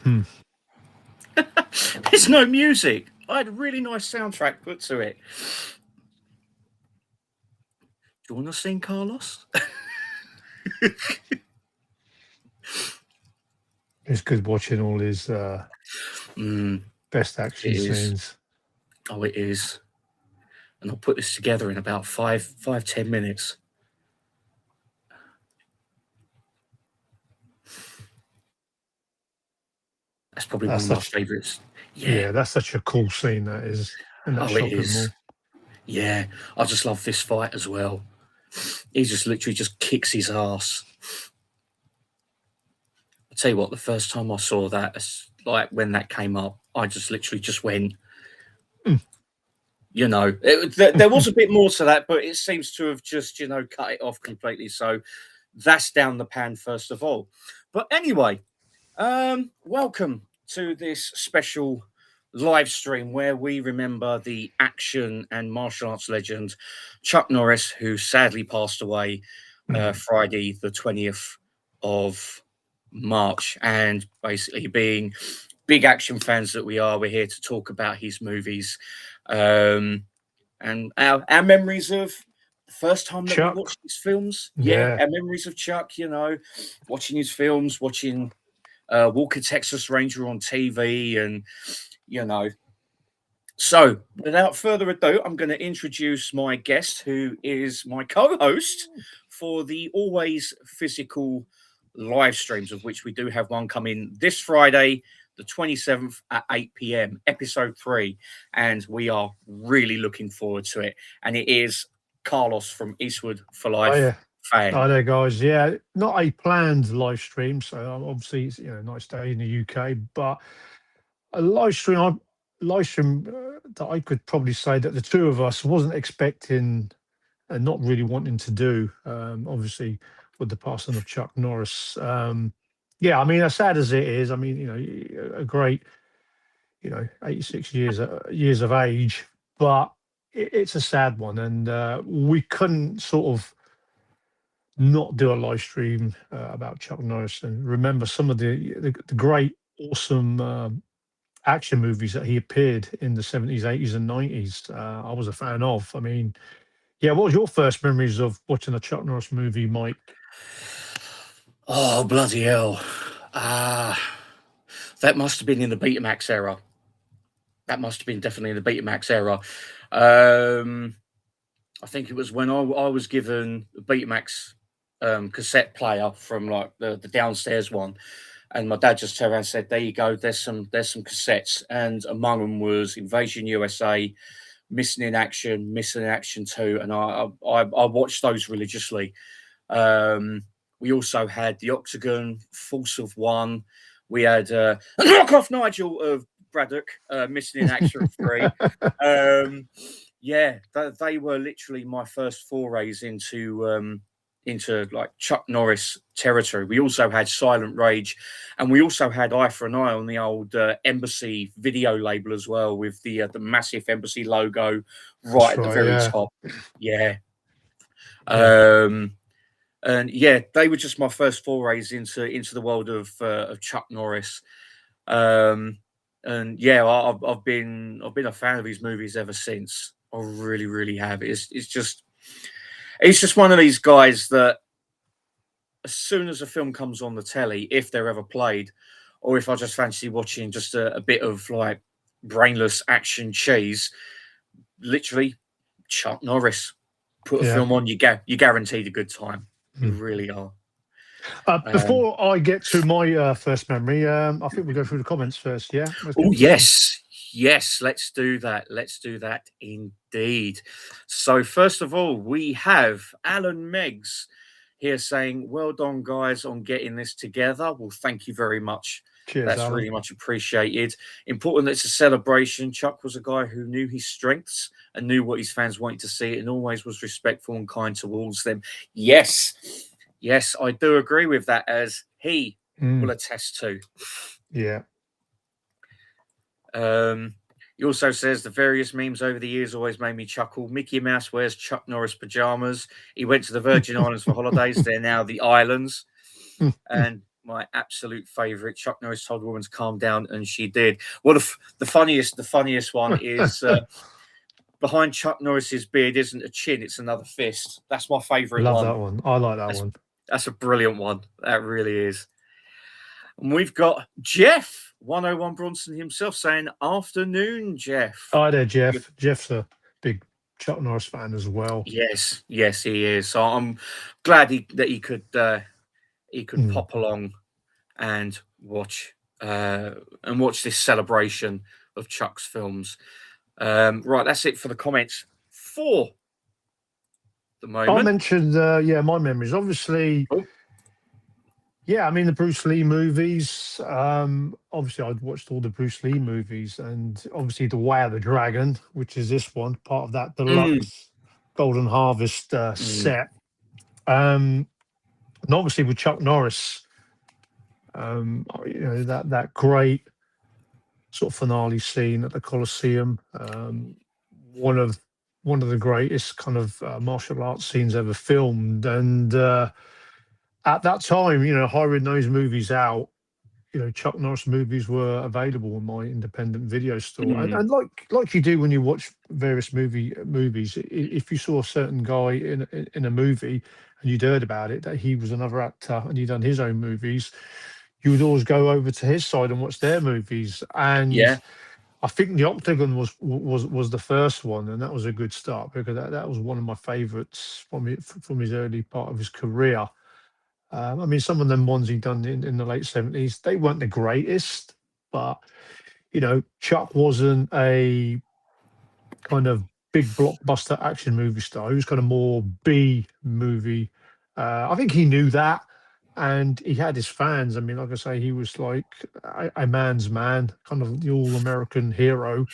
Hmm. There's no music. I had a really nice soundtrack put to it. Do you want to sing, Carlos? It's good watching all his Mm, best it action is. scenes. Oh, it is. And I'll put this together in about 10 minutes. That's probably one That's of my such favourites. Yeah. Yeah, that's such a cool scene that is in that Oh, it shopping is. mall. Yeah. I just love this fight as well. He just literally just kicks his ass. I tell you what, the first time I saw that, like when that came up, I just literally just went, Mm. there was a bit more to that, but it seems to have just, cut it off completely. So that's down the pan, first of all. But anyway, welcome to this special live stream where we remember the action and martial arts legend Chuck Norris, who sadly passed away Mm. Friday, the 20th of March. And basically, being big action fans that we are, we're here to talk about his movies and our memories of the first time that we Chuck. watched his films. Yeah, Yeah. our memories of Chuck, watching his films, watching Walker Texas Ranger on TV, and you know. So, without further ado, I'm going to introduce my guest, who is my co-host for the Always Physical live streams, of which we do have one coming this Friday, the 27th at 8 p.m., episode 3, and we are really looking forward to it. And it is Carlos from Eastwood for Oh Life yeah. fan. Hi there, guys. Yeah, not a planned live stream, so obviously it's nice day in the UK, but a live stream that I could probably say that the two of us wasn't expecting and not really wanting to do. Obviously, with the passing of Chuck Norris. Yeah, I mean, as sad as it is, I mean, a great, 86 years of age, but it's a sad one, and we couldn't sort of not do a live stream about Chuck Norris and remember some of the great, awesome action movies that he appeared in the 70s, 80s, and 90s. I was a fan of. I mean, yeah, what was your first memories of watching a Chuck Norris movie, Mike? Oh, bloody hell. Ah, that must have been in the Betamax era. That must have been definitely in the Betamax era. Um, I think it was when I was given a Betamax cassette player from like the downstairs one, and my dad just turned around and said, "There you go. There's some cassettes," and among them was Invasion USA, Missing in Action 2, and I watched those religiously. Um, we also had the Octagon, Force of One. We had Knock Off Nigel of Braddock, Missing in Action 3. Yeah, they were literally my first forays into like Chuck Norris territory. We also had Silent Rage, and we also had Eye for an Eye on the old Embassy video label as well, with the massive Embassy logo right That's at the right. very Yeah. top. Yeah. Yeah. Um, and yeah, they were just my first forays into the world of Chuck Norris. Um, and yeah, I've been a fan of his movies ever since. I really, really have. It's just one of these guys that as soon as a film comes on the telly, if they're ever played, or if I just fancy watching just a bit of like brainless action cheese, literally Chuck Norris. Put a Yeah. film on, you're guaranteed a good time. You Mm. really are. Um, Before I get to my first memory, I think we'll go through the comments first. Yeah, let's oh get through them. yes, let's do that. Let's do that indeed. So first of all, we have Alan Meggs here saying, "Well done, guys, on getting this together." Well, thank you very much. Cheers, That's Alan. really much appreciated. Important that it's a celebration. Chuck was a guy who knew his strengths and knew what his fans wanted to see, and always was respectful and kind towards them. Yes, yes, I do agree with that, as he will Mm. attest to. Yeah. He also says the various memes over the years always made me chuckle. Mickey Mouse wears Chuck Norris pajamas. He went to the Virgin Islands for holidays. They're now the islands. And my absolute favorite. Chuck Norris told a woman to calm down, and she did. Well, the funniest one is behind Chuck Norris's beard isn't a chin; it's another fist. That's my favorite Love one. that one. I like that one. That's a brilliant one. That really is. And we've got Jeff 101 Bronson himself saying, "Afternoon, Jeff." Hi there, Jeff. Jeff's a big Chuck Norris fan as well. Yes, he is. So I'm glad that he could pop along and watch this celebration of Chuck's films. Right, that's it for the comments for the moment. I mentioned, my memories. Obviously, I mean, the Bruce Lee movies. Obviously, I'd watched all the Bruce Lee movies, and obviously, The Way of the Dragon, which is this one, part of that deluxe Golden Harvest set. And obviously, with Chuck Norris, that great sort of finale scene at the Colosseum. One of the greatest kind of martial arts scenes ever filmed, and at that time, hiring those movies out, Chuck Norris movies were available in my independent video store, and like you do when you watch various movies, if you saw a certain guy in a movie and you'd heard about it, that he was another actor and he'd done his own movies, you would always go over to his side and watch their movies. And I think The Octagon was the first one, and that was a good start because that was one of my favorites from his early part of his career. I mean, some of them ones he'd done in the late 70s, they weren't the greatest, but Chuck wasn't a kind of big blockbuster action movie star. He was kind of more B movie. I think he knew that, and he had his fans. I mean, like I say, he was like a man's man, kind of the all-American hero.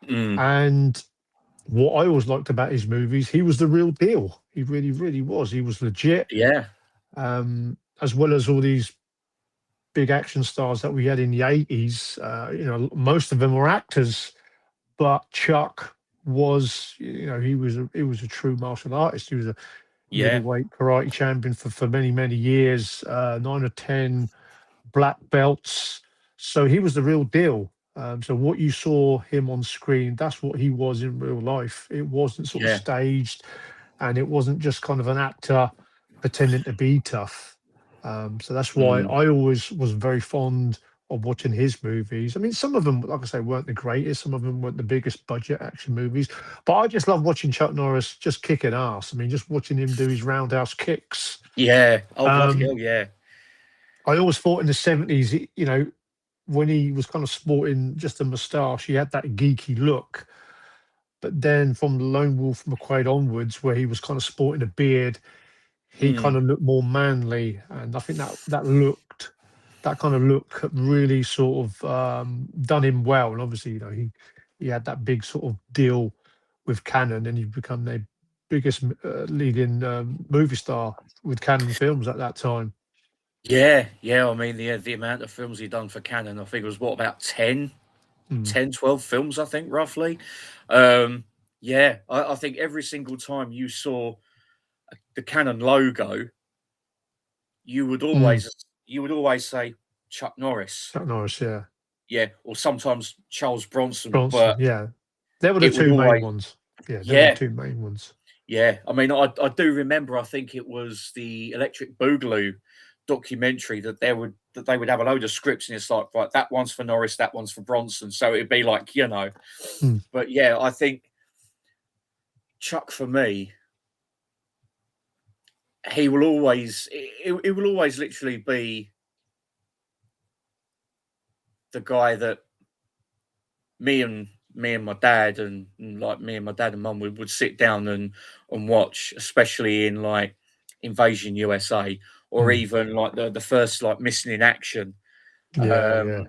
And what I always liked about his movies, he was the real deal. He really, really was. He was legit. Yeah. As well as all these big action stars that we had in the 80s, most of them were actors, but Chuck was, he was a true martial artist. He was a middleweight karate champion for many, many years, 9 or 10 black belts. So he was the real deal. So what you saw him on screen, that's what he was in real life. It wasn't sort of staged, and it wasn't just kind of an actor pretending to be tough. So that's why I always was very fond of watching his movies. I mean, some of them, like I say, weren't the greatest. Some of them weren't the biggest budget action movies. But I just love watching Chuck Norris just kicking ass. I mean, just watching him do his roundhouse kicks. Yeah. Oh, bloody hell, yeah. I always thought in the 70s, when he was kind of sporting just a moustache, he had that geeky look. But then from the Lone Wolf McQuade onwards, where he was kind of sporting a beard, he kind of looked more manly, and I think that kind of look really sort of done him well. And obviously, he had that big sort of deal with Canon, and he become their biggest leading movie star with Canon Films at that time. Yeah. I mean, the amount of films he'd done for Canon, I think it was about 10, 12 films, I think, roughly. I think every single time you saw the Canon logo, you would always say Chuck Norris. Chuck Norris, yeah. Yeah, or sometimes Charles Bronson. But yeah, they were the two main ones. Yeah, they were the two main ones. Yeah, I mean, I do remember. I think it was the Electric Boogaloo documentary that they would have a load of scripts, and it's like, right, that one's for Norris, that one's for Bronson. So it'd be like, But yeah, I think Chuck, for me, he will always literally be the guy that me and my dad and my dad and mum would sit down and watch, especially in like Invasion USA or even like the first like Missing in Action. Yeah.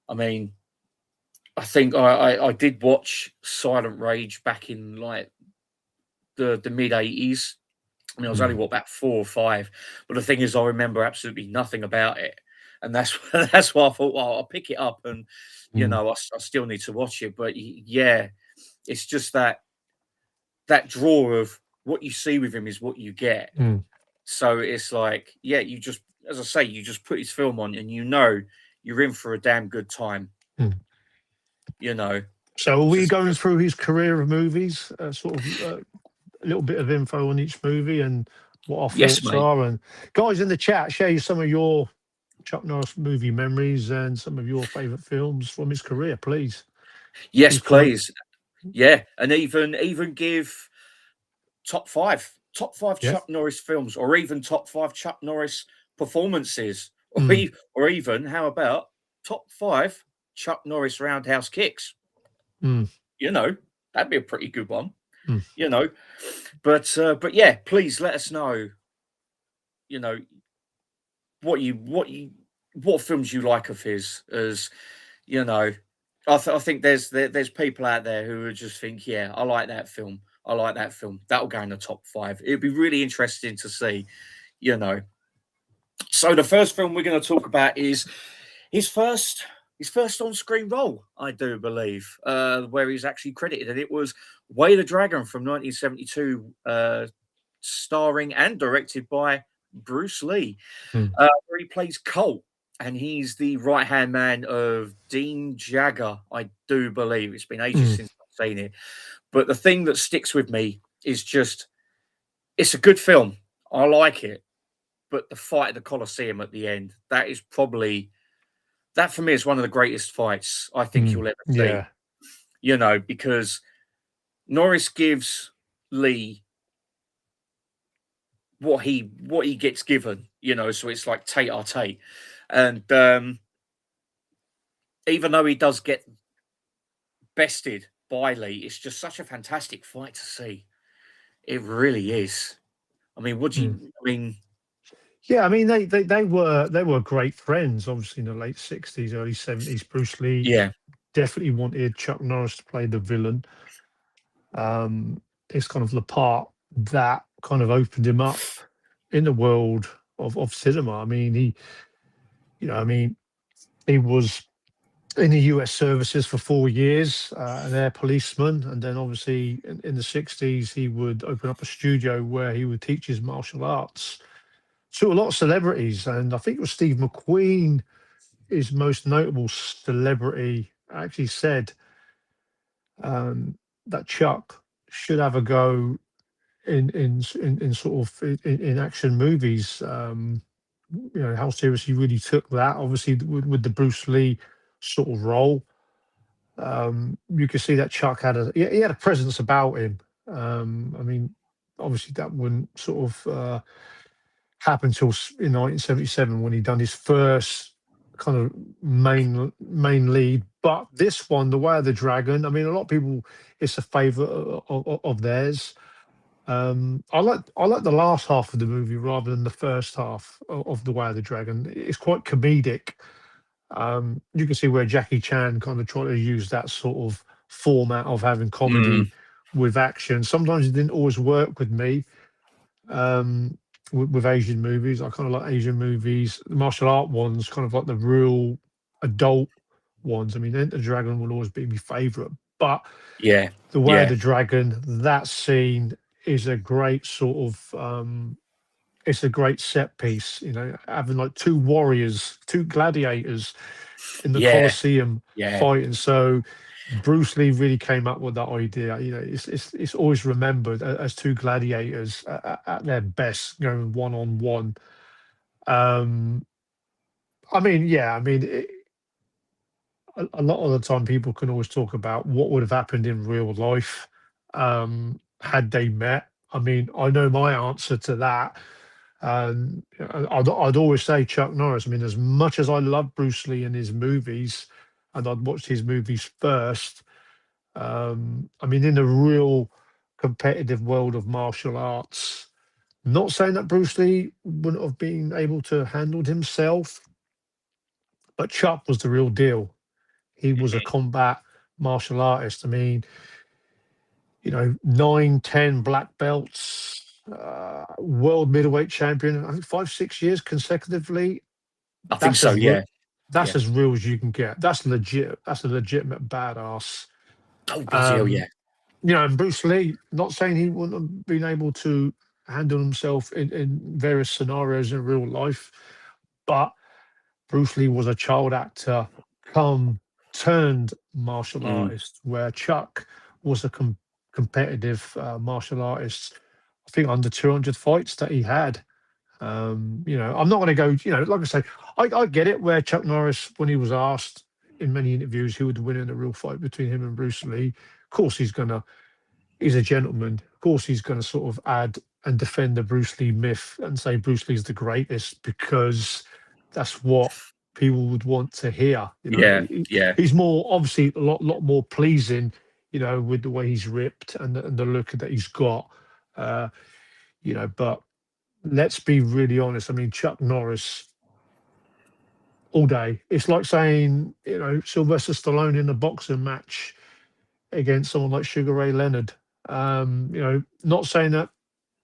I mean, I think I did watch Silent Rage back in like the mid 80s. I mean, I was only about 4 or 5, but the thing is, I remember absolutely nothing about it, and that's why I thought, well, I'll pick it up, and I still need to watch it. But yeah, it's just that draw of what you see with him is what you get. So it's like, you just as I say, you just put his film on, and you know you're in for a damn good time. Mm. You know. So, are we Just, going through his career of movies? Sort of a little bit of info on each movie and what our yes, thoughts mate. are. And guys in the chat, share some of your Chuck Norris movie memories and some of your favourite films from his career, please. Yes, Please comment. please. Yeah, and even give top five Yeah. Chuck Norris films, or even top 5 Chuck Norris performances, or, Mm. or even how about top 5 Chuck Norris roundhouse kicks? Mm. You know, that'd be a pretty good one. Mm. You know, but yeah, please let us know. You know what films you like of his, as you know. I think there's people out there who would just think, yeah, I like that film. I like that film. That'll go in the top 5. It'd be really interesting to see, you know. So the first film we're going to talk about is his first on-screen role, I do believe, where he's actually credited, and it was Way the Dragon from 1972, starring and directed by Bruce Lee, Mm. where he plays Colt, and he's the right-hand man of Dean Jagger, I do believe. It's been ages Mm. since I've seen it. But the thing that sticks with me is just, it's a good film. I like it. But the fight at the Colosseum at the end, that is probably, that for me is one of the greatest fights I think Mm. you'll ever see. Yeah. You know, because Norris gives Lee what he gets given, you know, so it's like tate-a-tate. And even though he does get bested by Lee, it's just such a fantastic fight to see. It really is. I mean, what do Mm. you? I mean, Yeah, I mean they were great friends. Obviously, in the late '60s, early '70s, Bruce Lee yeah, definitely wanted Chuck Norris to play the villain. It's kind of the part that kind of opened him up in the world of cinema. I mean, I mean, he was in the US services for 4 years, an air policeman, and then obviously in the '60s he would open up a studio where he would teach his martial arts to a lot of celebrities, and I think it was Steve McQueen, his most notable celebrity, actually said that Chuck should have a go in sort of in action movies. How serious he really took that. Obviously, with the Bruce Lee sort of role, you could see that Chuck had he had a presence about him. I mean, obviously that wouldn't sort of happen till in 1977 when he done his first kind of main lead. But this one, The Way of the Dragon, I mean, a lot of people, it's a favourite of theirs. I like the last half of the movie rather than the first half of The Way of the Dragon. It's quite comedic. You can see where Jackie Chan kind of tried to use that sort of format of having mm, comedy with action. Sometimes it didn't always work with me. With Asian movies, I kind of like Asian movies. The martial art ones, kind of like the real adult ones. I mean, Enter the Dragon will always be my favourite, but yeah, The Way of yeah, the Dragon, that scene is a great sort of it's a great set piece, having like two warriors, two gladiators in the yeah, Colosseum yeah, fighting. So Bruce Lee really came up with that idea. It's always remembered as two gladiators at their best, going one on one. Um, I mean, yeah, I mean, a lot of the time people can always talk about what would have happened in real life had they met. I mean, I know my answer to that. And I'd always say Chuck Norris. I mean, as much as I love Bruce Lee and his movies, and I'd watched his movies first, I mean, in the real competitive world of martial arts, not saying that Bruce Lee wouldn't have been able to handle himself, but Chuck was the real deal. He was a mhm, combat martial artist. I mean, 9, 10 black belts, world middleweight champion, I think 5, 6 years consecutively. I think That's so. as Yeah, that's yeah. as real as you can get. That's legit. That's a legitimate badass. Oh bloody hell, Um, yeah, and Bruce Lee, not saying he wouldn't have been able to handle himself in various scenarios in real life, but Bruce Lee was a child actor, turned martial artist, where Chuck was a competitive martial artist. I think under 200 fights that he had. I'm not going to go, like I say, I get it where Chuck Norris, when he was asked in many interviews who would win in a real fight between him and Bruce Lee, of course he's a gentleman. Of course he's going to sort of add and defend the Bruce Lee myth and say Bruce Lee's the greatest because that's what people would want to hear. Yeah, yeah. He's more obviously a lot more pleasing, with the way he's ripped and the look that he's got. But let's be really honest. I mean, Chuck Norris all day. It's like saying, Sylvester Stallone in a boxing match against someone like Sugar Ray Leonard. Not saying that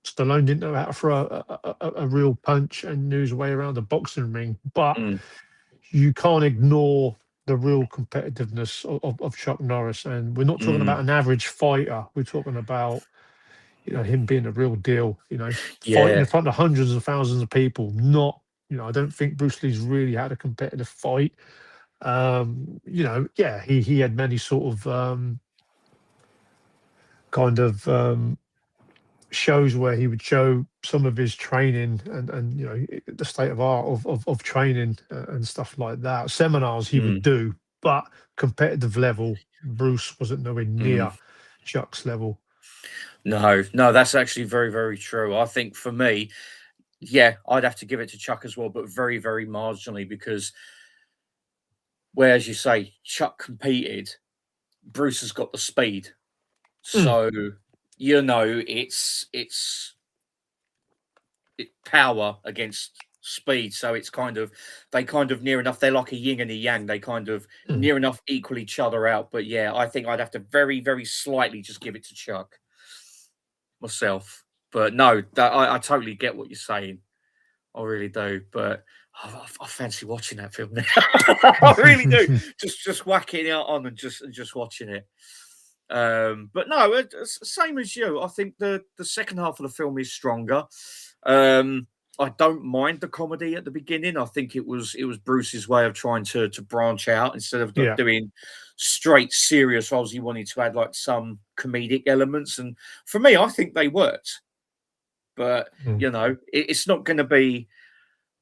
Stallone didn't know how to throw a real punch and knew his way around a boxing ring, but you can't ignore the real competitiveness of Chuck Norris. And we're not talking about an average fighter. We're talking about, him being a real deal, fighting in front of hundreds of thousands of people. Not, I don't think Bruce Lee's really had a competitive fight. He had many sort of shows where he would show some of his training and the state of art of training and stuff like that. Seminars he would do, but competitive level, Bruce wasn't nowhere near Chuck's level. No, that's actually very, very true. I think for me, I'd have to give it to Chuck as well, but very, very marginally, because where, as you say, Chuck competed, Bruce has got the speed. So, it's power against speed. So it's they near enough. They're like a yin and a yang. They near enough equal each other out. But I think I'd have to very, very slightly just give it to Chuck myself. But no, I totally get what you're saying. I really do. But I fancy watching that film now. I really do. Just whacking it on and just watching it. But no, same as you. I think the second half of the film is stronger. I don't mind the comedy at the beginning. I think it was Bruce's way of trying to branch out instead of doing straight serious roles. He wanted to add like some comedic elements, and for me, I think they worked. But it's not going to be,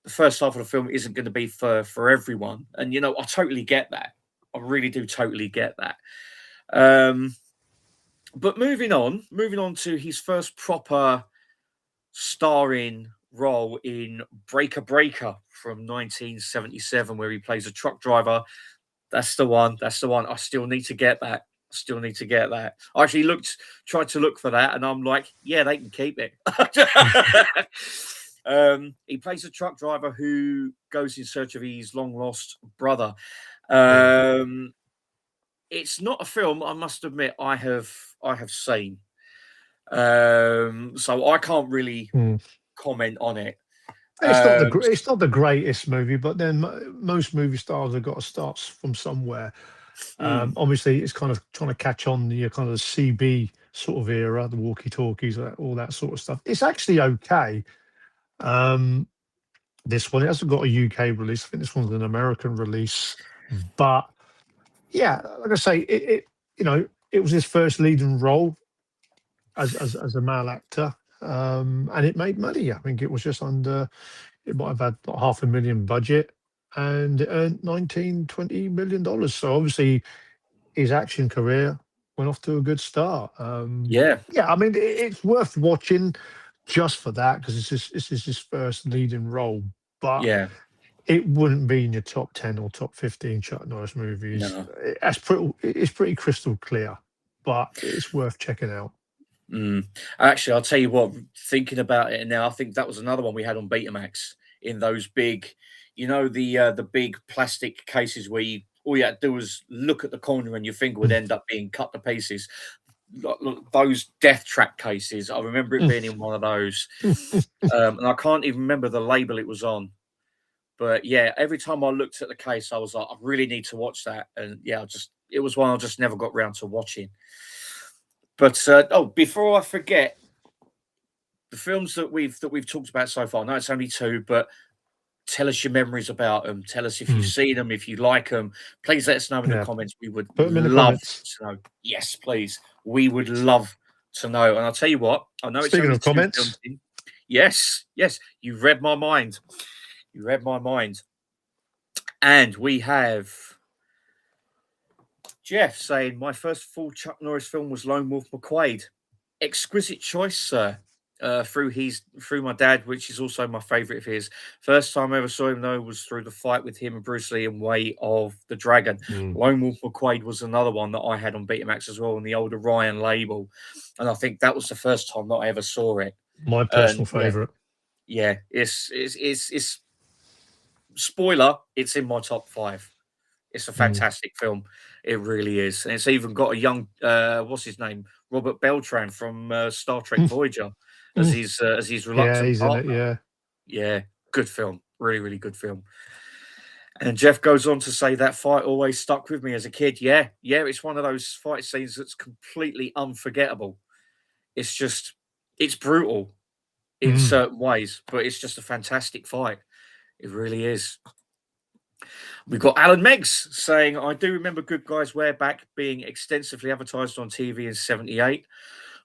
the first half of the film isn't going to be for everyone, and I totally get that. I really do totally get that. But moving on to his first proper starring role in Breaker from 1977, where he plays a truck driver. That's the one. I still need to get that. I actually tried to look for that, and I'm like, yeah, they can keep it. He plays a truck driver who goes in search of his long lost brother. It's not a film, I must admit, I have seen. So I can't really comment on it. It's not the greatest movie, but then most movie stars have got to start from somewhere. Obviously, it's kind of trying to catch on the kind of the CB sort of era, the walkie-talkies, all that sort of stuff. It's actually okay. This one, it hasn't got a UK release. I think this one's an American release, but yeah, like I say, it was his first leading role as a male actor, and it made money. I think it was just under, it might have had like $500,000 budget, and it earned $19-20 million. So obviously, his action career went off to a good start. I mean, it's worth watching just for that, because this is his first leading role, but it wouldn't be in your top 10 or top 15 Chuck Norris movies. No. It's pretty crystal clear, but it's worth checking out. Actually, I'll tell you what, thinking about it now, I think that was another one we had on Betamax, in those big, the big plastic cases where all you had to do was look at the corner and your finger would end up being cut to pieces. Look, those Death Trap cases, I remember it being in one of those. And I can't even remember the label it was on. But yeah, every time I looked at the case, I was like, I really need to watch that. And yeah, it was one I just never got round to watching. But before I forget, the films that we've talked about so far, I know it's only two, but Tell us your memories about them. Tell us if you've seen them, if you like them. Please let us know in the comments. We would Put them in the love comments. to know. Yes, please. We would love to know. And I'll tell you what, I know it's Speaking only of 2 comments, films in. Yes, you've read my mind. You read my mind. And we have Jeff saying, my first full Chuck Norris film was Lone Wolf McQuade. Exquisite choice, sir. Through my dad, which is also my favorite of his. First time I ever saw him though was through the fight with him and Bruce Lee in Way of the Dragon. Lone Wolf McQuade was another one that I had on Betamax as well on the old Orion label, and I think that was the first time that I ever saw it. my personal favorite. Yeah, it's spoiler. It's in my top 5. It's a fantastic film. It really is, and it's even got a young what's his name, Robert Beltran from Star Trek Voyager. As his reluctant he's partner. in it, Yeah, good film. Really, really good film. And Jeff goes on to say that fight always stuck with me as a kid. Yeah, it's one of those fight scenes that's completely unforgettable. It's brutal in certain ways, but it's just a fantastic fight. It really is. We've got Alan Meggs saying, I do remember Good Guys Wear Back being extensively advertised on TV in 78.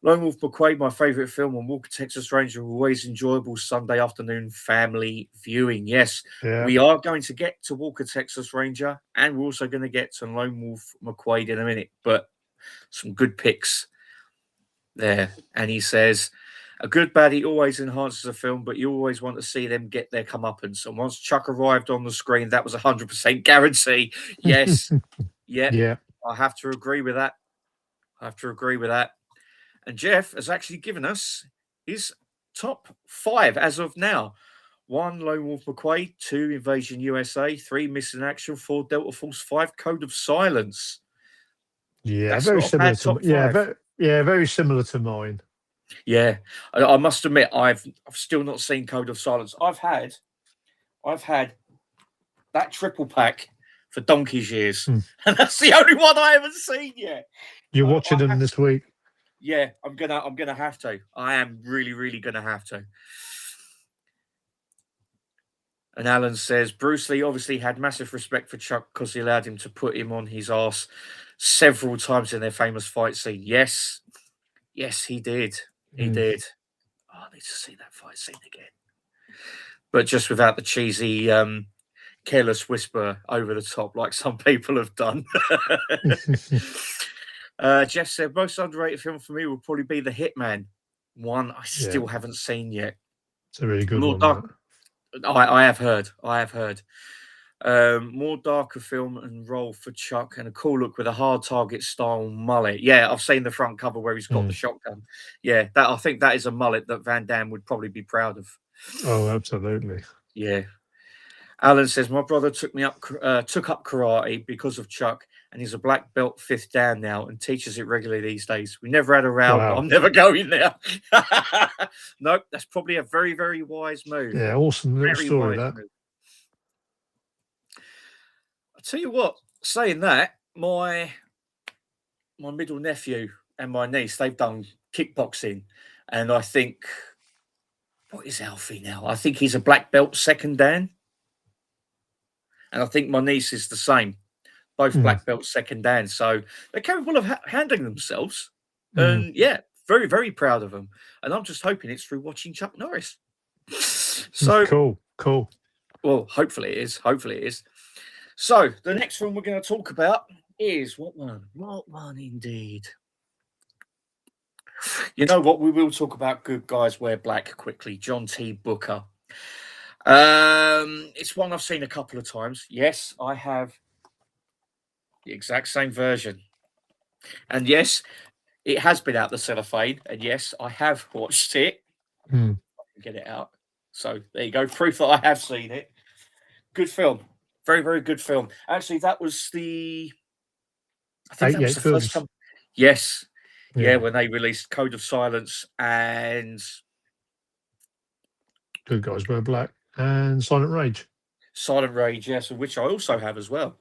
Lone Wolf McQuade, my favourite film, and Walker Texas Ranger, always enjoyable Sunday afternoon family viewing. Yes, we are going to get to Walker Texas Ranger, and we're also going to get to Lone Wolf McQuade in a minute, but some good picks there. And he says, a good baddie always enhances a film, but you always want to see them get their comeuppance. And once Chuck arrived on the screen, that was 100% guarantee. Yes, yeah. I have to agree with that. And Jeff has actually given us his top 5 as of now. 1, Lone Wolf McQuade. 2, Invasion USA. 3, Missing Action. 4, Delta Force. 5, Code of Silence. Yeah, That's very not a similar bad to top 5. very similar to mine. Yeah, I must admit, I've still not seen Code of Silence. I've had that triple pack for donkey's years, and that's the only one I haven't seen yet. You're watching them this week? Yeah, I'm gonna have to. I am really gonna have to. And Alan says Bruce Lee obviously had massive respect for Chuck because he allowed him to put him on his ass several times in their famous fight scene. Yes, he did. He did. Oh, I need to see that fight scene again, but just without the cheesy careless whisper over the top like some people have done. Jeff said most underrated film for me will probably be The Hitman, one I still haven't seen yet. It's a really good More one. dark. I have heard. More darker film and role for Chuck, and a cool look with a hard target style mullet. Yeah, I've seen the front cover where he's got the shotgun. Yeah, I think that is a mullet that Van Damme would probably be proud of. Oh, absolutely. Yeah. Alan says my brother took up karate because of Chuck, and he's a black belt 5th dan now and teaches it regularly these days. We never had a row. Wow. I'm never going there. Nope, that's probably a very, very wise move. Yeah, awesome little story that. Move. I'll tell you what, saying that, my middle nephew and my niece, they've done kickboxing, and I think, what is Alfie now? I think he's a black belt 2nd dan. And I think my niece is the same, both black belts 2nd dan. So they're capable of handling themselves. And yeah, very, very proud of them. And I'm just hoping it's through watching Chuck Norris. So cool. Well, hopefully it is. So the next one we're going to talk about is what one? What one indeed? You know what? We will talk about Good Guys Wear Black quickly. John T. Booker. It's one I've seen a couple of times. Yes, I have the exact same version. And yes, it has been out the cellophane. And yes, I have watched it. I can get it out. So there you go. Proof that I have seen it. Good film. Very, very good film. Actually, that was the first time. Yes. Yeah, when they released Code of Silence and Good Guys Wear Black and Silent Rage. Yes, which I also have as well.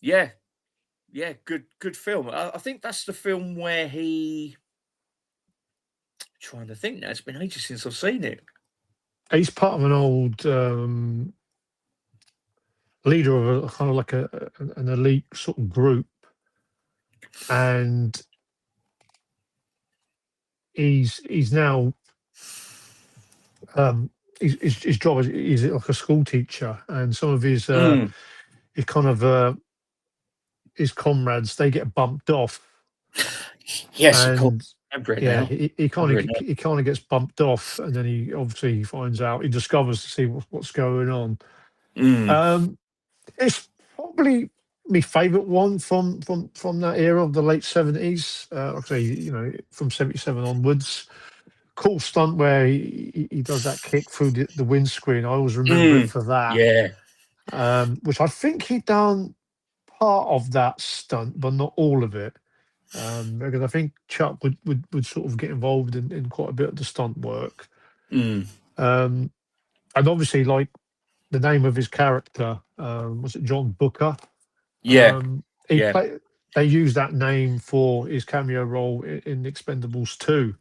Yeah, good film. I think that's the film where I'm trying to think now. It's been ages since I've seen it. he's part of an old leader of a kind of like an elite sort of group, and he's now um, his job is he's like a school teacher, and some of his kind of his comrades, they get bumped off, Yes, of course. and I remember it yeah, now. he kind Remember of it now. he kind of gets bumped off, and then he obviously finds out, he discovers to see what's going on. Mm, Um, it's probably my favourite one from that era of the late 70s. Like I say, you know, from 77 onwards. Cool stunt where he does that kick through the windscreen. I always remember him mm, for that, yeah. which I think he done part of that stunt, but not all of it. Because I think Chuck would sort of get involved in quite a bit of the stunt work. Mm, Um, and obviously, like the name of his character, was it John Booker? yeah. He Yeah. played. They used that name for his cameo role in Expendables 2.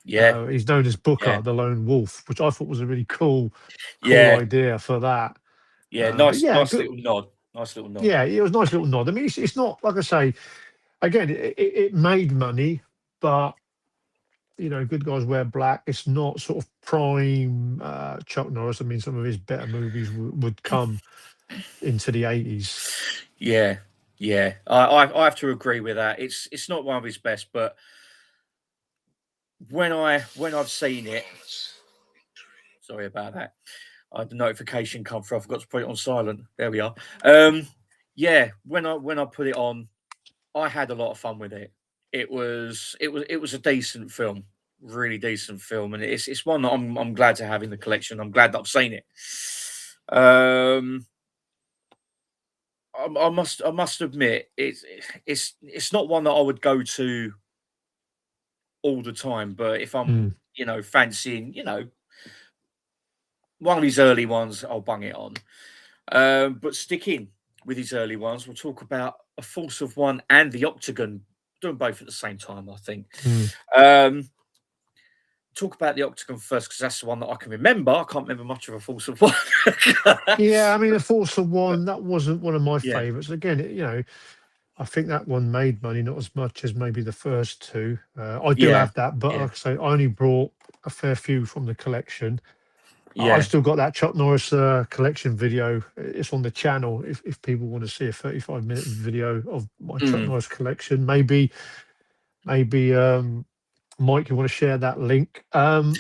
Yeah. He's known as Yeah. Booker, the Lone Wolf, which I thought was a really cool Yeah. idea for that. Yeah. But Nice, yeah, nice good. little nod. Nice little nod. Yeah, it was a nice little nod. I mean, it's not like I say again. It made money, but you know, Good Guys Wear Black. It's not sort of prime Chuck Norris. I mean, some of his better movies would come into the 80s. Yeah. Yeah. I have to agree with that. It's not one of his best, but when I've seen it, sorry about that. I had the notification come through. I forgot to put it on silent. There we are. Yeah, when I put it on, I had a lot of fun with it. It was a decent film, really decent film, and it's one that I'm glad to have in the collection. I'm glad that I've seen it. Um, I must admit it's not one that I would go to all the time, but if I'm Mm. fancying one of his early ones, I'll bung it on. But sticking with his early ones, we'll talk about A Force of One and The Octagon, doing both at the same time, I think. Mm. Um, talk about The Octagon first, because that's the one that I can remember. I can't remember much of A Force of One. Yeah, I mean, The Force of One, that wasn't one of my Yeah, favourites. Again, you know, I think that one made money, not as much as maybe the first two. I do yeah, have that, but yeah, like I say, I only brought a fair few from the collection. I've yeah. still got that Chuck Norris collection video. It's on the channel if people want to see a 35-minute video of my Chuck Mm, Norris collection. Maybe Mike, you want to share that link? But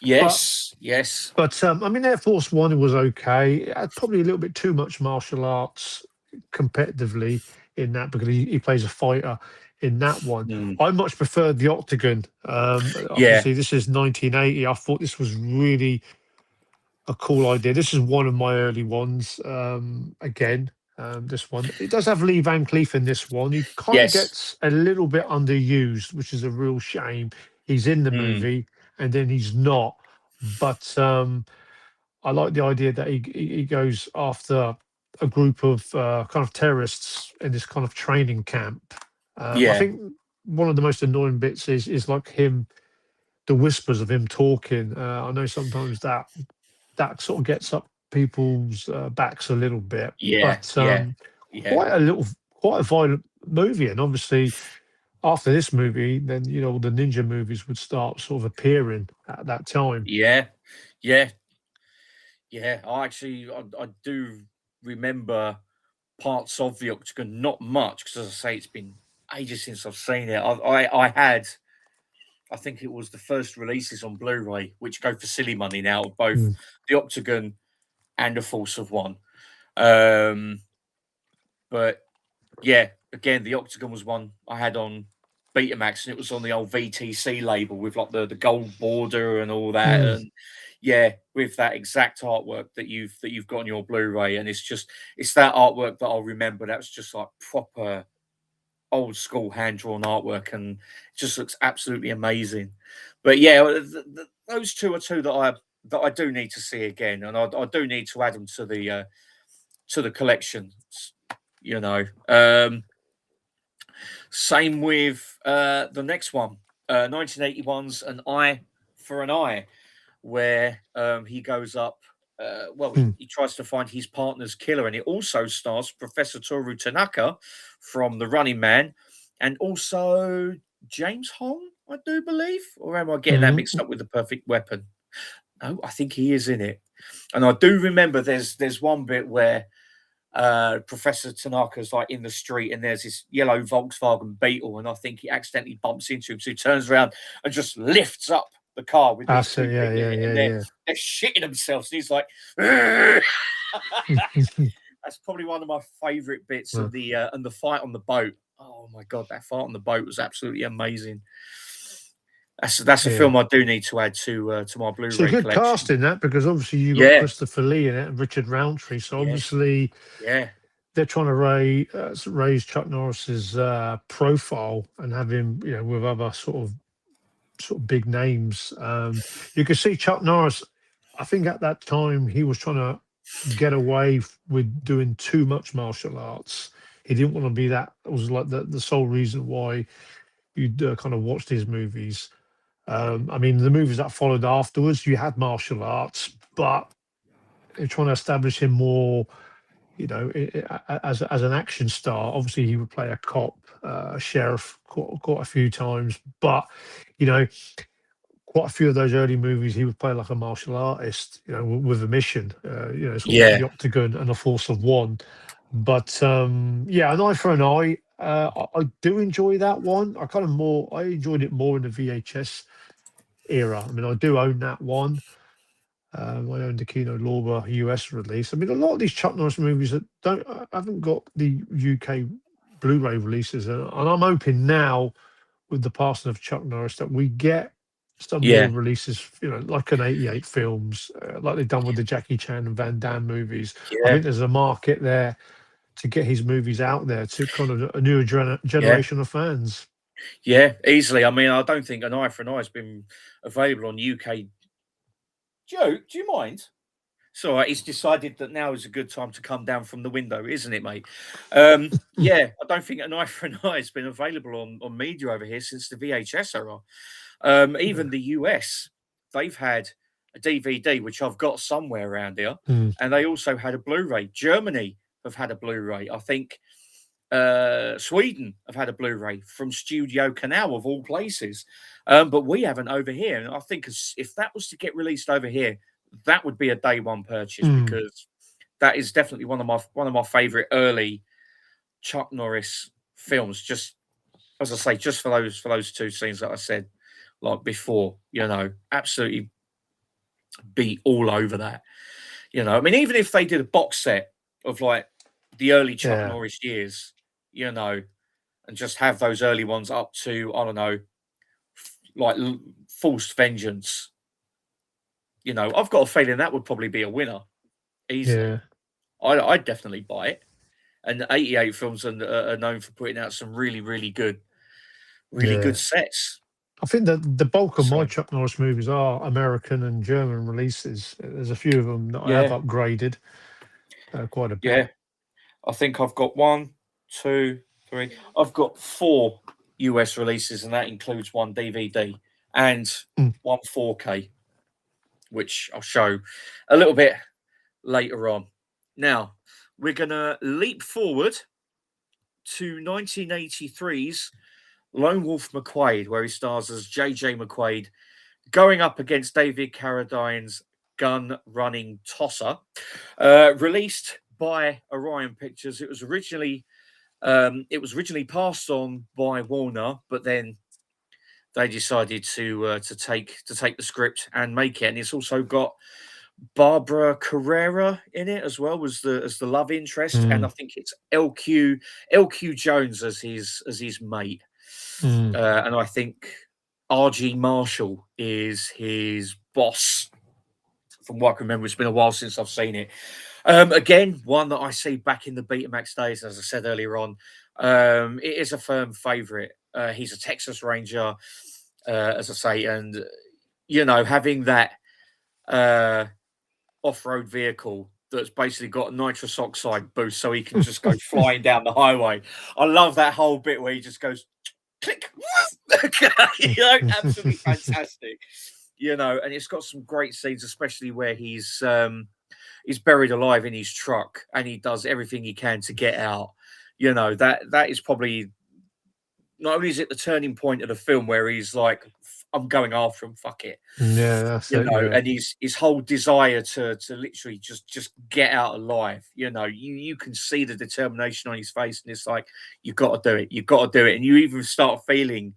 yes, yes. I mean, Air Force One was okay. It had probably a little bit too much martial arts competitively in that because he plays a fighter in that one. Mm, I much preferred the Octagon. yeah, Obviously, this is 1980. I thought this was really a cool idea. This is one of my early ones. Again, this one it does have Lee Van Cleef in this one. He kind of yes. gets a little bit underused, which is a real shame. He's in the Mm, movie and then he's not. But I like the idea that he goes after a group of kind of terrorists in this kind of training camp. I yeah, think one of the most annoying bits is like him, the whispers of him talking. I know sometimes that sort of gets up people's backs a little bit, yeah, but yeah, yeah, quite a violent movie. And obviously, after this movie, then you know the ninja movies would start sort of appearing at that time. yeah, yeah, yeah. I do remember parts of the Octagon, not much, because as I say, it's been ages since I've seen it. I had, I think it was the first releases on Blu-ray, which go for silly money now, of both Mm, the Octagon and the Force of One. Um, but yeah, again, the Octagon was one I had on Betamax, and it was on the old VTC label with like the gold border and all that, mm. and yeah, with that exact artwork that you've got on your Blu-ray, and it's that artwork that I'll remember. That's just like proper old school hand drawn artwork, and it just looks absolutely amazing. But yeah, those two are two that I do need to see again, and I do need to add them to the collection. You know, same with the next one, 1981's An Eye for an Eye, where he goes up. He tries to find his partner's killer, and it also stars Professor Toru Tanaka from The Running Man, and also James Hong, I do believe, or am I getting that mixed up with The Perfect Weapon? No, I think he is in it, and I do remember there's one bit where Professor Tanaka's like in the street, and there's this yellow Volkswagen Beetle, and I think he accidentally bumps into him, so he turns around and just lifts up the car with these two yeah, people in it, and yeah. they're shitting themselves. And he's like, that's probably one of my favourite bits of the and the fight on the boat. Oh my god, that fight on the boat was absolutely amazing. That's a film I do need to add to my Blu-ray So good collection. casting that, because obviously you got Christopher Lee in it and Richard Roundtree. So obviously, they're trying to raise Chuck Norris's profile and have him, with other sort of big names. You could see Chuck Norris. I think at that time he was trying to get away with doing too much martial arts. He didn't want to be that. It was like the sole reason why you'd kind of watched his movies. I mean, the movies that followed afterwards, you had martial arts, but they're trying to establish him more, as an action star. Obviously, he would play a cop, a sheriff, quite a few times, but quite a few of those early movies, he would play like a martial artist, with a mission, sort of like the Octagon and a Force of One. But An Eye for an Eye, I do enjoy that one. I enjoyed it more in the VHS era. I mean, I do own that one. I own the Kino Lorber US release. I mean, a lot of these Chuck Norris movies that haven't got the UK Blu-ray releases, and I'm hoping now with the passing of Chuck Norris that we get some more releases, like an 88 films, like they've done with the Jackie Chan and Van Damme movies. I think there's a market there to get his movies out there to kind of a new generation of fans. Yeah, easily. I mean, I don't think An Eye for an Eye has been available on UK. Joe, do you mind? It's all right. He's decided that now is a good time to come down from the window, isn't it, mate? I don't think An Eye for an Eye has been available on media over here since the VHS era. Even the US, they've had a DVD, which I've got somewhere around here, and they also had a Blu-ray. Germany have had a Blu-ray. I think Sweden have had a Blu-ray from Studio Canal, of all places, but we haven't over here. And I think if that was to get released over here, that would be a day one purchase, because that is definitely one of my favorite early Chuck Norris films. Just as I say, just for those two scenes that I said like before, absolutely beat all over that. I mean, even if they did a box set of like the early Chuck Norris years, and just have those early ones up to, I don't know, like Forced Vengeance. I've got a feeling that would probably be a winner easily. I'd definitely buy it. And 88 films are known for putting out some really, really good, good sets. I think that the bulk of my Chuck Norris movies are American and German releases. There's a few of them that I have upgraded quite a bit. Yeah, I think I've got 1, 2, 3. I've got 4 US releases, and that includes 1 DVD and 1 4K, which I'll show a little bit later on. Now, we're going to leap forward to 1983's Lone Wolf McQuade, where he stars as J.J. McQuade, going up against David Carradine's gun-running tosser. Released by Orion Pictures. It was originally passed on by Warner, but then they decided to take the script and make it. And it's also got Barbara Carrera in it as well as the love interest, and I think it's LQ Jones as his mate. And I think R.G. Marshall is his boss. From what I can remember, it's been a while since I've seen it. Again, one that I see back in the Betamax days, as I said earlier on. It is a firm favourite. He's a Texas Ranger, as I say, and having that off-road vehicle that's basically got a nitrous oxide boost, so he can just go flying down the highway. I love that whole bit where he just goes click. Absolutely fantastic. you know, and it's got some great scenes, especially where he's buried alive in his truck and he does everything he can to get out. You know, that is probably, not only is it the turning point of the film where he's like, I'm going after him, fuck it. Yeah, that's You it. know, Yeah. and his whole desire to literally just get out alive. You know, you can see the determination on his face, and it's like, you got to do it, you got to do it, and you even start feeling,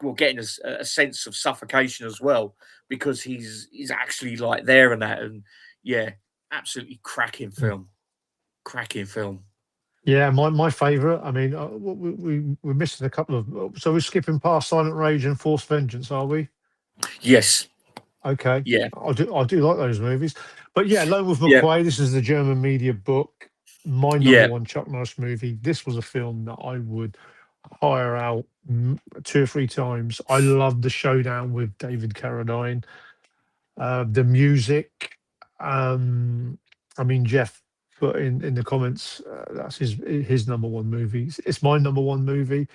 well, getting a sense of suffocation as well, because he's actually like there and that, and yeah, absolutely cracking film. Yeah, my favourite. I mean, we're missing a couple of. So we're skipping past Silent Rage and Force Vengeance, are we? Yes, Okay. yeah, I do like those movies, but yeah, Lone Wolf yeah, McQuay. This is the German media book. My number yeah, one Chuck Norris movie. This was a film that I would hire out 2 or 3 times. I loved the showdown with David Carradine. The music. I mean, Jeff put in the comments that's his number one movie. It's my number one movie.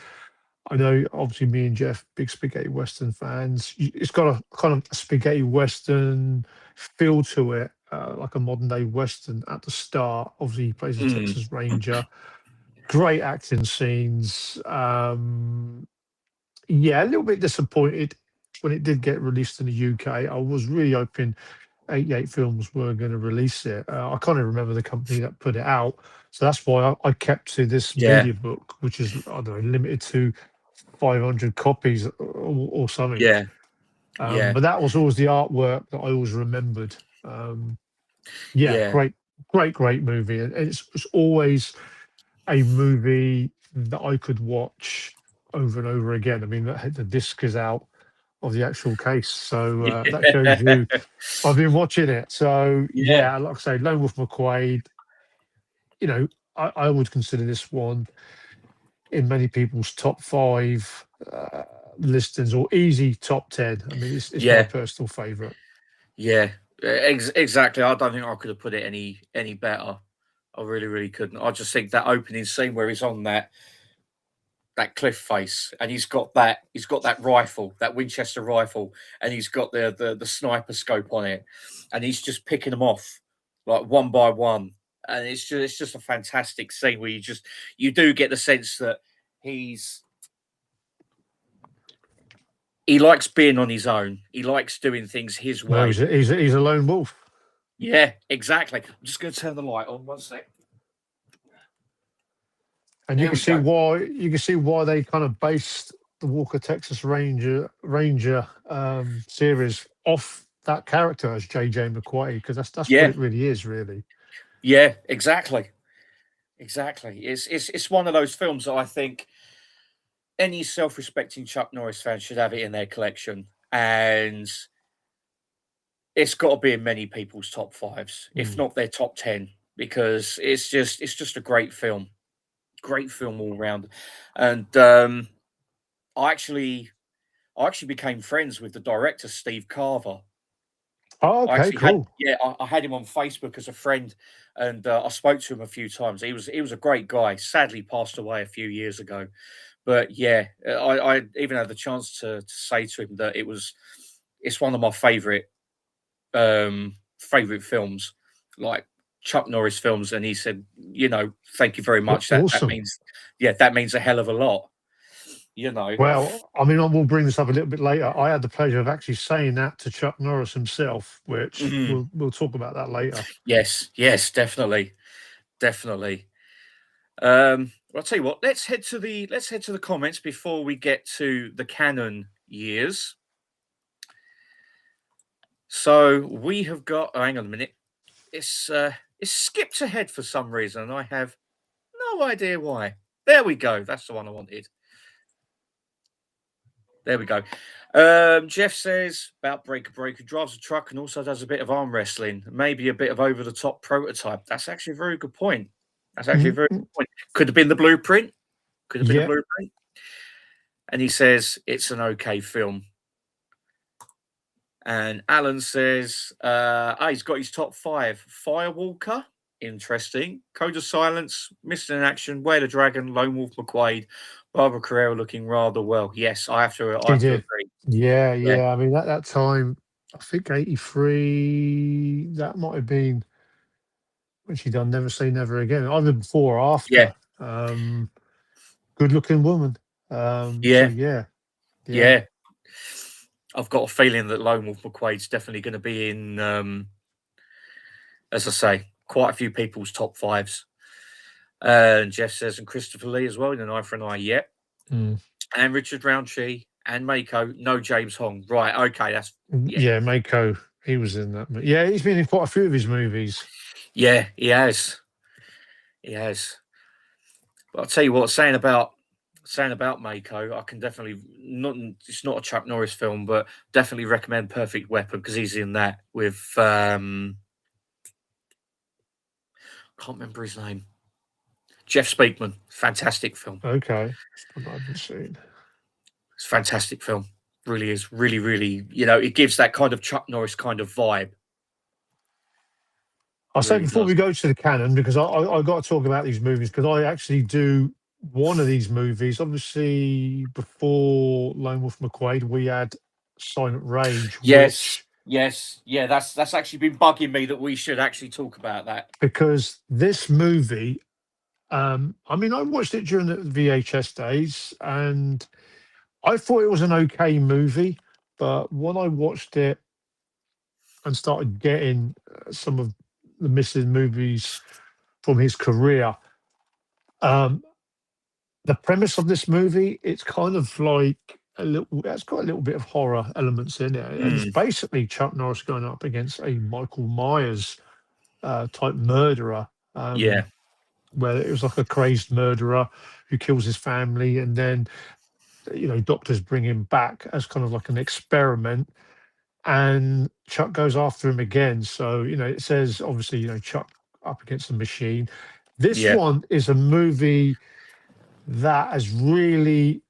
I know, obviously, me and Jeff, big spaghetti western fans. It's got a kind of spaghetti western feel to it, like a modern day western at the start. Obviously, he plays a mm, Texas Ranger. Great acting scenes. Yeah, a little bit disappointed when it did get released in the UK. I was really hoping 88 Films were going to release it. I can't even remember the company that put it out. So that's why I kept to this yeah, media book, which is, I don't know, limited to 500 copies or something. yeah, yeah, But that was always the artwork that I always remembered. Yeah, yeah, great movie. And it's always a movie that I could watch over and over again. I mean, the disc is out of the actual case. So that shows yeah, you I've been watching it. So yeah, yeah, like I say, Lone Wolf McQuade, you know, I would consider this one in many people's top five listings or easy top 10. I mean, it's my yeah, personal favorite. yeah. Exactly. I don't think I could have put it any better. I really, really couldn't. I just think that opening scene where he's on that cliff face and he's got that rifle, that Winchester rifle, and he's got the sniper scope on it, and he's just picking them off like one by one. And it's just a fantastic scene where you do get the sense that he's he likes being on his own. He likes doing things his No, way. he's a lone wolf. Yeah, exactly. I'm just going to turn the light on 1 sec. And There we go. you can see why they kind of based the Walker Texas Ranger series off that character as JJ McQuaid, because that's what Yeah, it really is, really. yeah, exactly, exactly. It's one of those films that I think any self-respecting Chuck Norris fan should have it in their collection, and it's got to be in many people's top fives, if Mm. not their top 10, because it's just a great film all round. And I actually became friends with the director Steve Carver. Oh, I okay, actually had cool. yeah, I had him on Facebook as a friend, and I spoke to him a few times. He was a great guy. Sadly, passed away a few years ago. But yeah, I even had the chance to say to him that it's one of my favorite films, like Chuck Norris films, and he said, thank you very much. That Awesome. means, yeah, that means a hell of a lot. You know, Well, I mean, I will bring this up a little bit later. I had the pleasure of actually saying that to Chuck Norris himself, which Mhm. we'll talk about that later. Yes, yes, definitely, definitely. Well, I'll tell you what. Let's head to the comments before we get to the canon years. So we have got. Oh, hang on a minute. It's skipped ahead for some reason. I have no idea why. There we go. That's the one I wanted. There we go. Jeff says about Breaker Breaker drives a truck and also does a bit of arm wrestling, maybe a bit of over the top prototype. That's actually a very good point. That's actually a Mm, very mm, good point. Could have been the blueprint. Could have been the yeah, blueprint. And he says it's an okay film. And Alan says, he's got his top five. Firewalker, interesting. Code of Silence, Missing in Action, Whale of Dragon, Lone Wolf McQuade, Barbara Carrera looking rather well. Yes, I have to she did. agree. Yeah, Yeah, yeah. I mean, at that time, I think 83. That might have been when she done Never Say Never Again, either before or Yeah, after. Good looking woman. So yeah, yeah, yeah. yeah. I've got a feeling that Lone Wolf McQuade's definitely going to be in, as I say, quite a few people's top fives. And Jeff says, and Christopher Lee as well in An Eye for an Eye. Yeah. Mm. And Richard Roundtree and Mako. No James Hong. Right. Okay. That's, yeah. Yeah, Mako, he was in that. Yeah, he's been in quite a few of his movies. Yeah, he has. He has. But I'll tell you what, saying about Mako, I can definitely not. It's not a Chuck Norris film, but definitely recommend Perfect Weapon because he's in that with. Can't remember his name. Jeff Speakman. Fantastic film. Okay, that's one I haven't seen. It's a fantastic film. Really is. Really, really. You know, it gives that kind of Chuck Norris kind of vibe. I'll say Really before does. we go to the canon, because I got to talk about these movies because I actually do one of these movies. Obviously, before Lone Wolf McQuade, we had Silent Rage, Yes. which Yes. Yeah. That's actually been bugging me that we should actually talk about that. because this movie, I mean, I watched it during the VHS days, and I thought it was an okay movie, but when I watched it and started getting some of the missing movies from his career, um, the premise of this movie, it's kind of like a little, it's got a little bit of horror elements in it. And it's Mm, basically Chuck Norris going up against a Michael Myers type murderer, yeah. where it was like a crazed murderer who kills his family. And then, doctors bring him back as kind of like an experiment. And Chuck goes after him again. So, it says obviously, Chuck up against the machine. This Yeah. one is a movie that has really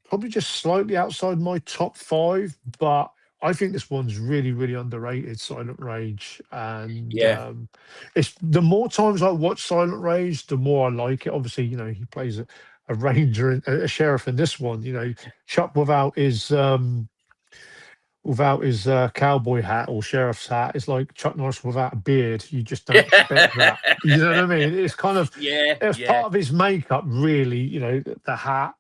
probably just slightly outside my top five, but I think this one's really, really underrated, Silent Rage. And Yeah. it's the more times I watch Silent Rage, the more I like it. Obviously, he plays a ranger and a sheriff in this one. Chuck without his cowboy hat or sheriff's hat. It's like Chuck Norris without a beard. You just don't expect that. You know what I mean? It's kind of Yeah. it's Yeah. part of his makeup, really. The hat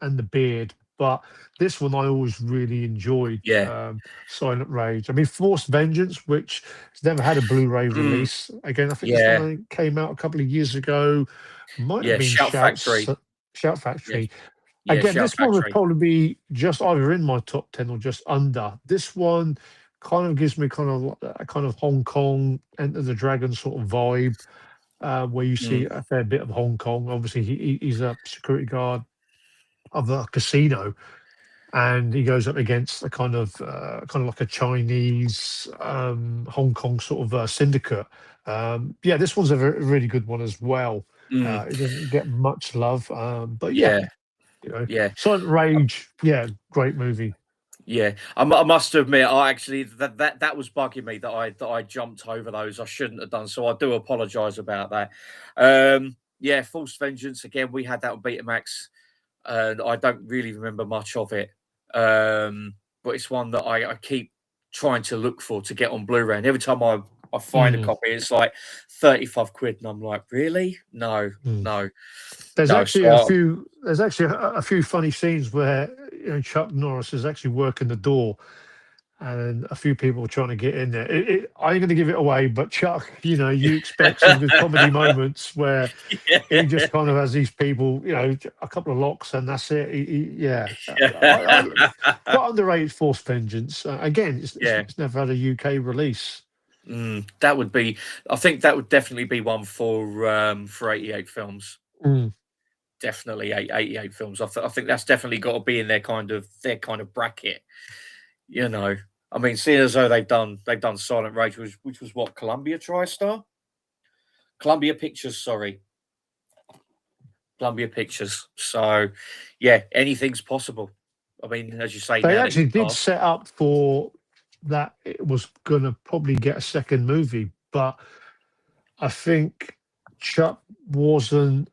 and the beard. But this one I always really enjoyed. Yeah. Silent Rage. I mean, Forced Vengeance, which has never had a Blu-ray Mm, release. Again, I think this yeah. one came out a couple of years ago. Might have Yeah. been Shout Factory. Shout Yeah. Factory. Yeah. Again, Shout this one would Factory. probably be just either in my top 10 or just under. This one kind of gives me kind of a kind of Hong Kong Enter the Dragon sort of vibe, where you see Mm, a fair bit of Hong Kong. Obviously, he's a security guard of a casino, and he goes up against a kind of like a Chinese Hong Kong sort of syndicate. Yeah, this one's a really good one as well. mm, It doesn't get much love, but yeah, yeah. Yeah. Silent Rage, yeah, great movie. Yeah, I must admit, I actually that was bugging me that I jumped over those. I shouldn't have done, so I do apologise about that. Yeah, False Vengeance again. We had that on Betamax, and I don't really remember much of it. But it's one that I keep trying to look for to get on Blu-ray, and every time I find a Mm, copy, it's like 35 quid, and I'm like, really? No, mm. no, There's no. actually So a few funny scenes where Chuck Norris is actually working the door, and a few people are trying to get in there. I ain't going to give it away, but Chuck, you expect some good comedy moments where he just kind of has these people, a couple of locks, and that's it. Yeah, quite underrated. Force Vengeance. Again, yeah. it's never had a UK release. That would be. I think that would definitely be one for 88 films. Mm, Definitely 88 films. I think that's definitely got to be in their kind of bracket. You know, I mean, seeing as though they've done Silent Rage, which was what, Columbia TriStar, Columbia Pictures. Sorry, Columbia Pictures. So, yeah, anything's possible. I mean, as you say, they now that actually he's did passed. set up for that. It was going to probably get a second movie, but I think Chuck wasn't.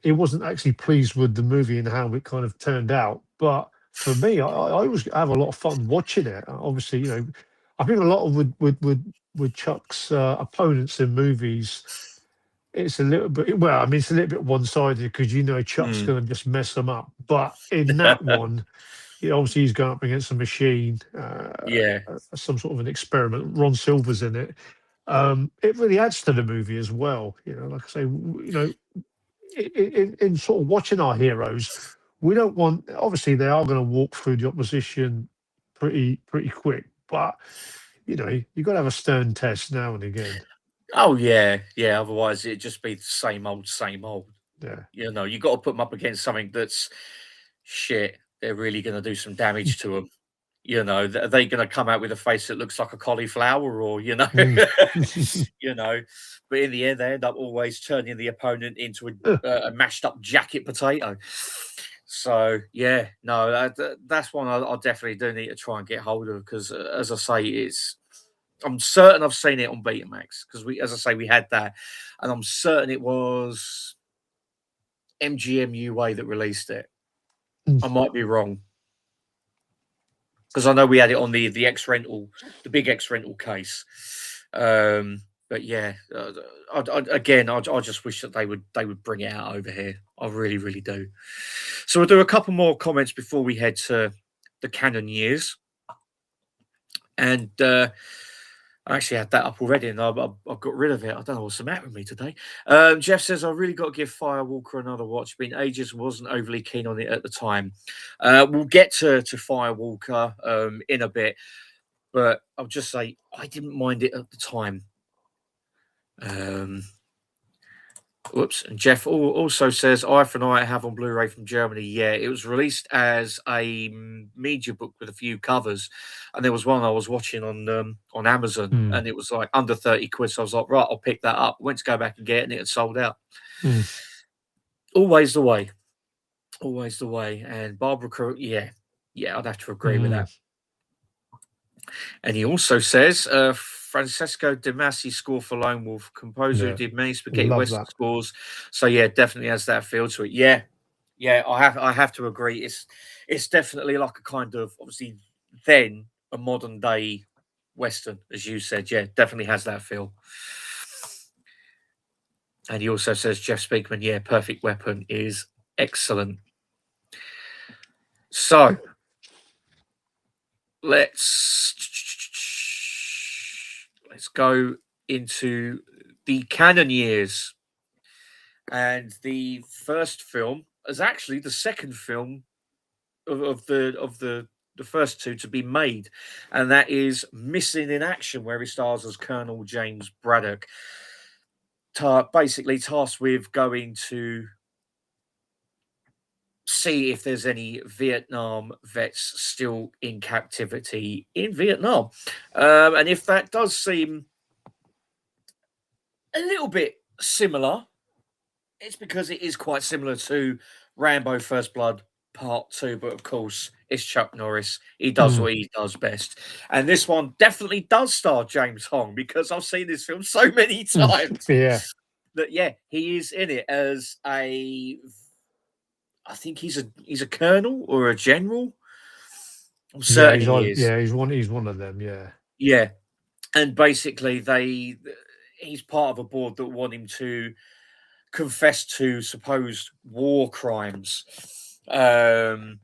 He wasn't actually pleased with the movie and how it kind of turned out. But for me, I always have a lot of fun watching it. Obviously, I think a lot of with Chuck's opponents in movies, it's a little bit, well, I mean, it's a little bit one-sided because Chuck's Mm. going to just mess them up. But in that one, obviously he's going up against a machine, Yeah. some sort of an experiment. Ron Silver's in it. It really adds to the movie as well. Like I say, in sort of watching our heroes, we don't want. Obviously, they are going to walk through the opposition pretty quick, but you've got to have a stern test now and again. Oh yeah, yeah. Otherwise, it'd just be the same old, same old. Yeah. You got to put them up against something that's shit. They're really going to do some damage to them. Are they going to come out with a face that looks like a cauliflower, or Mm. But in the end, they end up always turning the opponent into a mashed up jacket potato. So yeah, no, that's one I definitely do need to try and get hold of because, as I say, I'm certain I've seen it on Betamax because as I say, we had that, and I'm certain it was MGM UA that released it. I might be wrong because I know we had it on the X rental, the big X rental case. But yeah, I just wish that they would bring it out over here. I really, really do. So we'll do a couple more comments before we head to the canon years, and I actually had that up already, and I've got rid of it. I don't know what's the matter with me today. Jeff says, I really got to give Firewalker another watch. Been ages, wasn't overly keen on it at the time. We'll get to Firewalker in a bit, but I'll just say I didn't mind it at the time. Whoops. And Jeff also says, Eye for an Eye I have on Blu-ray from Germany. Yeah, it was released as a media book with a few covers. And there was one I was watching on Amazon and it was like under 30 quid. So I was like, right, I'll pick that up. Went to go back and get it and it had sold out. Always the way. Always the way. And Barbara, yeah, I'd have to agree with that. And he also says, Francesco De Masi score for Lone Wolf, composer who did many spaghetti western scores. So yeah, definitely has that feel to it. Yeah, I have to agree. It's definitely like a kind of obviously then a modern day western, as you said. Yeah, definitely has that feel. And he also says Jeff Speakman, yeah, Perfect Weapon is excellent. So let's go into the canon years. And the first film is actually the second film of the first two to be made, and that is Missing in Action, where he stars as Colonel James Braddock, basically tasked with going to see if there's any Vietnam vets still in captivity in Vietnam. And if that does seem a little bit similar, it's because it is quite similar to Rambo First Blood Part 2, but of course, it's Chuck Norris. He does what he does best. And this one definitely does star James Hong because I've seen this film so many times. That, yeah, he is in it as I think he's a colonel or a general. I'm certain he is. Yeah, he's one of them. Yeah. Yeah. And basically, he's part of a board that want him to confess to supposed war crimes. And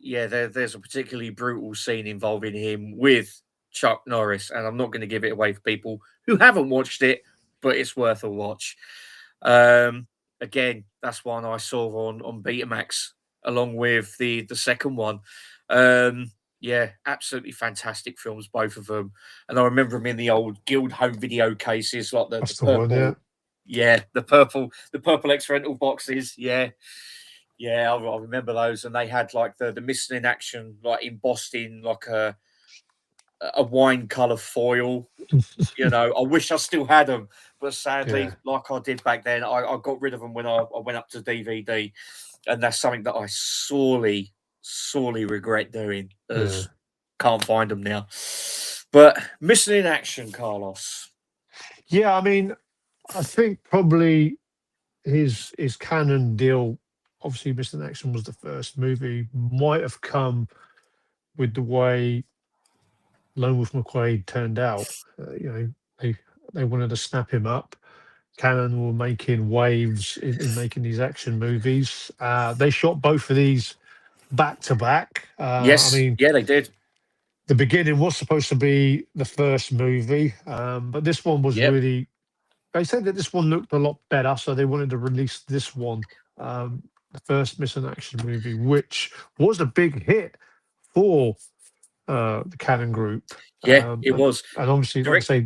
yeah, there's a particularly brutal scene involving him with Chuck Norris. And I'm not going to give it away for people who haven't watched it, but it's worth a watch. Again, that's one I saw on Betamax along with the second one. Yeah, absolutely fantastic films, both of them. And I remember them in the old Guild home video cases, like the purple, one, yeah, the purple X rental boxes. Yeah, I remember those, and they had like the Missing in Action, like embossed in like a wine color foil. I wish I still had them, but sadly, like I did back then, I got rid of them when I went up to DVD, and that's something that I sorely regret doing, as can't find them now. But Missing in Action, Carlos. Yeah, I mean, I think probably his canon deal obviously Missing Action was the first movie, might have come with the way Lone Wolf McQuade turned out. They they wanted to snap him up. Canon were making waves in making these action movies. They shot both of these back to back. I Yes, mean, yeah, they did. the beginning was supposed to be the first movie, but this one was Yep. really. They said that this one looked a lot better, so they wanted to release this one, the first Missing Action movie, which was a big hit for the Canon Group. Yeah, it was. And obviously, like I Direct. say,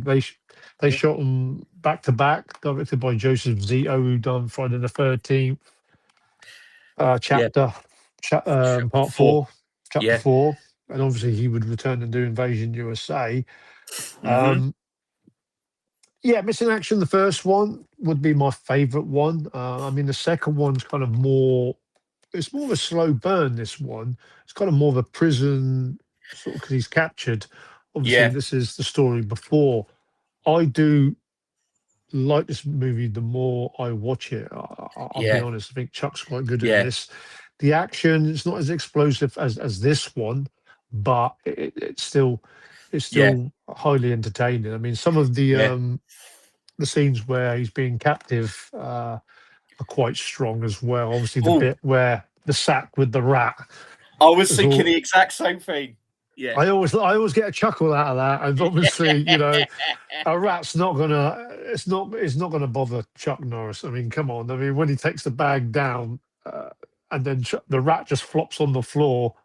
they Yeah. shot them back to back, directed by Joseph Zito, who done Friday the 13th, Yeah. part Four. four, chapter Yeah. four. And obviously, he would return and do Invasion USA. Hmm. Um, yeah, Missing Action, the first one would be my favorite one. I mean, the second one's kind of more, it's more of a slow burn, this one. It's kind of more of a prison sort of because he's captured. Obviously, Yeah. this is the story before. I do like this movie the more I watch it. I'll be Yeah. honest. I think Chuck's quite good in Yeah. this. The action is not as explosive as this one, but it's Yeah. still highly entertaining. I mean, some of Yeah. the scenes where he's being captive are quite strong as well. Obviously, the Oh, bit where the sack with the rat I was is thinking all. the exact same thing. Yeah. I always get a chuckle out of that, and obviously, Yeah. a rat's not gonna it's not gonna bother Chuck Norris. I mean, come on. I mean, when he takes the bag down, and then the rat just flops on the floor,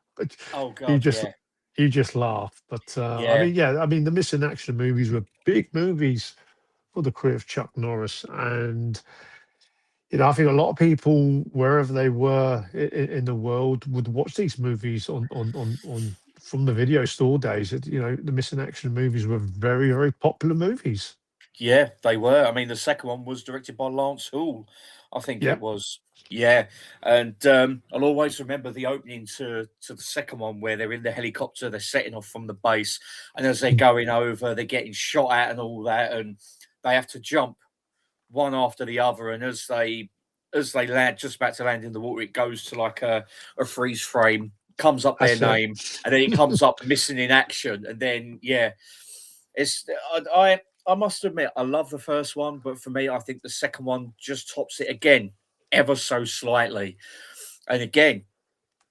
Oh you God. just Yeah. you just laugh. But I Yeah. mean, yeah, I mean, the Missing Action movies were big movies for the career of Chuck Norris, and I think a lot of people, wherever they were in the world, would watch these movies on from the video store days. The Missing Action movies were very, very popular movies. Yeah, they were. I mean, the second one was directed by Lance Hall, I think it Yep. was. Yeah, and I'll always remember the opening to the second one where they're in the helicopter, they're setting off from the base, and as they're Mm. going over, they're getting shot at and all that, and they have to jump one after the other, and as they land, just about to land in the water, it goes to like a freeze frame, comes up their That's it. name, and then it comes up missing in action, and then yeah, it's I must admit I love the first one, but for me, I think the second one just tops it again, ever so slightly, and again.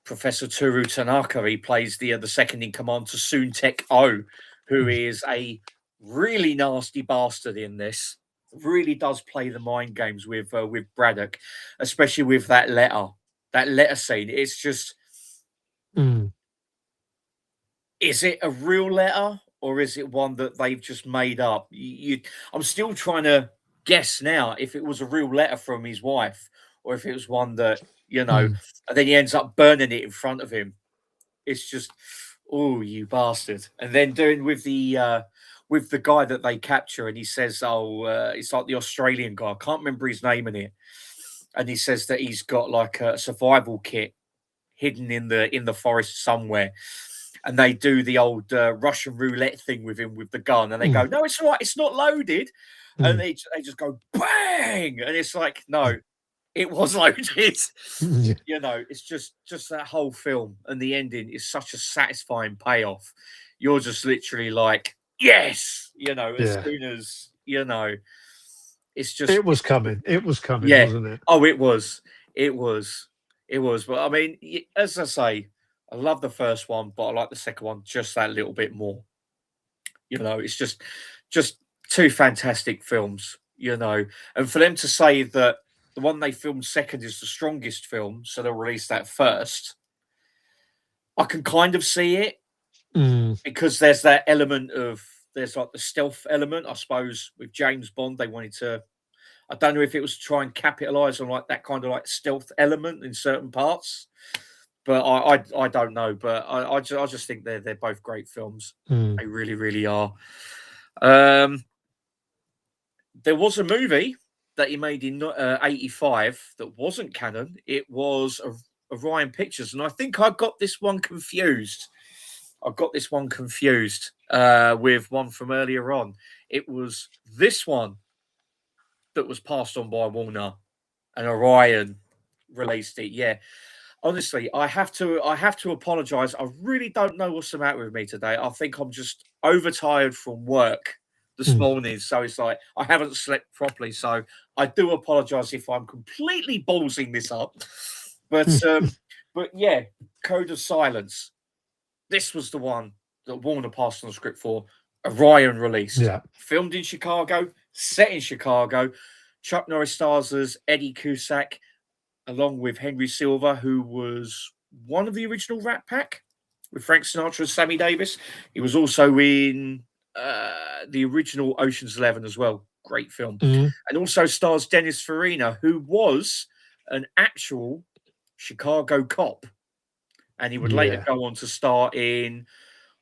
Professor Toru Tanaka, he plays the second in command to Soontek O, who Mm. is a really nasty bastard in this. Really does play the mind games with Braddock, especially with that letter. That letter scene. It's just, Mm. is it a real letter or is it one that they've just made up? I'm still trying to guess now if it was a real letter from his wife or if it was one that Mm. and then he ends up burning it in front of him. It's just, oh, you bastard! And then doing with the guy that they capture, and he says, "Oh, it's like the Australian guy. I can't remember his name in it." And he says that he's got like a survival kit hidden in the forest somewhere. And they do the old Russian roulette thing with him with the gun, and they go, Mm. "No, it's all right. It's not loaded." And Mm. they just go bang, and it's like, no, it was loaded. Yeah. It's just that whole film and the ending is such a satisfying payoff. You're just literally like, yes, as Yeah. soon as it's just It was coming. It was coming, yeah. wasn't it? Oh, it was. But I mean, as I say, I love the first one, but I like the second one just that little bit more. It's just two fantastic films. And for them to say that the one they filmed second is the strongest film, so they'll release that first. I can kind of see it Mm. because there's like the stealth element, I suppose, with James Bond. They wanted to, I don't know if it was to try and capitalize on like that kind of like stealth element in certain parts, but I don't know. But I just think they're both great films. Mm. They really, really are. Um, there was a movie that he made in '85 that wasn't canon. It was Orion Pictures, and I think I got this one confused. I got this one confused with one from earlier on. It was this one that was passed on by Warner, and Orion released it. Yeah, honestly, I have to apologize. I really don't know what's the matter with me today. I think I'm just overtired from work this Mm. morning, so it's like I haven't slept properly. So I do apologize if I'm completely ballsing this up. But yeah, Code of Silence. This was the one that Warner passed on the script for. Orion released. Yeah. Filmed in Chicago, set in Chicago. Chuck Norris stars as Eddie Cusack, along with Henry Silva, who was one of the original Rat Pack with Frank Sinatra and Sammy Davis. He was also in the original Ocean's 11 as well. Great film. Mm. And also stars Dennis Farina, who was an actual Chicago cop. And he would later Yeah. go on to star in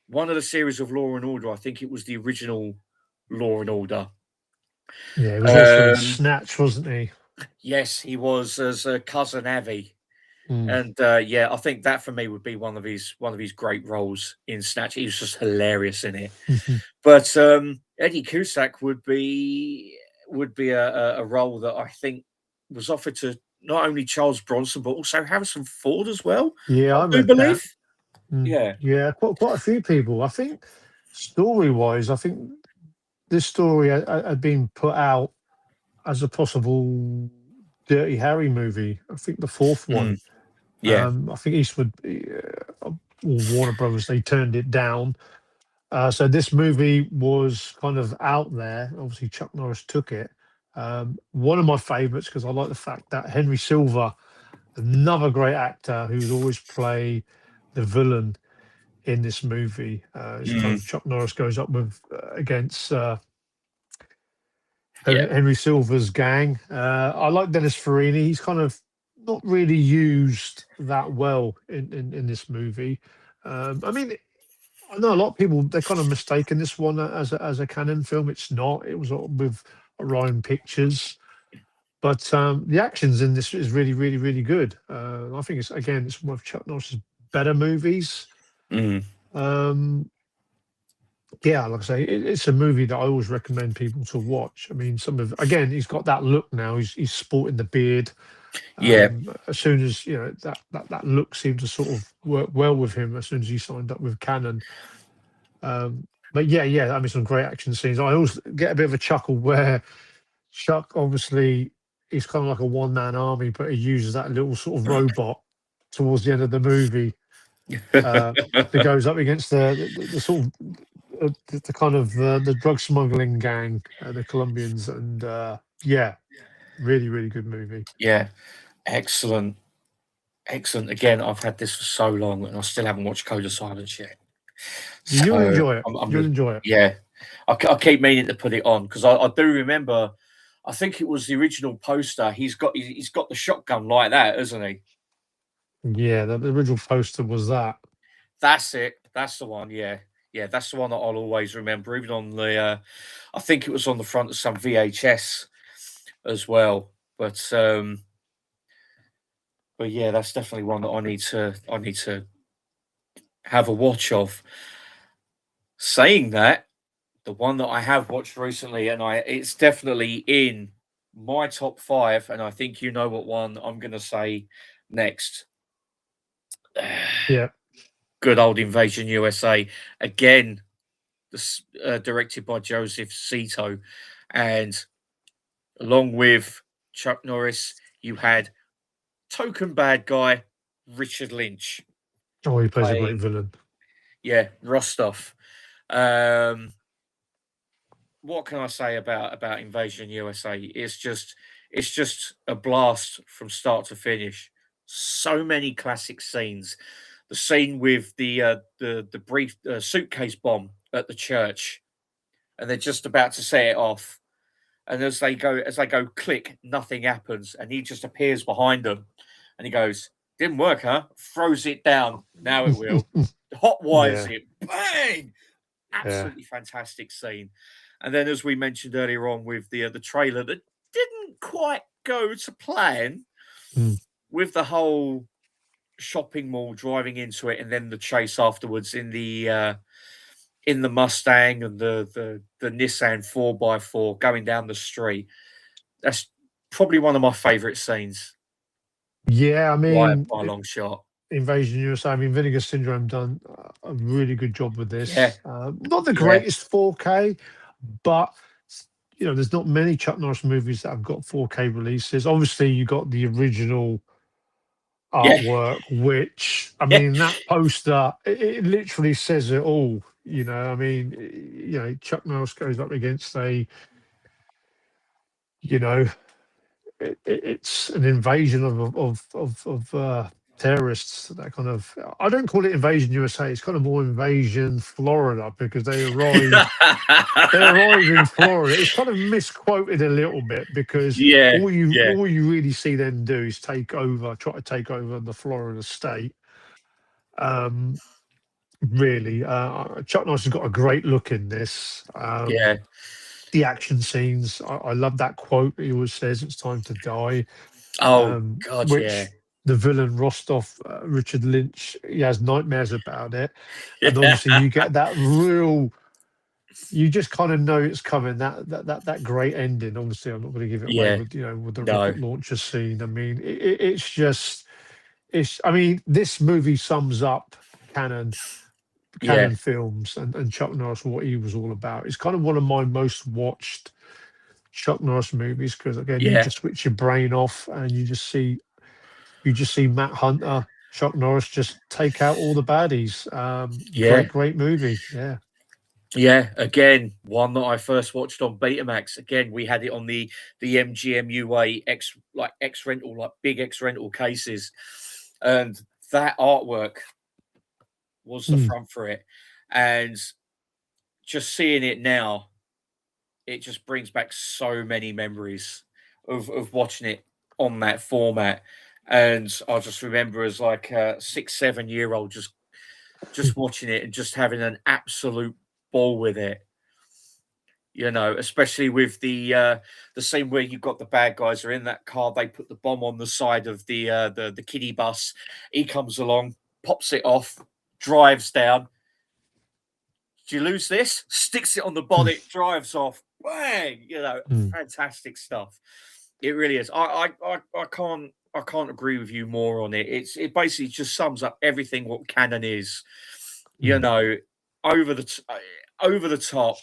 one of the series of Law and Order. I think it was the original Law and Order. Yeah, he was also in Snatch, wasn't he? Yes, he was as cousin Avi. Mm. And yeah, I think that for me would be one of his great roles in Snatch. He was just hilarious in it. But Eddie Cusack would be a role that I think was offered to not only Charles Bronson but also Harrison Ford as well. Yeah, I do read believe. that. Mm. Yeah. Yeah, quite a few people. I think story-wise, I think this story had been put out as a possible Dirty Harry movie. I think the fourth one. Yeah. I think Eastwood or Warner Brothers, they turned it down. So this movie was kind of out there. Obviously, Chuck Norris took it. One of my favourites because I like the fact that Henry Silva, another great actor who would always play the villain in this movie. As kind of Chuck Norris goes up with against Henry Silva's gang. I like Dennis Farina. He's kind of not really used that well in this movie. I mean, I know a lot of people they're kind of mistaken this one as a canon film. It's not. It was with Orion Pictures, but the actions in this is really, really, really good. I think it's one of Chuck Norris's better movies. Yeah, like I say, it's a movie that I always recommend people to watch. I mean, he's got that look now. He's sporting the beard. As soon as you know that look seemed to sort of work well with him as soon as he signed up with Canon. But yeah, I mean, some great action scenes. I always get a bit of a chuckle where Chuck, obviously, he's kind of like a one-man army, but he uses that little sort of robot towards the end of the movie that goes up against the sort of the kind of the drug smuggling gang, the Colombians, and yeah, really, really good movie. Yeah, excellent. Again, I've had this for so long, and I still haven't watched Code of Silence yet. You'll enjoy it. You'll enjoy it. Yeah, I keep meaning to put it on because I do remember. I think it was the original poster. He's got the shotgun like that, hasn't he? Yeah, the original poster was that. That's it. That's the one. Yeah, that's the one that I'll always remember. Even on the, I think it was on the front of some VHS as well. But yeah, that's definitely one that I need to have a watch of. Saying that, the one that I have watched recently, and it's definitely in my top 5, and I think you know what one I'm going to say next. Yeah. Good old Invasion USA. Again, directed by Joseph Zito. And along with Chuck Norris, you had token bad guy Richard Lynch. Oh, he plays a great villain. Yeah, Rostov. What can I say about Invasion USA? It's just a blast from start to finish. So many classic scenes. The scene with the brief suitcase bomb at the church, and they're just about to set it off, and as they go click, nothing happens, and he just appears behind them, and he goes, "Didn't work, huh?" Throws it down. Now it will. Hot wires it. Bang! Absolutely fantastic scene. And then, as we mentioned earlier on, with the trailer that didn't quite go to plan, with the whole shopping mall driving into it, and then the chase afterwards in the Mustang and the Nissan 4x4 going down the street. That's probably one of my favourite scenes Yeah, I mean, by a long shot. Invasion USA. I mean, Vinegar Syndrome done a really good job with Yeah, this. Not the yeah, greatest 4K, but there's not many Chuck Norris movies that have got 4K releases. Obviously, you got the original yeah, artwork, which I yeah, mean, that poster it literally says it all. I mean, Chuck Norris goes up against a, you know, it's an invasion of terrorists. That kind of, I don't call it Invasion USA. It's kind of more Invasion Florida because they arrive. They arrive in Florida. It's kind of misquoted a little bit because yeah, all you yeah, all you really see them do is try to take over the Florida state. Um, really, Chuck Norris has got a great look in this. yeah. The action scenes, I love that quote. He always says, "It's time to die," Oh God, yeah, which the villain Rostov, Richard Lynch, he has nightmares about it, and yeah, obviously you get that real. You just kind of know it's coming. That great ending. Obviously, I'm not going to give it away yeah. with with the No, rocket launcher scene. I mean, it's just it's. I mean, this movie sums up canon yeah, canon films and Chuck Norris, what he was all about. It's kind of one of my most watched Chuck Norris movies because again, you yeah, just switch your brain off and you just see Matt Hunter, Chuck Norris just take out all the baddies. yeah. Great movie. Yeah. Yeah, again, one that I first watched on Betamax. Again, we had it on the MGMUA X rental, like big X rental cases, and that artwork was the Mm, front for it. And just seeing it now, it just brings back so many memories of watching it on that format. And I just remember as like a 6, 7 year old just watching it and just having an absolute ball with it. Especially with the scene where you've got the bad guys are in that car, they put the bomb on the side of the kiddie bus. He comes along, pops it off, drives down. Do you lose this? Sticks it on the bonnet, drives off. Bang! mm, Fantastic stuff. It really is. I can't agree with you more on it. It basically just sums up everything what canon is. You mm, know, over over the top,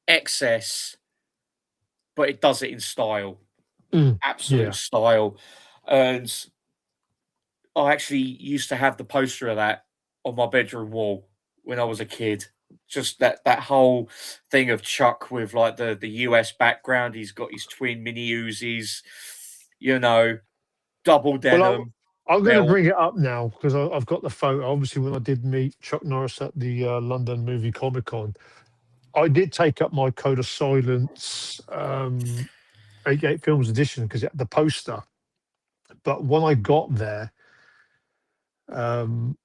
excess, but it does it in style. Absolute yeah. style. And I actually used to have the poster of that on my bedroom wall when I was a kid. Just that whole thing of Chuck with like the US background. He's got his twin mini Uzis, you know, double Well, denim I'm going to belt. bring it up now because I've got the photo. Obviously, when I did meet Chuck Norris at the London Movie Comic Con, I did take up my Code of Silence 88 Films edition because it had the poster. But when I got there um,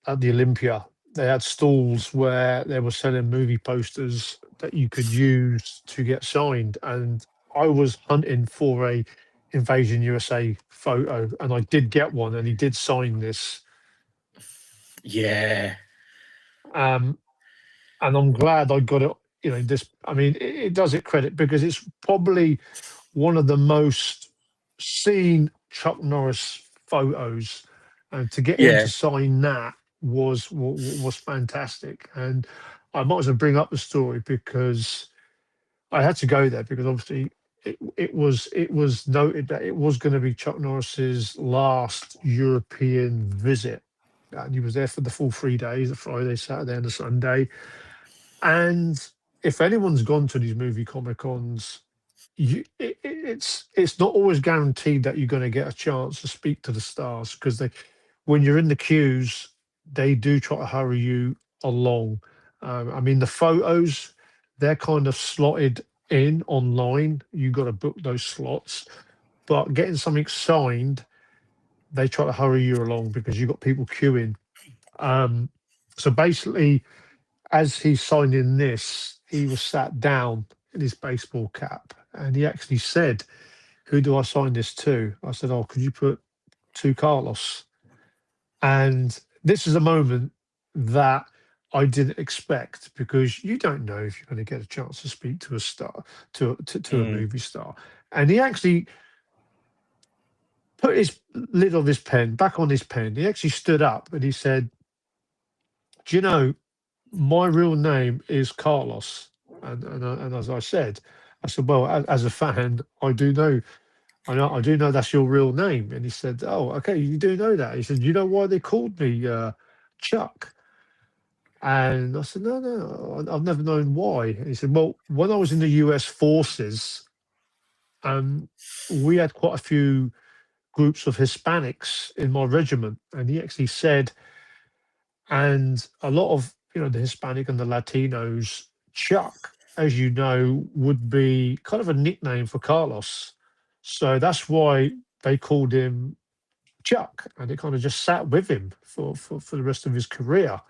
at the Olympia, they had stalls where they were selling movie posters that you could use to get signed. And I was hunting for a Invasion USA photo, and I did get one, and he did sign this. Yeah, Um, and I'm glad I got it. This. I mean, it does it credit because it's probably one of the most seen Chuck Norris photos, and to get him yeah, to sign that was fantastic. And I might as well bring up the story because I had to go there because obviously it was noted that it was going to be Chuck Norris's last European visit. And he was there for the full 3 days, the Friday, Saturday, and the Sunday. And if anyone's gone to these movie comic cons, it's not always guaranteed that you're going to get a chance to speak to the stars because when you're in the queues, they do try to hurry you along. I mean, the photos, they're kind of slotted in online. You got to book those slots, but getting something signed, they try to hurry you along because you've got people queuing. Um, so basically, as he's signing this, he was sat down in his baseball cap and he actually said, "Who do I sign this to?" I said, "Oh, could you put to Carlos?" And this is a moment that I didn't expect because you don't know if you're going to get a chance to speak to a star, to a mm, movie star. And he actually put his lid on his pen, back on his pen. He actually stood up and he said, "Do you know, my real name is Carlos?" And as I said, "Well, as a fan, I do know, I do know that's your real name." And he said, "Oh, okay, you do know that." He said, "You know why they called me Chuck?" And I said, "No, no, I've never known why." And he said, "Well, when I was in the US forces, um, we had quite a few groups of Hispanics in my regiment." And he actually said, and a lot of, the Hispanic and the Latinos, Chuck, as you know, would be kind of a nickname for Carlos. So that's why they called him Chuck, and it kind of just sat with him for the rest of his career.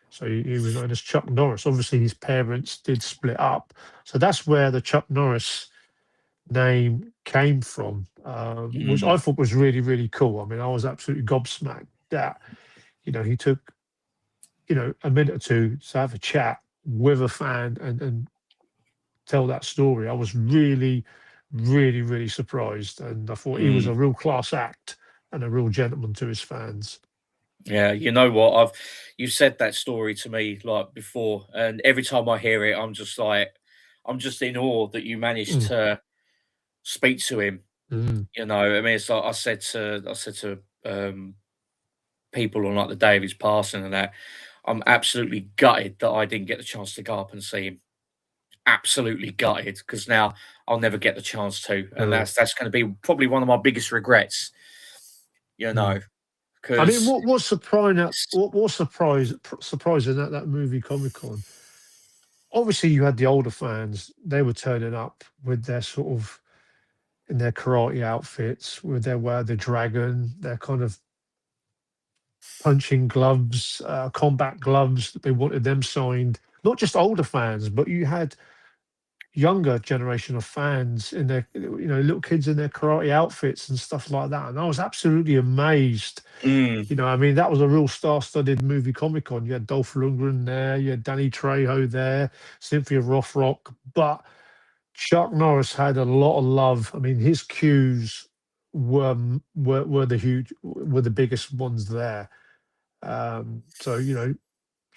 So he was known as Chuck Norris. Obviously, his parents did split up, so that's where the Chuck Norris name came from, which I thought was really, really cool. I mean, I was absolutely gobsmacked that he took a minute or two to have a chat with a fan and tell that story. I was really, really, really surprised, and I thought he was a real class act and a real gentleman to his fans. Yeah, you know what? You said that story to me like before, and every time I hear it, I'm just in awe that you managed Mm, to speak to him. mm, You know, I mean, it's like I said to people on like the day of his passing and that, I'm absolutely gutted that I didn't get the chance to go up and see him. Absolutely gutted because now I'll never get the chance to, and no, that's going to be probably one of my biggest regrets. You mm. know, I mean, because what's surprising? Surprising at that movie Comic Con? Obviously, you had the older fans; they were turning up with their sort of in their karate outfits, with their wear the dragon, their kind of punching gloves, combat gloves. They wanted them signed. Not just older fans, but you had younger generation of fans in their, little kids in their karate outfits and stuff like that. And I was absolutely amazed. mm, I mean, that was a real star-studded movie Comic Con. You had Dolph Lundgren there, you had Danny Trejo there, Cynthia Rothrock, but Chuck Norris had a lot of love. I mean, his cues were the biggest ones there. So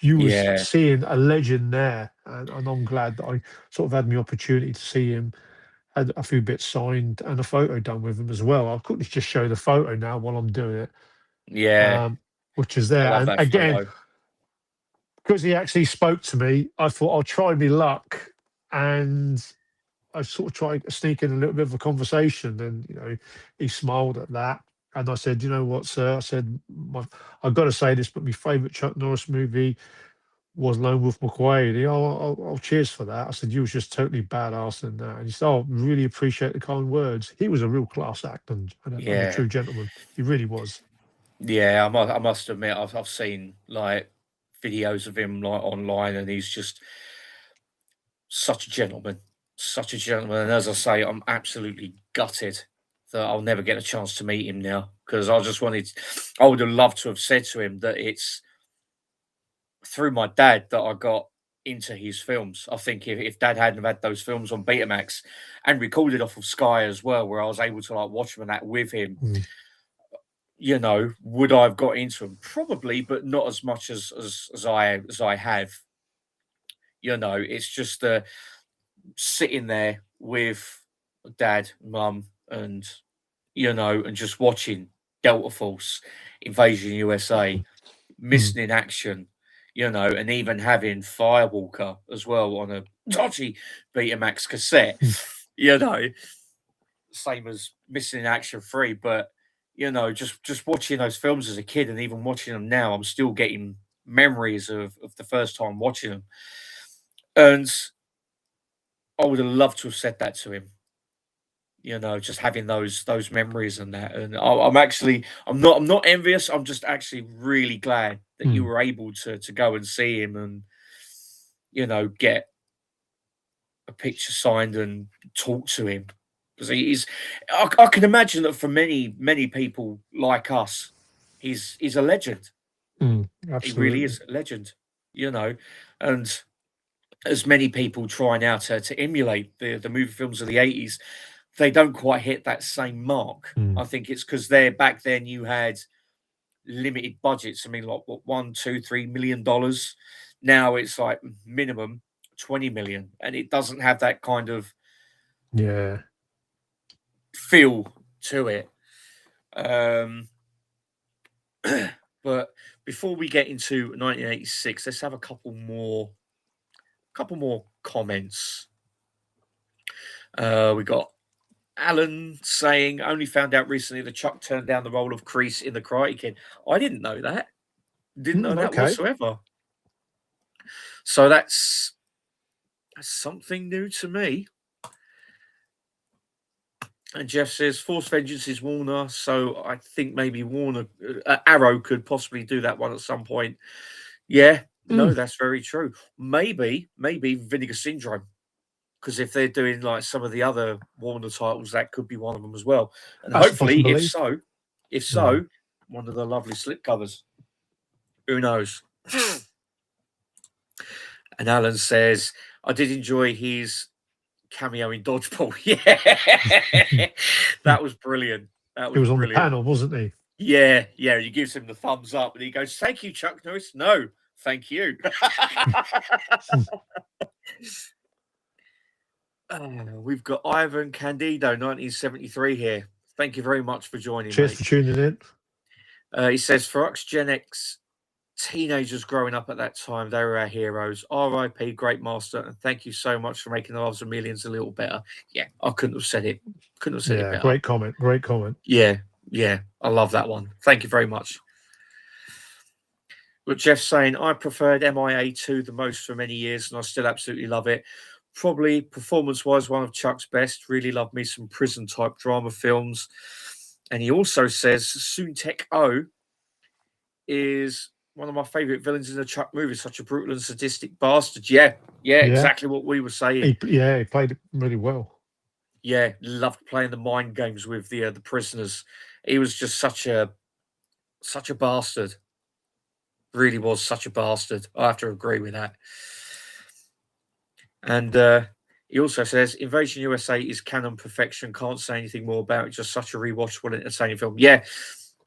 you was yeah, seeing a legend there, and I'm glad that I sort of had the opportunity to see him, had a few bits signed and a photo done with him as well. I'll quickly just show the photo now while I'm doing it, yeah, which is I there. love And that again, photo. because he actually spoke to me, I thought I'll try my luck, and I sort of tried to sneak in a little bit of a conversation, and he smiled at that. And I said, "You know what, sir?" I said, "I've got to say this, but my favourite Chuck Norris movie was Lone Wolf McQuade." I'll cheers for that. I said, "You was just totally badass in that." And he said, "Oh, really appreciate the kind words." He was a real class act and a Yeah, true gentleman. He really was. yeah, I must admit, I've seen like videos of him like online, and he's just such a gentleman, such a gentleman. And as I say, I'm absolutely gutted that I'll never get a chance to meet him now because I would have loved to have said to him that it's through my dad that I got into his films. I think if dad hadn't have had those films on Betamax and recorded off of Sky as well, where I was able to like watch them and that with him, Mm, would I have got into them? Probably, but not as much as I have. It's just sitting there with dad, mum, and and just watching Delta Force, Invasion USA, mm, missing in action, and even having Firewalker as well on a dodgy Betamax cassette, mm, you know, same as missing in action 3, but just watching those films as a kid and even watching them now, I'm still getting memories of the first time watching them. And I would have loved to have said that to him, just having those memories and that. And I'm not envious. I'm just actually really glad that you mm, were able to go and see him and get a picture signed and talk to him because he's. I can imagine that for many people like us, he's a legend. He really absolutely. is a legend, and as many people try now to emulate the movie films of the 80s, they don't quite hit that same mark. I think it's because back then you had limited budgets. I mean, like what, $1, $2, $3 million. Now it's like minimum 20 million, and it doesn't have that kind of feel to it. But before we get into 1986, let's have a couple more comments. We got Alan saying, only found out recently that Chuck turned down the role of Kreese in The Karate Kid. I didn't know that. Didn't know that whatsoever. So that's something new to me. And Jeff says, Force Vengeance is Warner, so I think maybe Warner, Arrow could possibly do that one at some point. Yeah, no, that's very true. Maybe Vinegar Syndrome, because if they're doing like some of the other Warner titles, that could be one of them as well. And that's hopefully, if so, one of the lovely slipcovers. Who knows? And Alan says, I did enjoy his cameo in Dodgeball. Yeah, that was brilliant. That was he was brilliant. On the panel, wasn't he? Yeah. He gives him the thumbs up and he goes, thank you, Chuck Norris. No, thank you. We've got Ivan Candido, 1973 here. Thank you very much for joining. Cheers for tuning in. He says, for us Gen X teenagers growing up at that time, they were our heroes. R.I.P. Great Master, and thank you so much for making the lives of millions a little better. Yeah, I couldn't have said it. Couldn't have said it better. Great comment. Yeah, I love that one. Thank you very much. But Jeff's saying, I preferred MIA2 the most for many years, and I still absolutely love it. Probably performance-wise, one of Chuck's best. Really love me some prison-type drama films. And he also says, Soontek O is one of my favourite villains in the Chuck movie, such a brutal and sadistic bastard. Yeah, exactly what we were saying. He played it really well. Yeah, loved playing the mind games with the prisoners. He was just such a bastard. Really was such a bastard. I have to agree with that. And he also says, Invasion USA is canon perfection. Can't say anything more about it. Just such a rewatchable, entertaining film. Yeah,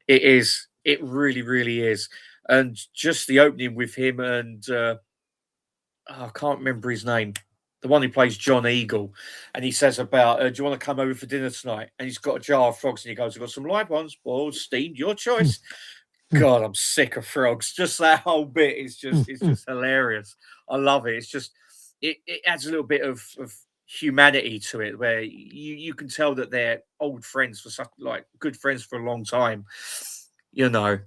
it is. It really, really is. And just the opening with him and I can't remember his name, the one who plays John Eagle, and he says about, do you want to come over for dinner tonight? And he's got a jar of frogs, and he goes, I've got some live ones, boiled, steamed, your choice. God, I'm sick of frogs. Just that whole bit is just hilarious. I love it. It's just it adds a little bit of humanity to it, where you can tell that they're old friends for such good friends for a long time, you know.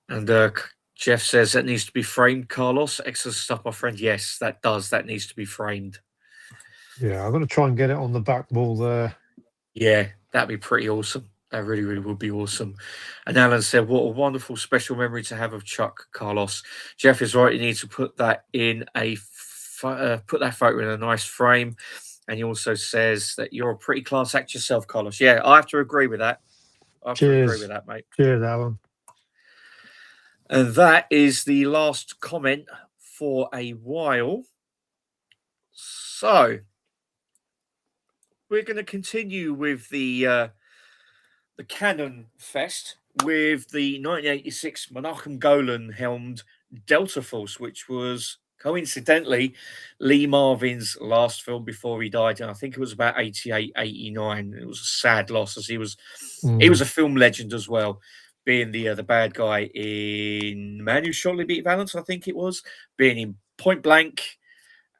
And Jeff says that needs to be framed, Carlos. Excellent stuff, my friend. Yes, that does. That needs to be framed. Yeah, I'm going to try and get it on the back wall there. Yeah, that'd be pretty awesome. That really, really would be awesome. And Alan said, what a wonderful special memory to have of Chuck, Carlos. Jeff is right. You need to put that in put that photo in a nice frame. And he also says that you're a pretty class act yourself, Carlos. Yeah, I have to agree with that. Cheers. Agree with that, mate. Cheers, Alan. And that is the last comment for a while. So we're going to continue with the Cannon Fest with the 1986 Menachem Golan helmed Delta Force, which was coincidentally Lee Marvin's last film before he died. And I think it was about 88, 89. It was a sad loss, as he was a film legend as well, being the bad guy in Man Who Shot Liberty Valance, I think it was, being in Point Blank,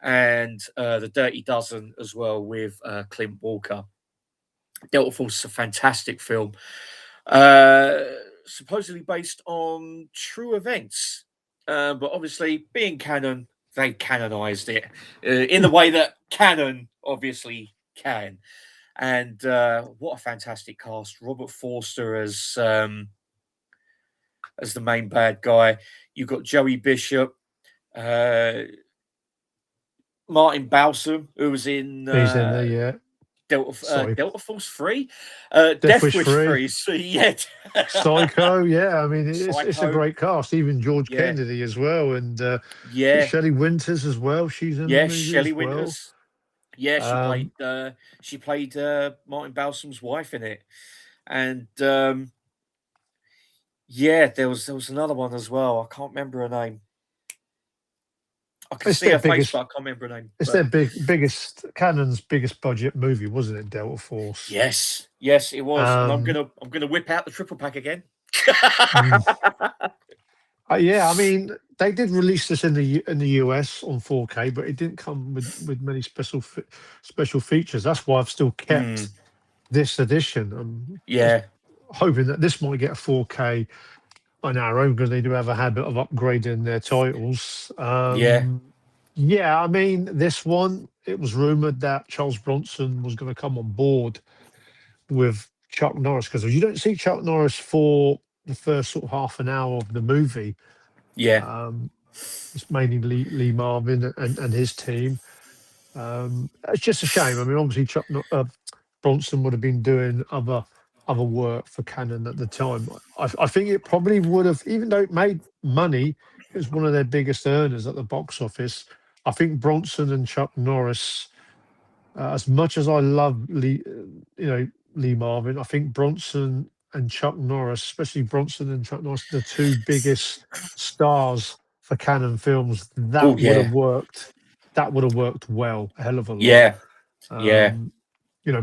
and The Dirty Dozen as well with Clint Walker. Delta Force is a fantastic film, supposedly based on true events, but obviously being canon, they canonized it in the way that canon obviously can. And what a fantastic cast! Robert Forster as the main bad guy. You've got Joey Bishop, Martin Balsam, who was in he's in there, yeah. Delta Force 3, Death Wish 3. So, yeah. Psycho, yeah. I mean, it's a great cast. Even George Kennedy as well, and Shelley Winters as well. She's in the movie Shelley as well. Winters. Yeah, Um, she played Martin Balsam's wife in it, and yeah, there was another one as well. I can't remember her name. I can it's see their her face, biggest. but I can't remember her name. It's their But biggest Canon's biggest budget movie, wasn't it? Delta Force. yes, yes, it was, and I'm Um, gonna I'm gonna whip out the triple pack again. mm, yeah, I mean, they did release this in the US on 4K, but it didn't come with many special features. That's why I've still Mm, kept this edition. I'm just yeah, hoping that this might get a 4K on our own because they do have a habit of upgrading their titles. yeah, Yeah, I mean, this one, it was rumored that Charles Bronson was going to come on board with Chuck Norris because you don't see Chuck Norris for the first sort of half an hour of the movie. yeah, Um, it's mainly Lee Marvin and his team. It's just a shame. I mean, obviously Bronson would have been doing other work for Canon at the time. I think it probably would have, even though it made money, it was one of their biggest earners at the box office. I think Bronson and Chuck Norris, as much as I love Lee Marvin, I think Bronson and Chuck Norris, especially Bronson and Chuck Norris, the two biggest stars for Canon films. oh yeah, That would have worked well, a hell of a lot. yeah, yeah, Um,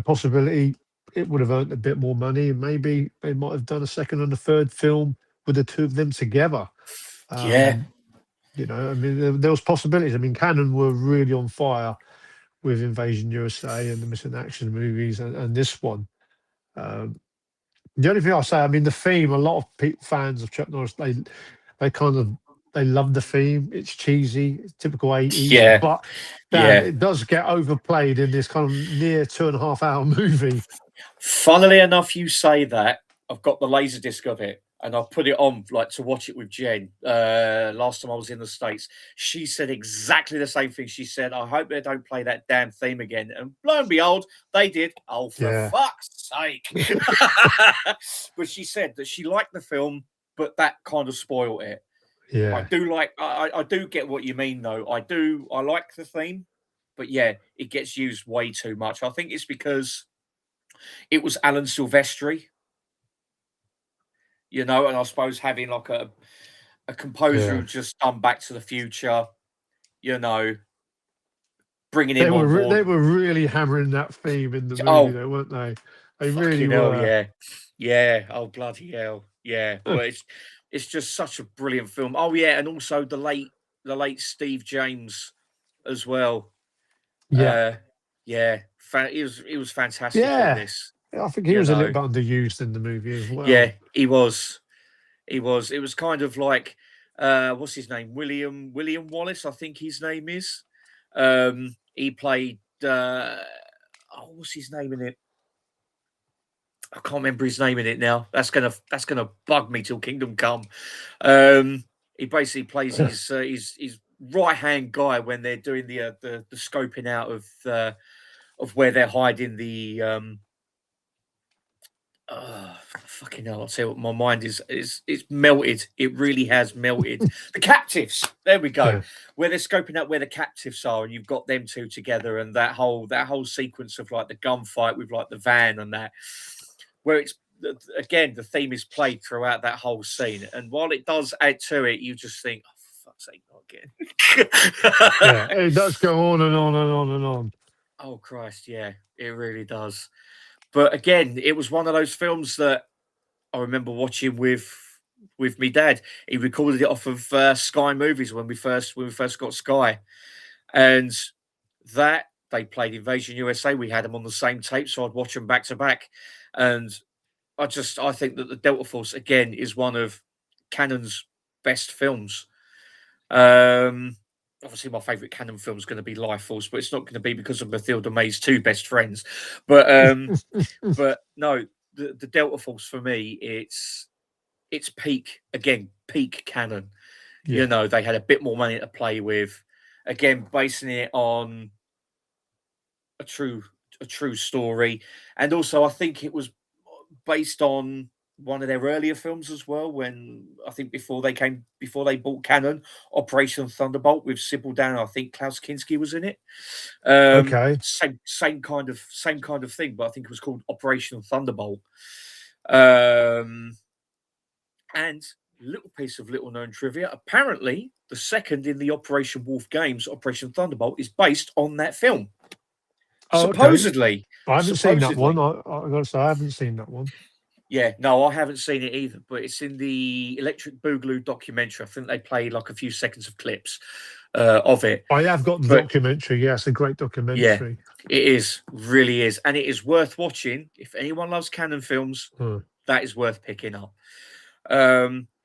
Possibility it would have earned a bit more money, and maybe they might have done a second and a third film with the two of them together. yeah, Um, I mean, there was possibilities. I mean, Canon were really on fire with Invasion USA and the Missing Action movies, and this one. Um, the only thing I'll say, I mean, the theme. A lot of fans of Chuck Norris, they kind of they love the theme. It's cheesy, it's typical 80s, yeah, but Dan, yeah. it does get overplayed in this kind of near 2.5 hour movie. Funnily enough, you say that. I've got the laser disc of it, and I've put it on like to watch it with Jen. Last time I was in the States, she said exactly the same thing. She said, "I hope they don't play that damn theme again." And lo and behold, they did. Oh, for Yeah, fuck's sake! But she said that she liked the film, but that kind of spoiled it. I yeah. do like. I do get what you mean, though. I do. I like the theme, but yeah, it gets used way too much. I think it's because it was Alan Silvestri, and I suppose having like a composer Yeah, who just done Back to the Future, you know, bringing him on board. they were really hammering that theme in the movie, Oh, though, weren't they? They really fucking hell, were. yeah, yeah. Oh, bloody hell, yeah. But it's just such a brilliant film. Oh yeah, and also the late Steve James as well. Yeah, Uh, yeah, he was fantastic in yeah. this. I think he You was a little know, bit underused in the movie as well. yeah, he was. He was. It was kind of like, what's his name? William Wallace, I think his name is. He played. What's his name in it? I can't remember his name in it now. That's gonna bug me till Kingdom Come. He basically plays his right hand guy when they're doing the scoping out of where they're hiding the fucking hell! I'll tell you what, my mind is it's melted. It really has melted. The captives. There we go. Yeah, Where they're scoping out where the captives are, and you've got them two together, and that whole sequence of like the gunfight with like the van and that, where it's again the theme is played throughout that whole scene. And while it does add to it, you just think, oh, for fuck's sake, not yeah. again. It does go on and on and on and on. Oh Christ, yeah, it really does. But again, it was one of those films that I remember watching with me dad. He recorded it off of Sky Movies when we first got Sky, and that they played Invasion USA. We had them on the same tape, so I'd watch them back to back. And I think that the Delta Force again is one of Cannon's best films. Obviously, my favourite Cannon film is going to be Life Force, but it's not going to be because of Mathilda May's two best friends. But but no, the Delta Force for me, it's peak Cannon. Yeah, They had a bit more money to play with. Again, basing it on a true story, and also I think it was based on one of their earlier films as well. When I think before they bought Canon, Operation Thunderbolt with Sybil Danner. I think Klaus Kinski was in it. Okay. Same kind of thing, but I think it was called Operation Thunderbolt. And little piece of little known trivia. Apparently, the second in the Operation Wolf games, Operation Thunderbolt, is based on that film. Oh, okay. Supposedly. I haven't seen that one. I gotta say, I haven't seen that one. Yeah, no, I haven't seen it either, but it's in the Electric Boogaloo documentary. I think they played like a few seconds of clips of it. I have got the documentary. Yeah, it's a great documentary. Yeah, it is, really is. And it is worth watching. If anyone loves Canon films, that is worth picking up.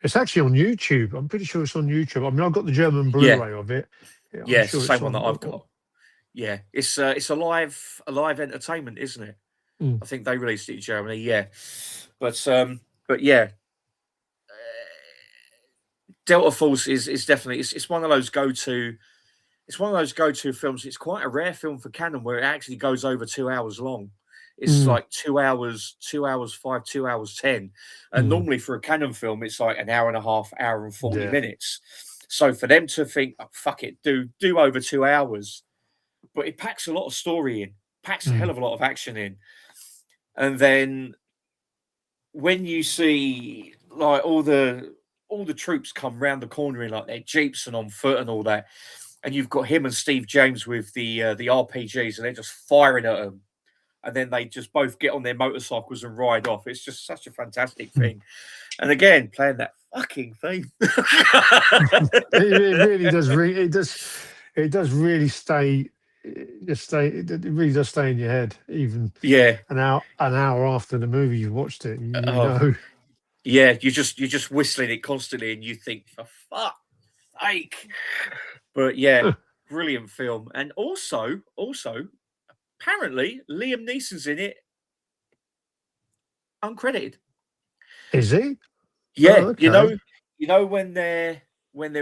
It's actually on YouTube. I'm pretty sure it's on YouTube. I mean, I've got the German Blu-ray of it. Yeah, it's the same one that I've got. Yeah, it's a live entertainment, isn't it? I think they released it in Germany. Yeah, but yeah, Delta Force is definitely it's one of those go-to. It's one of those go-to films. It's quite a rare film for Canon where it actually goes over 2 hours long. It's like 2 hours 5, 2 hours 10. And normally for a Canon film, it's like an hour and a half, hour and 40 minutes. So for them to think, oh, fuck it, do over 2 hours, but it packs a lot of story in, packs a hell of a lot of action in. And then when you see like all the troops come round the corner in like their jeeps and on foot and all that, and you've got him and Steve James with the RPGs, and they're just firing at them, and then they just both get on their motorcycles and ride off. It's just such a fantastic thing. And again, playing that fucking theme, it really does. It does really stay. It really does stay in your head, even an hour after the movie you've watched it. You know. Yeah, you're just whistling it constantly, and you think, for fuck's sake. But yeah, brilliant film. And also, apparently, Liam Neeson's in it, uncredited. Is he? Yeah, oh, okay. you know when they're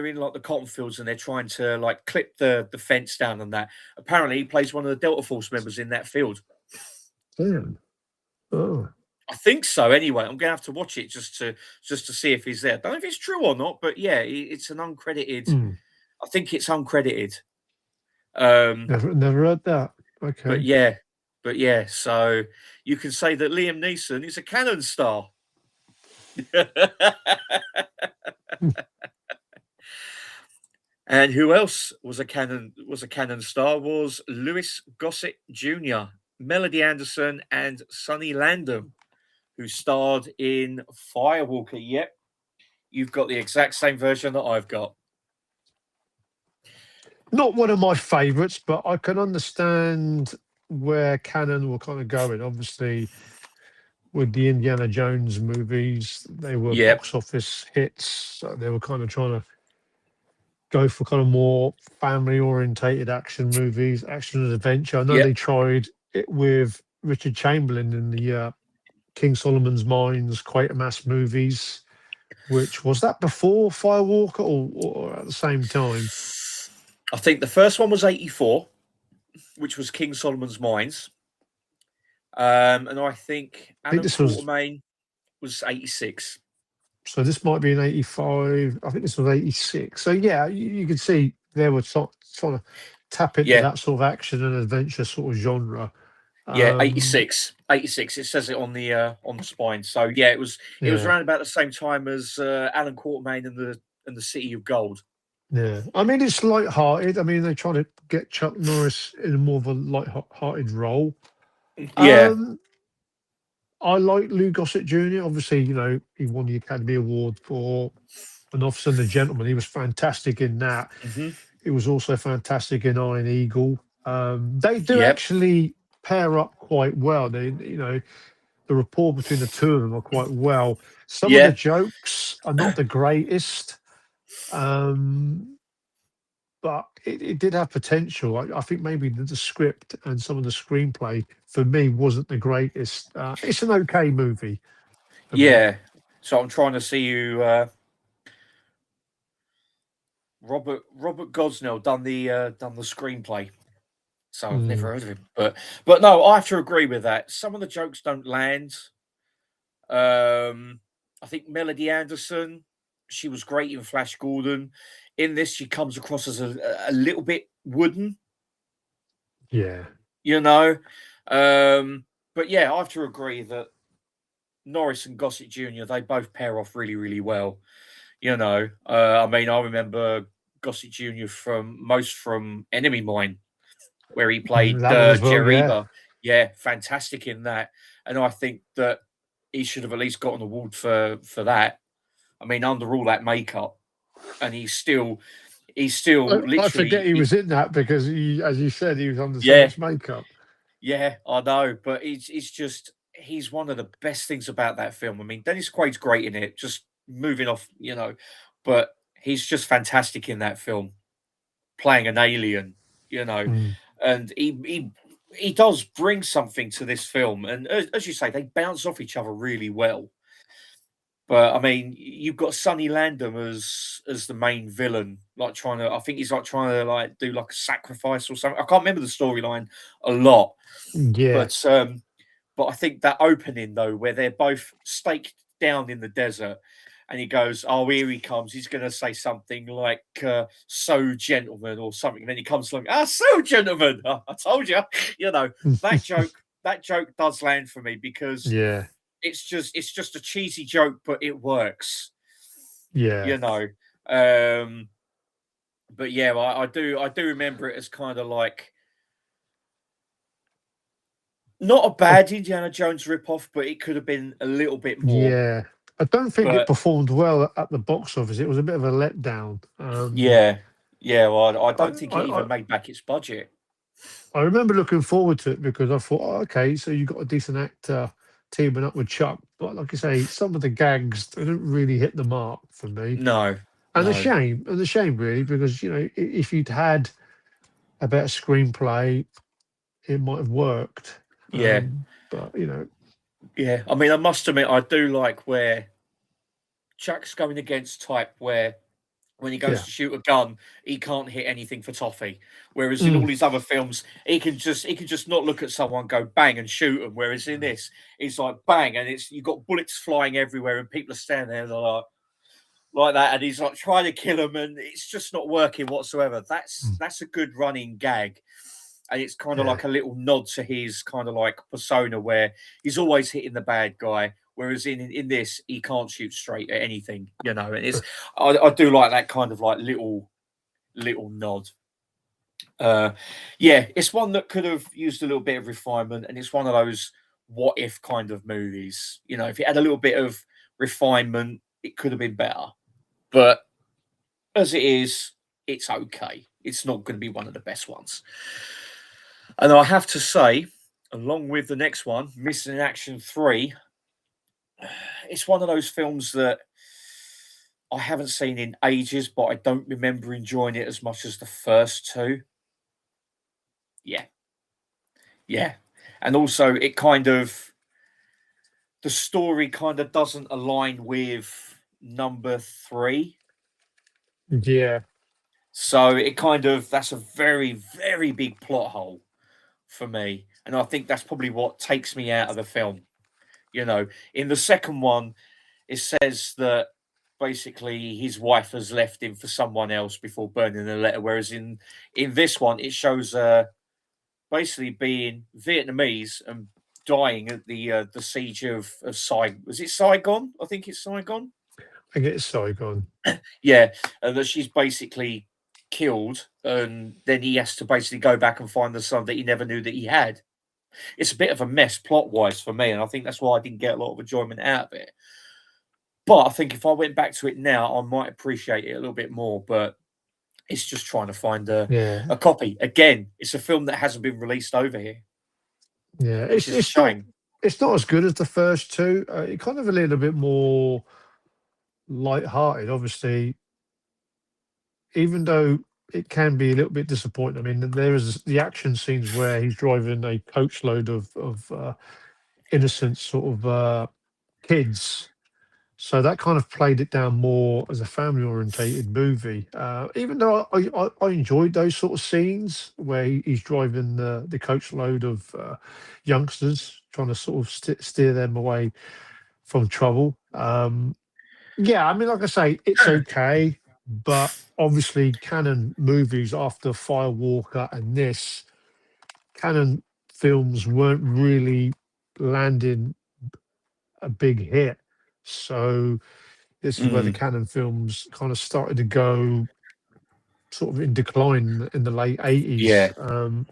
in like the cotton fields and they're trying to like clip the fence down and that. Apparently, he plays one of the Delta Force members in that field. Damn. Oh. I think so. Anyway, I'm gonna have to watch it just to see if he's there. I don't know if it's true or not, but yeah, it's an uncredited. I think it's uncredited. Never heard that. Okay. But yeah. So you can say that Liam Neeson is a Canon star. And who else was a Canon star was Louis Gossett Jr., Melody Anderson, and Sonny Landham, who starred in Firewalker. Yep, you've got the exact same version that I've got. Not one of my favourites, but I can understand where Canon were kind of going. Obviously, with the Indiana Jones movies, they were box office hits. So they were kind of trying to go for kind of more family-orientated action movies, action and adventure. I know they tried it with Richard Chamberlain in the King Solomon's Mines, Quatermass movies, which was that before Firewalker or at the same time? I think the first one was 84, which was King Solomon's Mines. And I think Alan Quatermain was 86. So this might be in 85. I think this was 86. So yeah, you could see they were trying to tap into that sort of action and adventure sort of genre. Yeah, 86. 86. It says it on the spine. So yeah, it was around about the same time as Alan Quatermain and the City of Gold. Yeah, I mean it's light-hearted. I mean they're trying to get Chuck Norris in more of a light-hearted role. Yeah. I like Lou Gossett Jr. Obviously, you know, he won the Academy Award for An Officer and a Gentleman. He was fantastic in that. He was also fantastic in Iron Eagle. They do actually pair up quite well. They, you know, the rapport between the two of them are quite well. Some of the jokes are not the greatest, but it did have potential. I think maybe the script and some of the screenplay for me wasn't the greatest. It's an okay movie. Yeah. So I'm trying to see you. Robert Gosnell done the screenplay. So I've never heard of him, but no, I have to agree with that. Some of the jokes don't land. I think Melody Anderson, she was great in Flash Gordon. In this, she comes across as a little bit wooden, Yeah. you know. But yeah, I have to agree that Norris and Gossett Jr. they both pair off really, really well. You know, I mean, I remember Gossett Jr. from Enemy Mine, where he played That one as well, yeah. Jeriba. Yeah, fantastic in that. And I think that he should have at least got an award for that. I mean, under all that makeup, and he's still I forget literally he was in that because he, as you said, he was under so yeah, much makeup. yeah, I know, but it's just he's one of the best things about that film. I mean, Dennis Quaid's great in it, just moving off, but he's just fantastic in that film, playing an alien, Mm. and he does bring something to this film, and as you say, they bounce off each other really well. But I mean, you've got Sonny Landham as the main villain, like trying to. I think he's like trying to like do like a sacrifice or something. I can't remember the storyline a lot, Yeah. but I think that opening though, where they're both staked down in the desert, and he goes, "Oh, here he comes. He's going to say something like so gentlemen or something." And then he comes along, "Ah, so gentlemen, I told you." That joke does land for me because Yeah. it's just a cheesy joke, but it works. Yeah. Um, but yeah, I do remember it as kind of like not a bad Indiana Jones ripoff, but it could have been a little bit more. Yeah. I don't think it But performed well at the box office. It was a bit of a letdown. yeah, well, I I, don't think it I, even made back its budget. I remember looking forward to it because I thought, oh, okay, so you got a decent actor teaming up with Chuck. But like I say, some of the gags didn't really hit the mark for me. No, And no, a shame really, because if you'd had a better screenplay, it might have worked. yeah, But yeah. I mean, I must admit, I do like where Chuck's going against type, where when he goes yeah, to shoot a gun, he can't hit anything for toffee. Whereas in all mm, his other films, he can just not look at someone, go bang and shoot them. Whereas in this, it's like bang, and you've got bullets flying everywhere, and people are standing there like that, and he's like trying to kill them, and it's just not working whatsoever. mm, That's a good running gag. And it's kind of yeah, like a little nod to his kind of like persona where he's always hitting the bad guy. Whereas in this, he can't shoot straight at anything, And I do like that kind of like little nod. Yeah, it's one that could have used a little bit of refinement, and it's one of those what if kind of movies. If it had a little bit of refinement, it could have been better. But as it is, it's okay. It's not going to be one of the best ones. And I have to say, along with the next one, Missing in Action 3, it's one of those films that I haven't seen in ages, but I don't remember enjoying it as much as the first two. Yeah. Yeah. And also, the story kind of doesn't align with number 3. yeah, So that's a very, very big plot hole for me. And I think that's probably what takes me out of the film. In the second one, it says that basically his wife has left him for someone else before burning the letter. Whereas in this one, it shows basically being Vietnamese and dying at the siege of Saigon. Was it Saigon? I think it's Saigon. I get Saigon. Yeah, and that she's basically killed, and then he has to basically go back and find the son that he never knew that he had. It's a bit of a mess plot wise for me, and I think that's why I didn't get a lot of enjoyment out of it. But I think if I went back to it now, I might appreciate it a little bit more. But it's just trying to find Yeah, a copy. Again, it's a film that hasn't been released over here, yeah. which is a It's not shame. as good as the first two. It kind of a little bit more light-hearted, obviously, even though it can be a little bit disappointing. I mean, there is the action scenes where he's driving a coach load of innocent sort of kids. So that kind of played it down more as a family orientated movie. Even though I enjoyed those sort of scenes where he's driving the coach load of youngsters, trying to sort of steer them away from Trouble. Yeah, I mean, like I say, it's okay, but obviously, Canon movies after Firewalker and this, Canon films weren't really landing a big hit. So this is where the Canon films kind of started to go sort of in decline in the late 80s.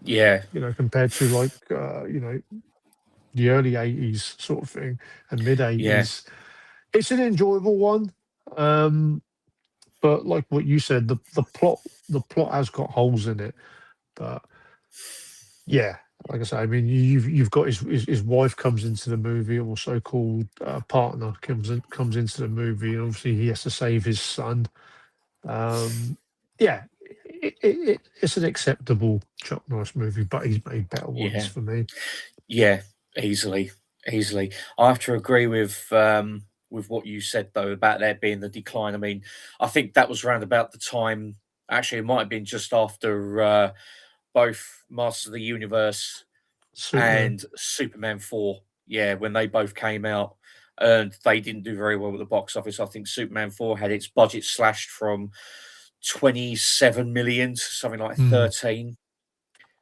Yeah. Yeah. Compared to like the early 80s sort of thing and mid Yeah. 80s. It's an enjoyable one. But like what you said, the plot has got holes in it. But yeah, like I say, I mean, you've got his wife comes into the movie, or so-called partner comes into the movie, and obviously he has to save his son. Yeah, it's an acceptable Chuck Norris movie, but he's made better ones Yeah. for me. Yeah. Easily. Easily. I have to agree with what you said though about there being the decline. I mean, I think that was around about the time. Actually, it might have been just after both Masters of the Universe Superman. and Superman 4. Yeah, when they both came out and they didn't do very well at the box office. I think Superman 4 had its budget slashed from 27 million to something like Hmm. 13.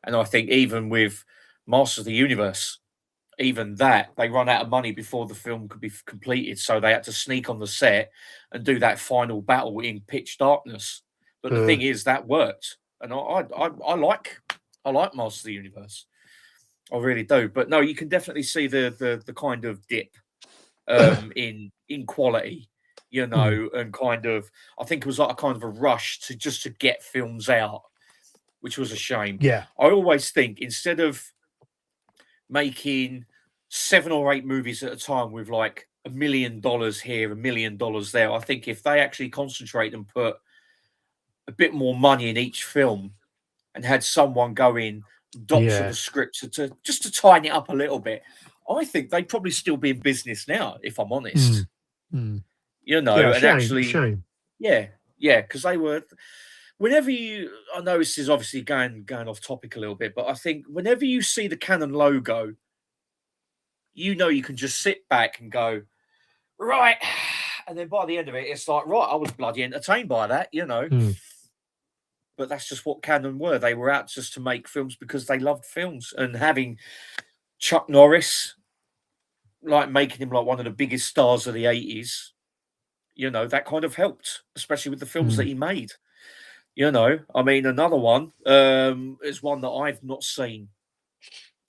And I think even with Masters of the Universe, even that, they run out of money before the film could be completed. So they had to sneak on the set and do that final battle in pitch darkness. But the Uh, thing is, that worked. And I like Masters of the Universe. I really do. But no, you can definitely see the kind of dip in quality, hmm. and kind of I think it was like a kind of a rush to just to get films out, which was a shame. Yeah. I always think instead of making 7 or 8 movies at a time with like $1 million here, $1 million there, I think if they actually concentrate and put a bit more money in each film and had someone go in, doctor Yeah. the script to just to tighten it up a little bit, I think they'd probably still be in business now, if I'm Hmm. honest. Hmm. Yeah. And Shame. actually, Shame. yeah, yeah, because they were. Whenever you, I know this is obviously going off topic a little bit, but I think whenever you see the Canon logo, you can just sit back and go, right. And then by the end of it, it's like, right, I was bloody entertained by that. Hmm. But that's just what Canon were. They were out just to make films because they loved films. And having Chuck Norris, like making him like one of the biggest stars of the 80s, that kind of helped, especially with the films Hmm. that he made. I mean, another one is one that I've not seen.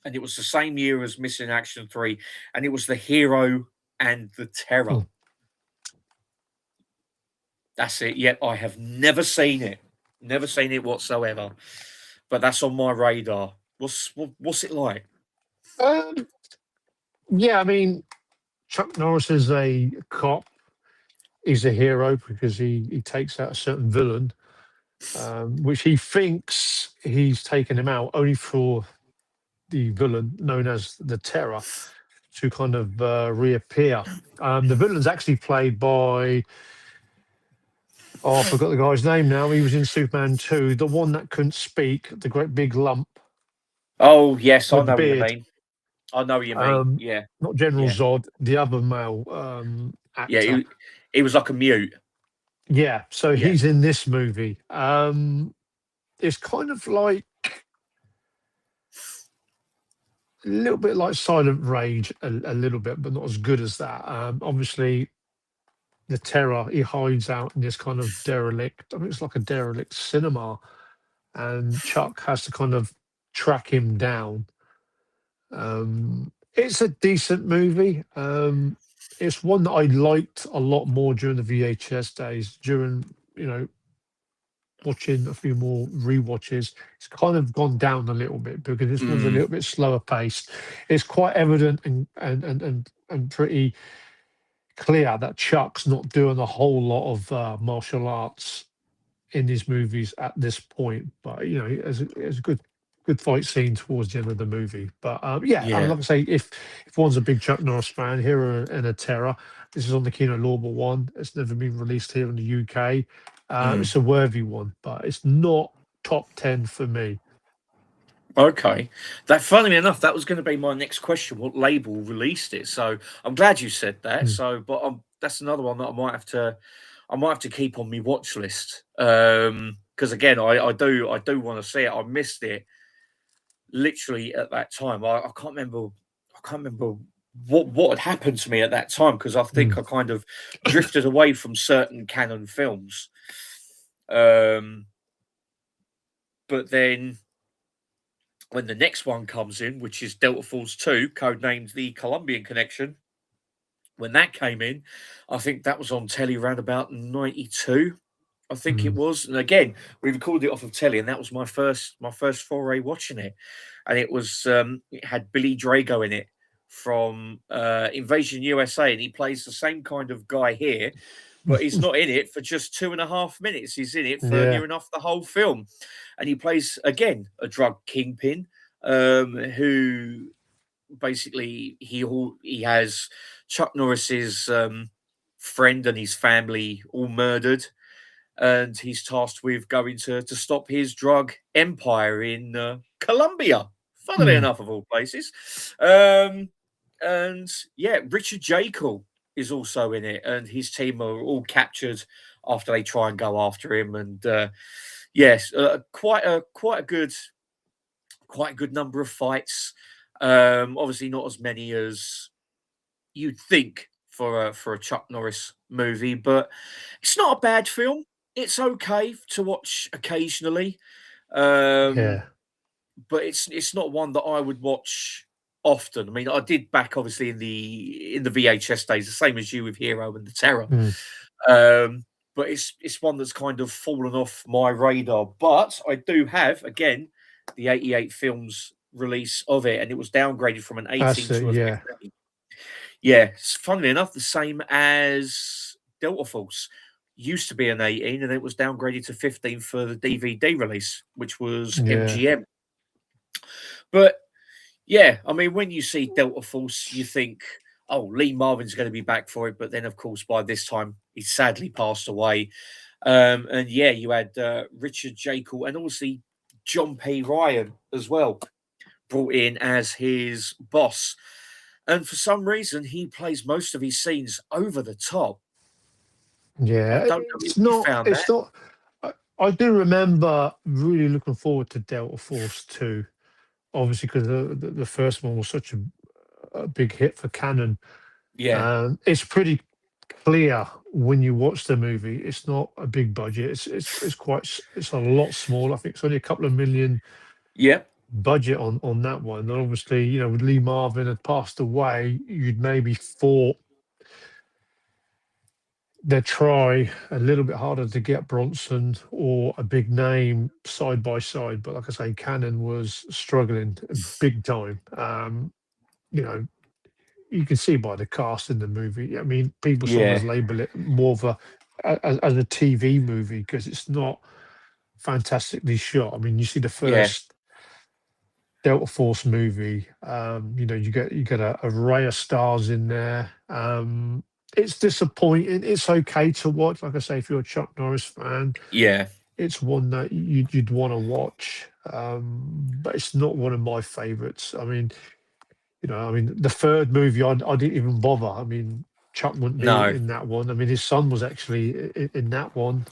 And it was the same year as Missing Action 3, and it was The Hero and the Terror. Hmm. That's it. Yet I have never seen it. Never seen it whatsoever. But that's on my radar. What's it like? Um, yeah, I mean, Chuck Norris is a cop. He's a hero because he takes out a certain villain, which he thinks he's taken him out only for the villain known as the Terror to kind of reappear. The villain's actually played by, oh, I forgot the guy's name now. He was in Superman 2, the one that couldn't speak, the great big lump Oh, yes, I with the know what you beard. mean. I know what you mean. Yeah, Not General yeah, Zod, the other male yeah. actor. He was like a mute. Yeah, so Yeah. he's in this movie. It's kind of like a little bit like Silent Rage, a little bit, but not as good as that. Obviously, the Terror, he hides out in this kind of derelict. I mean, it's like a derelict cinema, and Chuck has to kind of track him down. It's a decent movie. It's one that I liked a lot more during the VHS days. During watching a few more rewatches, it's kind of gone down a little bit because this one's a Mm, little bit slower paced. It's quite evident and pretty clear that Chuck's not doing a whole lot of martial arts in his movies at this point. But it's a good fight scene towards the end of the movie. But yeah, I mean, yeah. like I say, if one's a big Chuck Norris fan, Hero and a Terror, this is on the Kino Lorber one. It's never been released here in the UK. Mm. It's a worthy one, but it's not top 10 for me. Okay. That, funnily enough, that was going to be my next question. What label released it? So I'm glad you said that. Mm, So, but that's another one that I might have to keep on my watch list. Because again, I do want to see it. I missed it literally at that time. I can't remember. I can't remember what had happened to me at that time because I think mm, I kind of drifted away from certain canon films. Um, but then when the next one comes in, which is Delta Force 2, codenamed The Colombian Connection, when that came in, I think that was on telly around about 92. I think it mm, was. And again, we recorded it off of telly, and that was my first foray watching it. And it had Billy Drago in it from Invasion USA, and he plays the same kind of guy here, but he's not in it for just 2.5 minutes. He's in it for yeah. near enough the whole film. And he plays again a drug kingpin who basically he has Chuck Norris's friend and his family all murdered, and he's tasked with going to stop his drug empire in Colombia. Funnily Mm, enough, of all places, um, and yeah, Richard Jekyll is also in it, and his team are all captured after they try and go after him. And yes, quite a good number of fights. Obviously, not as many as you'd think for a Chuck Norris movie, but it's not a bad film. It's okay to watch occasionally, um, yeah. but it's not one that I would watch often. I mean, I did back obviously in the VHS days, the same as you with Hero and the Terror. Mm, Um, but it's one that's kind of fallen off my radar. But I do have again the '88 films release of it, and it was downgraded from an that's 18 it. to a Yeah. 15. Yeah, funnily enough, the same as Delta Force. Used to be an 18 and it was downgraded to 15 for the DVD release, which was Yeah. MGM. But yeah, I mean, when you see Delta Force, you think, oh, Lee Marvin's going to be back for it. But then, of course, by this time, he's sadly passed away. And yeah, you had Richard Jekyll and obviously John P. Ryan as well brought in as his boss. And for some reason, he plays most of his scenes over the top. I Yeah. don't know if It's you not. found It's that. not. I do remember really looking forward to Delta Force 2, obviously because the first one was such a big hit for Canon. Yeah, It's pretty clear when you watch the movie. It's not a big budget. It's quite. It's a lot small. I think it's only a couple of million yeah, budget on that one. And obviously, with Lee Marvin had passed away, you'd maybe thought they'd try a little bit harder to get Bronson or a big name side by side. But like I say, Cannon was struggling big time. You know, you can see by the cast in the movie. I mean, people sometimes yeah, label it more of as a TV movie because it's not fantastically shot. I mean, you see the yeah, first Delta Force movie. You get a array of stars in there. It's disappointing. It's okay to watch. Like I say, if you're a Chuck Norris fan, yeah, it's one that you'd want to watch. But it's not one of my favorites. I mean, the third movie, I didn't even bother. I mean, Chuck wouldn't be no, in that one. I mean, his son was actually in that one.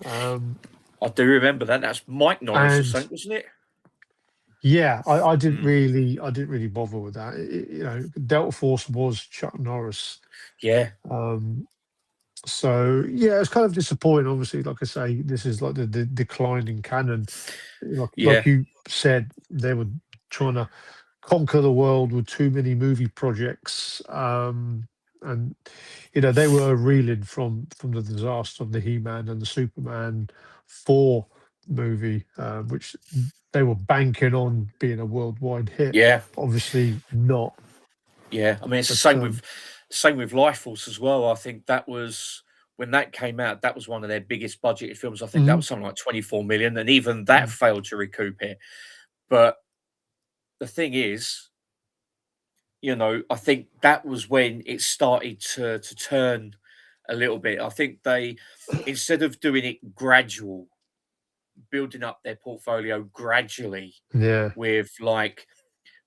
I do remember that. That's Mike Norris or And something, wasn't it? yeah, Mm, I didn't really bother with that. Delta Force was Chuck Norris. yeah, Um, so yeah, it's kind of disappointing. Obviously, like I say, this is like the decline in canon. Like yeah, you said, they were trying to conquer the world with too many movie projects, and they were reeling from the disaster of the He-Man and the Superman 4 movie, which they were banking on being a worldwide hit. yeah, Obviously not, yeah. I mean, it's the but same with Life Force as well. I think that was when that came out. That was one of their biggest budgeted films. I think that mhm, was something like 24 million, and even that mm, failed to recoup it. But the thing is, I think that was when it started to turn a little bit. I think they, instead of doing it gradual, building up their portfolio gradually Yeah. with like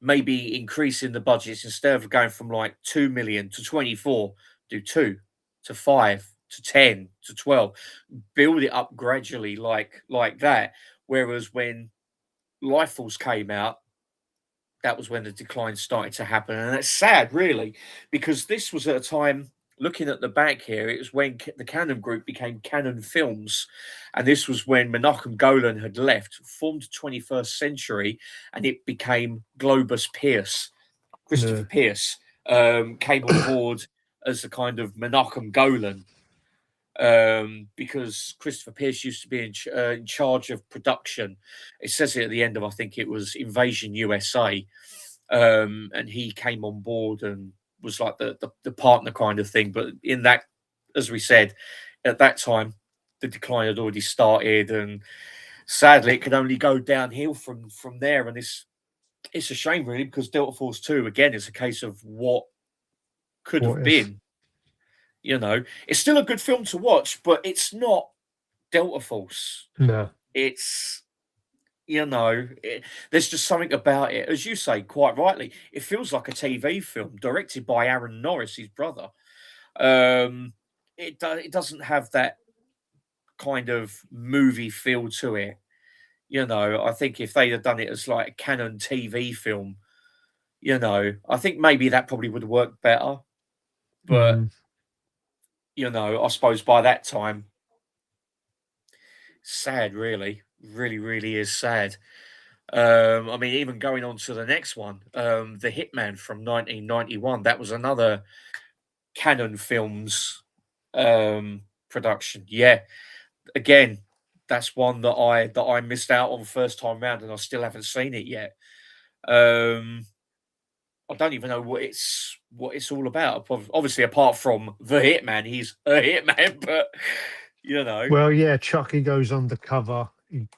maybe increasing the budgets instead of going from like 2 million to 24, do 2 to 5 to 10 to 12, build it up gradually like that. Whereas when Life Force came out, that was when the decline started to happen. And it's sad, really, because this was at a time, looking at the back here, it was when the Canon Group became Canon Films. And this was when Menachem Golan had left, formed 21st Century, and it became Globus Pierce. Christopher Yeah. Pierce came on board as the kind of Menachem Golan. Because Christopher Pierce used to be in charge of production. It says it at the end of, I think it was Invasion USA, and he came on board and was like the partner kind of thing. But in that, as we said, at that time, the decline had already started, and sadly, it could only go downhill from there. And it's a shame, really, because Delta Force 2 again is a case of what could have What if? been. You know, it's still a good film to watch, but it's not Delta Force. No. It's, there's just something about it. As you say, quite rightly, it feels like a TV film directed by Aaron Norris, his brother. It doesn't have that kind of movie feel to it. I think if they'd have done it as like a Canon TV film, I think maybe that probably would have worked better. But, I suppose by that time, sad, really, really, really is sad. I mean, even going on to the next one, The Hitman from 1991, that was another Canon Films production. Yeah, again, that's one that I missed out on first time round, and I still haven't seen it yet. I don't even know what it's all about. Obviously, apart from the Hitman, he's a hitman, but Well, yeah, Chucky goes undercover. He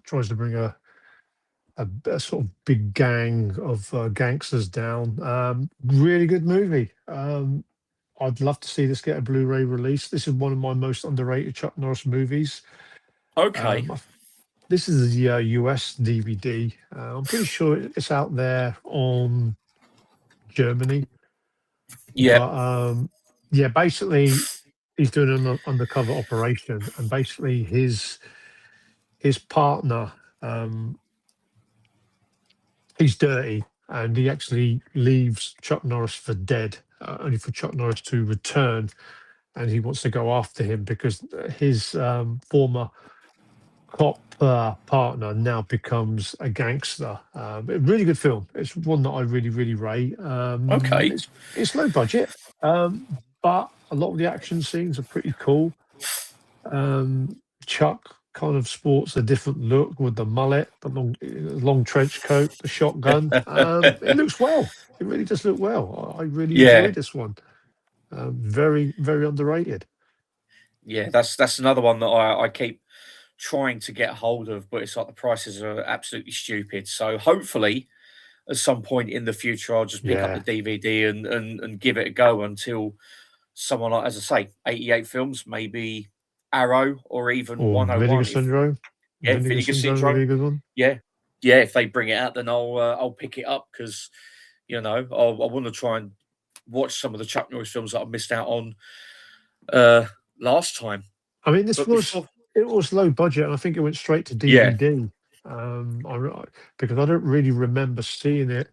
tries to bring a sort of big gang of gangsters down. Really good movie. I'd love to see this get a Blu-ray release. This is one of my most underrated Chuck Norris movies. okay, This is the US DVD. I'm pretty sure it's out there on Germany. yeah, But yeah, basically he's doing an undercover operation, and basically his partner, he's dirty, and he actually leaves Chuck Norris for dead, only for Chuck Norris to return, and he wants to go after him because his former cop partner now becomes a gangster. A really good film. It's one that I really, really rate. okay, It's low budget, but a lot of the action scenes are pretty cool. Chuck kind of sports a different look with the mullet, the long trench coat, the shotgun. It looks well. It really does look well. I really yeah. enjoyed this one. Very, very underrated. Yeah, that's another one that I keep trying to get hold of, but it's like the prices are absolutely stupid. So hopefully, at some point in the future, I'll just pick up the Yeah. DVD and give it a go until someone like, as I say, 88 Films, maybe Arrow or even Or Vinegar 101. If Syndrome. yeah, Vinegar Vinegar Syndrome would be Syndrome. a good one. Yeah, yeah. If they bring it out, then I'll pick it up because I want to try and watch some of the Chuck Norris films that I missed out on last time. I mean, this But was before, it was low budget, and I think it went straight to yeah. DVD. Because I don't really remember seeing it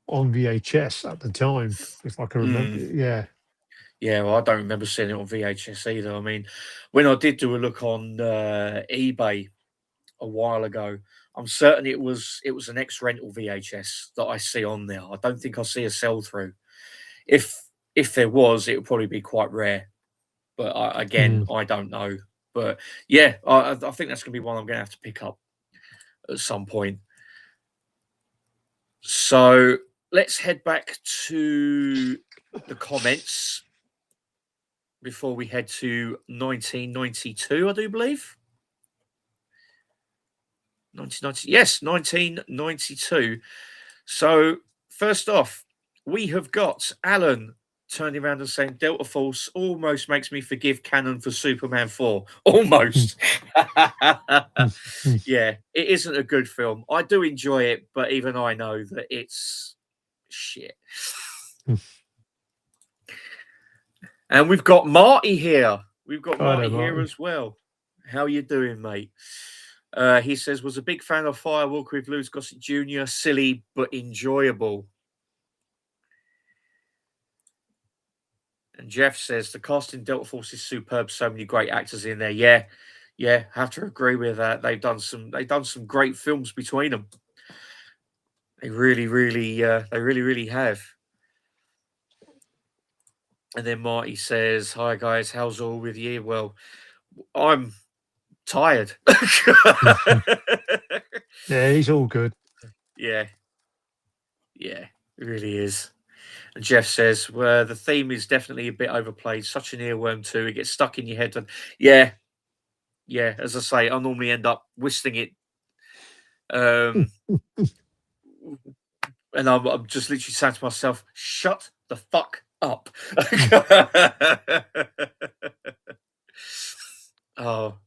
on VHS at the time, if I can remember. Mm. Yeah, Yeah, well, I don't remember seeing it on VHS either. I mean, when I did do a look on eBay a while ago, I'm certain it was an ex-rental VHS that I see on there. I don't think I see a sell-through. If there was, it would probably be quite rare. But again, mm. I don't know. But yeah, I think that's going to be one I'm going to have to pick up at some point. So let's head back to the comments before we head to 1992, I do believe. 1990, yes, 1992. So first off, we have got Alan turning around and saying Delta Force almost makes me forgive Canon for Superman 4. Almost. Yeah, it isn't a good film. I do enjoy it, but even I know that it's shit. And we've got Marty here. We've got Marty here as well. How you doing, mate? He says, was a big fan of Firewalker with Louis Gossett Jr. Silly but enjoyable. And Jeff says, the cast in Delta Force is superb. So many great actors in there. Yeah, have to agree with that. They've done some great films between them. They really have. And then Marty says, hi guys, how's all with you? Well, I'm tired. Yeah, he's all good. Yeah, it really is. And Jeff says, well, the theme is definitely a bit overplayed. Such an earworm too. It gets stuck in your head. And yeah. As I say, I normally end up whistling it. And I'm just literally saying to myself, shut the fuck up. Oh,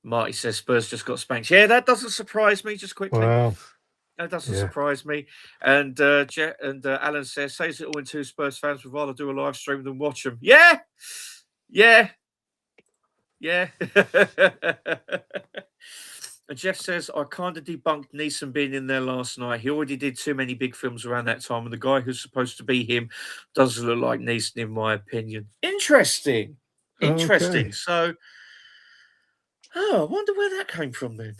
Marty says Spurs just got spanked. Yeah, that doesn't surprise me. Just quickly. Wow. That doesn't surprise me. And Alan says it all in two Spurs fans would rather do a live stream than watch them. Yeah. And Jeff says, I kind of debunked Neeson being in there last night. He already did too many big films around that time, and the guy who's supposed to be him doesn't look like Neeson, in my opinion. Interesting. Okay. So, I wonder where that came from then.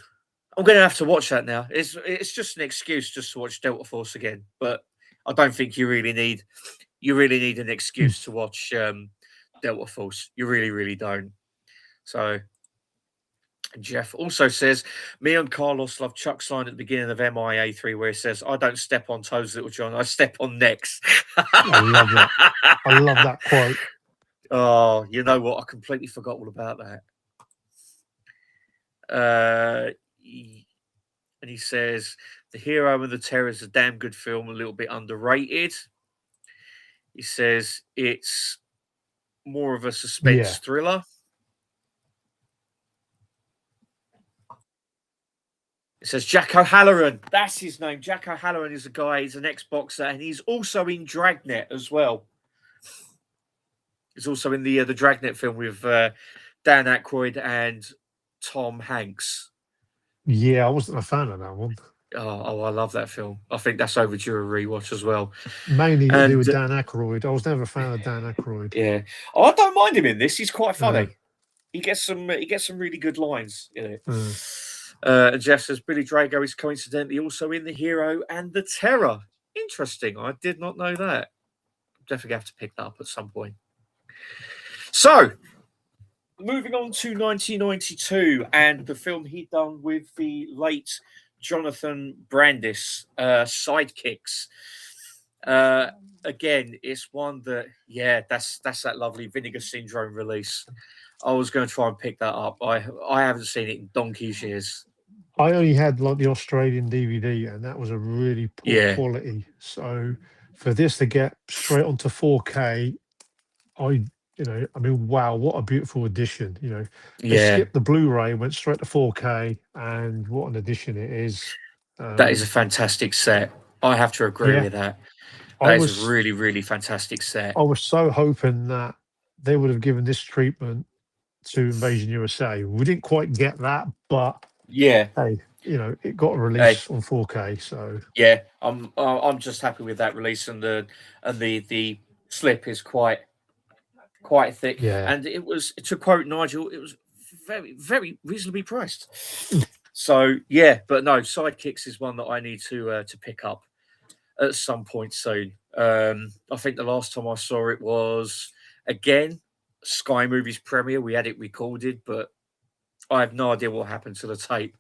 I'm going to have to watch that now. It's just an excuse just to watch Delta Force again, but I don't think you really need an excuse to watch Delta Force. You really don't. So, Jeff also says, me and Carlos love Chuck's line at the beginning of MIA3 where he says, I don't step on toes, Little John, I step on necks. I love that. I love that quote. Oh, you know what? I completely forgot all about that. And he says, The Hero and the Terror is a damn good film, a little bit underrated. He says it's more of a suspense thriller. It says Jack O'Halloran. That's his name. Jack O'Halloran is a guy. He's an ex-boxer, and he's also in Dragnet as well. He's also in the Dragnet film with Dan Aykroyd and Tom Hanks. Yeah, I wasn't a fan of that one. Oh, I love that film. I think that's overdue a rewatch as well. Mainly to do with Dan Aykroyd. I was never a fan of Dan Aykroyd. Yeah, I don't mind him in this. He's quite funny. He gets some really good lines in it. And Jeff says Billy Drago is coincidentally also in The Hero and the Terror. Interesting. I did not know that. Definitely have to pick that up at some point. So, moving on to 1992 and the film he'd done with the late Jonathan Brandis, Sidekicks. Again, it's one that, that's that lovely Vinegar Syndrome release. I was going to try and pick that up. I haven't seen it in donkey's years. I only had like the Australian DVD, and that was a really poor quality. So for this to get straight onto 4K, wow, what a beautiful edition. They skipped the Blu-ray, went straight to 4K, and what an edition it is. That is a fantastic set. I have to agree with that. That is a really, really fantastic set. I was so hoping that they would have given this treatment to Invasion USA. We didn't quite get that, but hey, it got a release on 4K. So I'm just happy with that release, and the slip is quite thick. And it was, to quote Nigel, it was very, very reasonably priced. So but no, Sidekicks is one that I need to pick up at some point soon. I think the last time I saw it was again Sky Movies premiere. We had it recorded, but I have no idea what happened to the tape.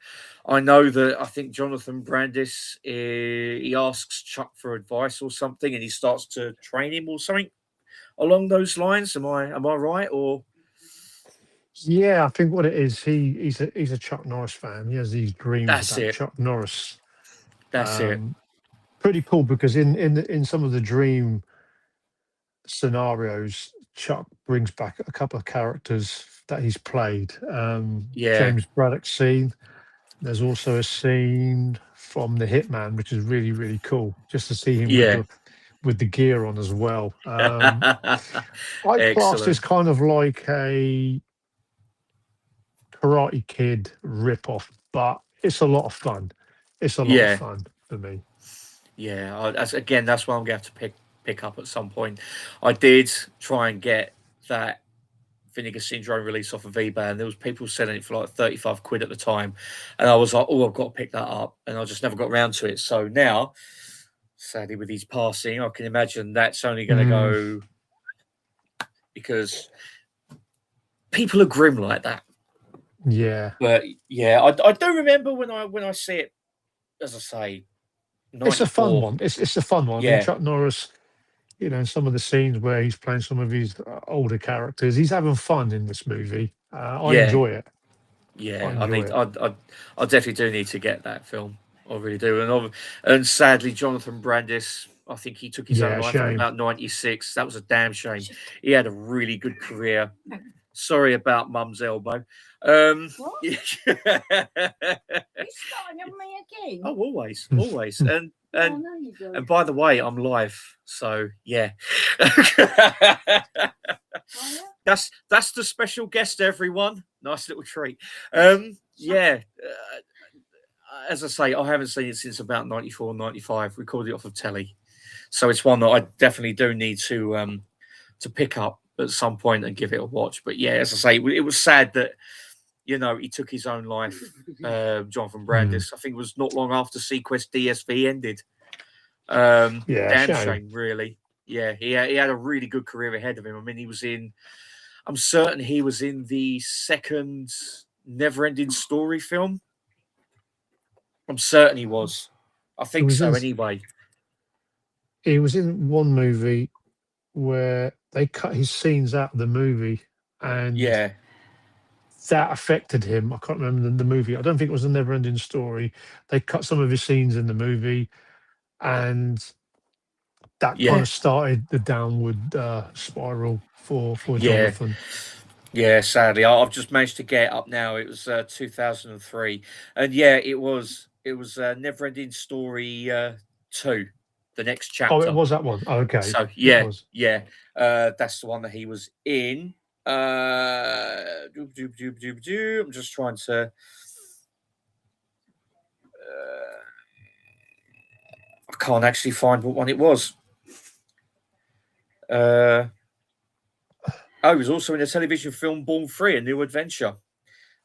I know that I think Jonathan Brandis, he asks Chuck for advice or something, and he starts to train him or something along those lines. Am I right? Or I think what it is, he's a Chuck Norris fan. He has these dreams about Chuck Norris. That's it. Pretty cool, because in some of the dream scenarios, Chuck brings back a couple of characters that he's played. Yeah, James Braddock scene. There's also a scene from The Hitman, which is really, really cool, just to see him yeah. with the gear on as well. I class this Excellent. kind of like a Karate Kid rip-off, but it's a lot of fun. It's a lot of Yeah, fun for me. yeah. That's what I'm going to have to pick up at some point. I did try and get that Vinegar Syndrome release off of eBay, and there was people selling it for like 35 quid at the time, and I was like, oh, I've got to pick that up, and I just never got around to it. So now, sadly, with his passing, I can imagine that's only going to Mm, go, because people are grim like that. yeah, But yeah, I do remember when I see it, as I say, it's a fun 94. one. It's a fun one. I mean, Yeah, Chuck Norris, in some of the scenes where he's playing some of his older characters, he's having fun in this movie. I yeah, enjoy it. I yeah. enjoy it. I definitely do need to get that film. I really do. And sadly, Jonathan Brandis, I think he took his own Yeah, life in shame. about 96. That was a damn shame. He had a really good career. Sorry about Mum's elbow. What? Yeah. You're starting on me again. Oh, always, Mm. always. And Oh, no, you don't. and by the way, I'm live, so yeah. Oh, yeah? That's the special guest, everyone. Nice little treat. Yeah. As I say, I haven't seen it since about 94, 95. Recorded it off of telly, so it's one that I definitely do need to pick up at some point and give it a watch. But yeah, as I say, it was sad that he took his own life. Jonathan Brandis. I think it was not long after Sequest DSV ended. Yeah, Damn shame. shame, really. Yeah, he had a really good career ahead of him. I mean, I'm certain he was in the second Never-Ending Story film. I'm certain he was. I think was so. in Anyway. he was in one movie where they cut his scenes out of the movie, and Yeah. that affected him. I can't remember the movie. I don't think it was a Never-Ending Story. They cut some of his scenes in the movie, and that kind Yeah. of started the downward spiral for Yeah. Jonathan. Yeah. Sadly, I've just managed to get up now. It was 2003, and yeah, it was Never-Ending Story 2, the next Oh, it chapter. was that one. Oh, okay, So it yeah, was. yeah, that's the one that he was in. I'm just trying to. I can't actually find what one it was. Oh, he was also in a television film Born Free: A New Adventure.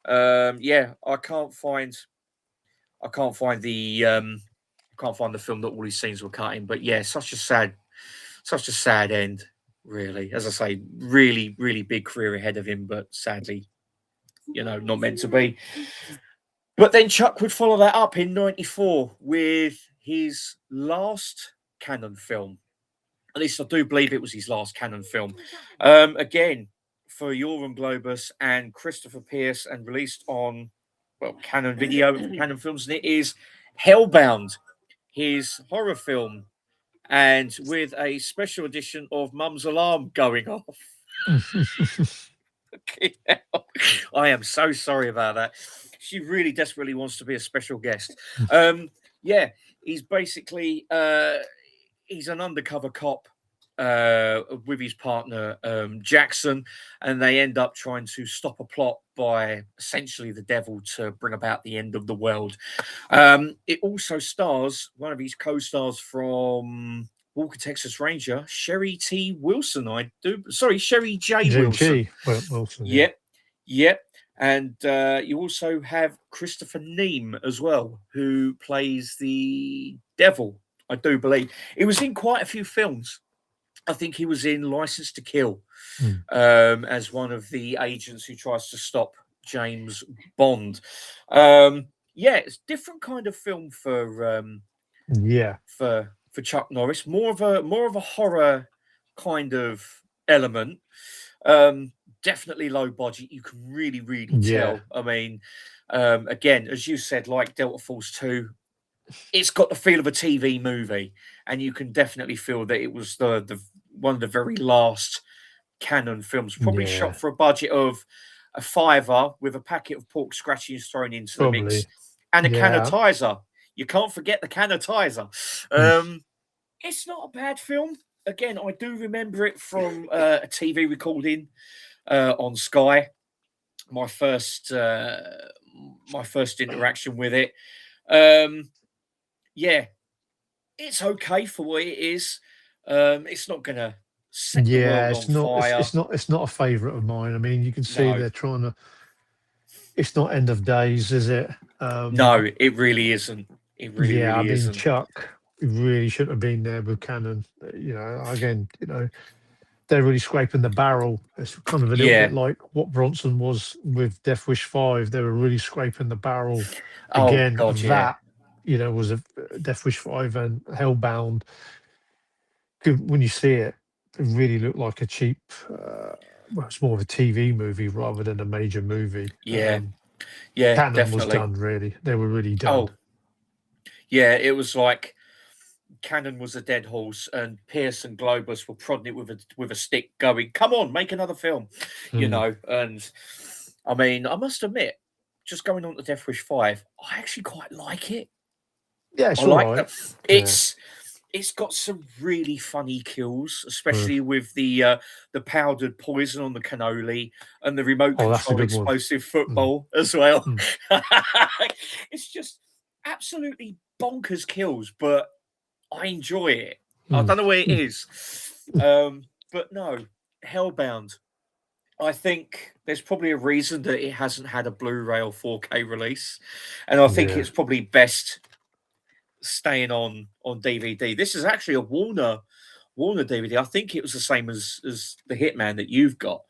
Yeah, I can't find the film that all these scenes were cut in. But yeah, such a sad end. Really, as I say, really, really big career ahead of him, but sadly, not meant to be. But then Chuck would follow that up in 94 with his last canon film. At least I do believe it was his last canon film. Again, for Joram Globus and Christopher Pierce, and released on, Canon Video, Canon Films, and it is Hellbound, his horror film, and with a special edition of Mum's Alarm going off. I am so sorry about that. She really desperately wants to be a special guest. Yeah, he's basically he's an undercover cop with his partner Jackson, and they end up trying to stop a plot by essentially the devil to bring about the end of the world. It also stars one of his co-stars from Walker Texas Ranger, Sherry T. Wilson. Sherry J. Wilson. Wilson. Yeah. Yep. And you also have Christopher Neame as well, who plays the devil, I do believe. He was in quite a few films. I think he was in License to Kill as one of the agents who tries to stop James Bond. Yeah, it's a different kind of film for Chuck Norris. More of a horror kind of element. Definitely low budget. You can really, really tell. I mean, again, as you said, like Delta Force 2, it's got the feel of a TV movie, and you can definitely feel that it was the one of the very last Cannon films. Probably Yeah, shot for a budget of a £5 with a packet of pork scratchings thrown into the mix probably. and a Yeah. canitizer. You can't forget the canitizer. It's not a bad film. Again, I do remember it from a TV recording on Sky. My first interaction with it. Yeah, it's okay for what it is. It's not gonna set the Yeah, world on fire. it's not a favourite of mine. I mean, you can see No, they're trying to. It's not End of Days, is it? no, it really isn't. It really, Yeah, I really mean, isn't. Chuck really shouldn't have been there with Cannon. Again, they're really scraping the barrel. It's kind of a little Yeah. bit like what Bronson was with Death Wish 5. They were really scraping the barrel Oh again God, of yeah, that. Was a Death Wish 5 and Hellbound. When you see it, it really looked like a cheap. Well, it's more of a TV movie rather than a major movie. yeah, yeah, Cannon was definitely. done really. They were really done. Oh, yeah, it was like Cannon was a dead horse, and Pierce and Globus were prodding it with a stick, going, "Come on, make another film," And I mean, I must admit, just going on to Death Wish 5, I actually quite like it. Yeah, it's I all like right. that. It's got some really funny kills, especially with the powdered poison on the cannoli and the remote Oh, that's a control good one. explosive football as well. Mm. It's just absolutely bonkers kills, but I enjoy it. I don't know what it is. But no, Hellbound. I think there's probably a reason that it hasn't had a Blu-ray or 4K release. And I think Yeah. it's probably best staying on DVD. This is actually a Warner DVD. I think it was the same as the Hitman that you've got.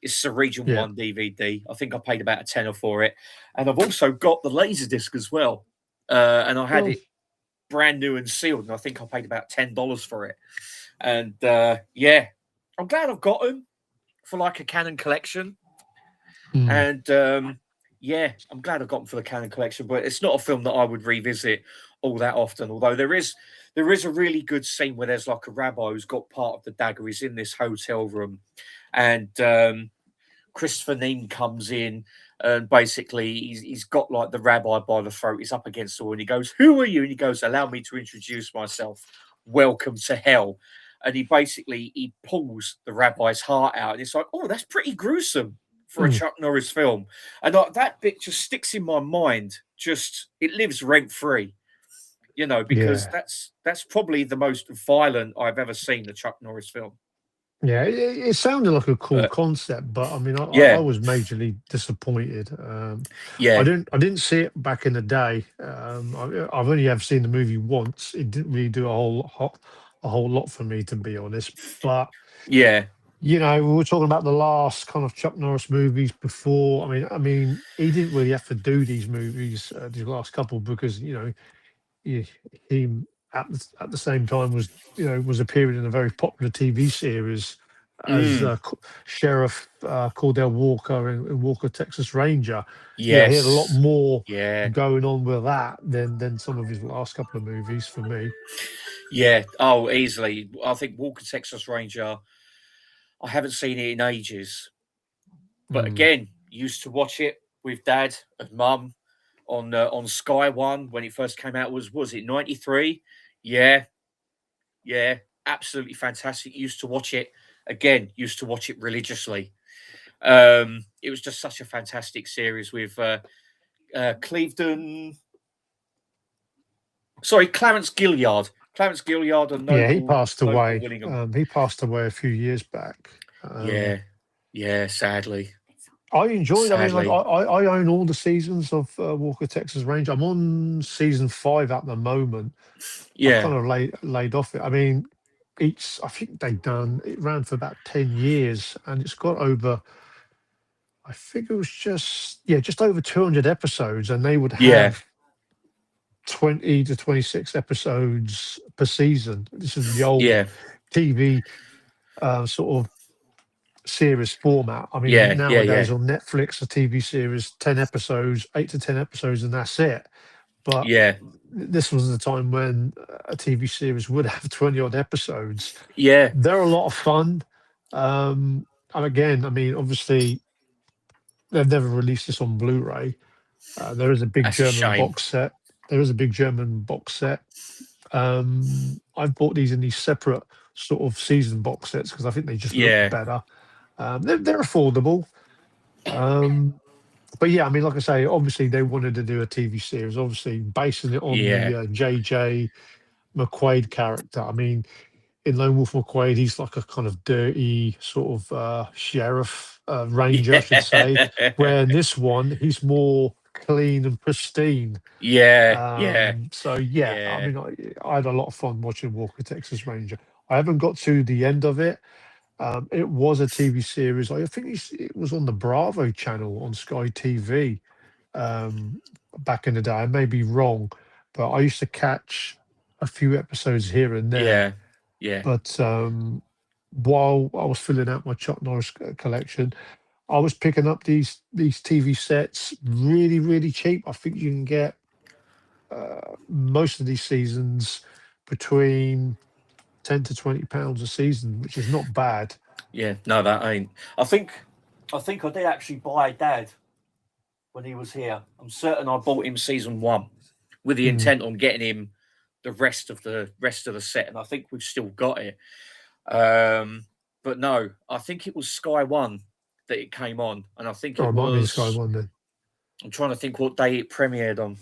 It's a Region 1 DVD. I think I paid about a tenner for it. And I've also got the Laserdisc as well. And I had it brand new and sealed, and I think I paid about $10 for it. And yeah, I'm glad I've got them for like a Canon collection. And yeah, I'm glad I got them for the Canon collection, but it's not a film that I would revisit all that often. Although there is a really good scene where there's like a rabbi who's got part of the dagger. He's in this hotel room, and Christopher Neame comes in, and basically he's got like the rabbi by the throat. He's up against the wall, and he goes, "Who are you?" And he goes, "Allow me to introduce myself. Welcome to hell." And he pulls the rabbi's heart out, and it's like, oh, that's pretty gruesome for a Chuck Norris film. And that bit just sticks in my mind. Just it lives rent free, because that's probably the most violent I've ever seen a Chuck Norris film. Yeah, it sounded like a cool concept, but I mean, I was majorly disappointed. I didn't see it back in the day. I've only ever seen the movie once. It didn't really do a whole lot for me, to be honest. But yeah, we were talking about the last kind of Chuck Norris movies before. I mean, he didn't really have to do these movies, these last couple, because he at the same time was appearing in a very popular TV series as Sheriff Cordell Walker in Walker Texas Ranger. Yes. He had a lot more going on with that than some of his last couple of movies for me. Yeah. Oh, easily. I think Walker Texas Ranger, I haven't seen it in ages. But again, used to watch it with Dad and Mum on Sky One when it first came out. Was it 93? Yeah, absolutely fantastic. Used to watch it religiously. It was just such a fantastic series with Clarence Gilliard. Clarence Gilliard and he passed away. He passed away a few years back. Yeah, sadly. I enjoyed. I mean, I own all the seasons of Walker Texas Ranger. I'm on season 5 at the moment. Yeah, I've kind of laid off it. I mean, I think it ran for about 10 years, and it's got over. I think it was just over 200 episodes, and they would have 20 to 26 episodes per season. This is the old TV sort of series format. I mean, nowadays on Netflix, a TV series, 10 episodes, 8 to 10 episodes, and that's it. but Yeah. this was the time when a TV series would have 20 odd episodes. Yeah. They're a lot of fun. And again, I mean, obviously, they've never released this on Blu-ray. There is a big That's a German shame. box set. There is a big German box set. I've bought these in these separate sort of season box sets because I think they just look Yeah. better. They're affordable. But yeah, I mean, like I say, obviously they wanted to do a TV series, obviously basing it on Yeah. the JJ McQuaid character. I mean, in Lone Wolf McQuaid, he's like a kind of dirty sort of sheriff, ranger, I should say. Where in this one, he's more clean and pristine. Yeah. Yeah. So yeah, I Yeah. mean, I had a lot of fun watching Walker Texas Ranger. I haven't got to the end of it. It was a TV series. I think it was on the Bravo channel on Sky TV back in the day. I may be wrong, but I used to catch a few episodes here and there. Yeah. Yeah. But while I was filling out my Chuck Norris collection, I was picking up these TV sets really, really cheap. I think you can get most of these seasons between £10 to £20 a season, which is not bad. Yeah. No, that ain't. I think I did actually buy Dad when he was here. I'm certain I bought him season 1 with the intent on getting him the rest of the set, and I think we've still got it. But no, I think it was Sky One that it came on, and I think it might be was Sky One then. I'm trying to think what day it premiered on.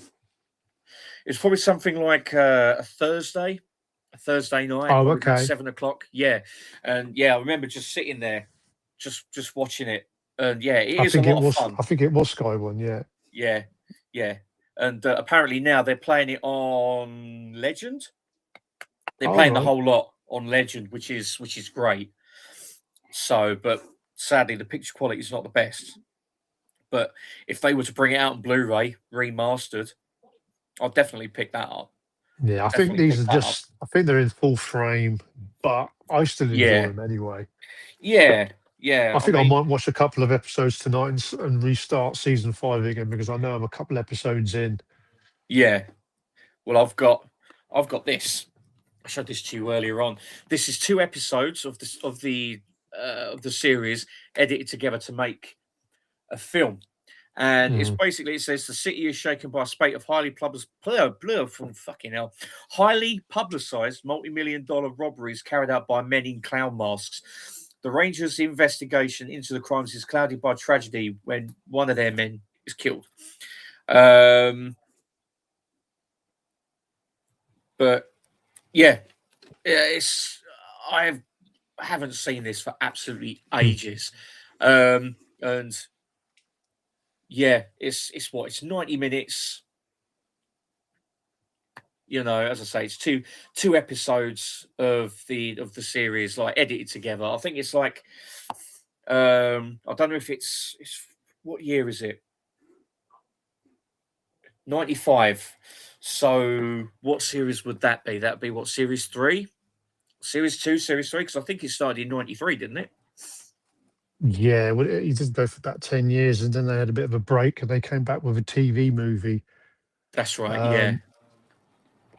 It's probably something like a Thursday night, Oh, probably okay. about 7 o'clock. Yeah, and yeah, I remember just sitting there, just watching it, and yeah, it is a lot of fun. I think it was Sky One. Yeah. Yeah, yeah, and apparently now they're playing it on Legend. They're playing the whole lot on Legend, which is great. So, but sadly, the picture quality is not the best. But if they were to bring it out on Blu-ray remastered, I'll definitely pick that up. Yeah, I think these are just. I think they're in full frame, but I still enjoy them anyway. Yeah, yeah. I think I might watch a couple of episodes tonight and restart season 5 again because I know I'm a couple episodes in. Yeah. Well, I've got this. I showed this to you earlier on. This is 2 episodes of the series edited together to make a film. And it's basically, it says the city is shaken by a spate of highly publicized multi-million-dollar robberies carried out by men in clown masks. The Rangers' investigation into the crimes is clouded by tragedy when one of their men is killed. But yeah, I haven't seen this for absolutely ages, and yeah, it's 90 minutes. You know, as I say, it's two episodes of the series like edited together. I think it's like I don't know if it's what year is it? 95. So what series would that be? That'd be what, series 3? Series 2, series 3? Because I think it started in 93, didn't it? Yeah, well, he did go for about 10 years and then they had a bit of a break and they came back with a TV movie. That's right, yeah.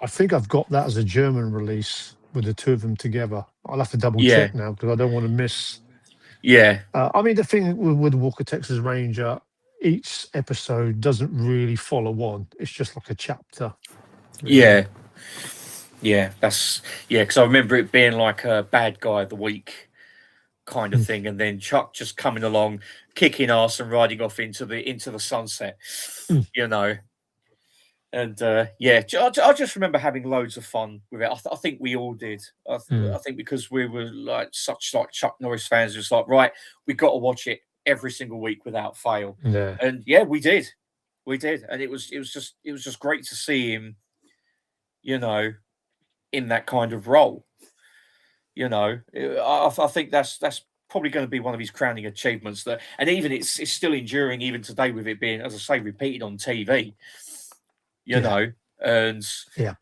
I think I've got that as a German release with the 2 of them together. I'll have to double check now because I don't want to miss. Yeah. I mean, the thing with Walker Texas Ranger, each episode doesn't really follow on. It's just like a chapter. Really. Yeah. Yeah, because I remember it being like a bad guy of the week kind of thing, and then Chuck just coming along, kicking ass and riding off into the sunset, you know. And yeah, I just remember having loads of fun with it. I think we all did. I think because we were like such like Chuck Norris fans, it was like, right, we got to watch it every single week without fail. Yeah. And yeah, we did, and it was just great to see him, you know, in that kind of role. You know, I think that's probably going to be one of his crowning achievements. That, and even it's still enduring even today with it being, as I say, repeated on TV. You know, and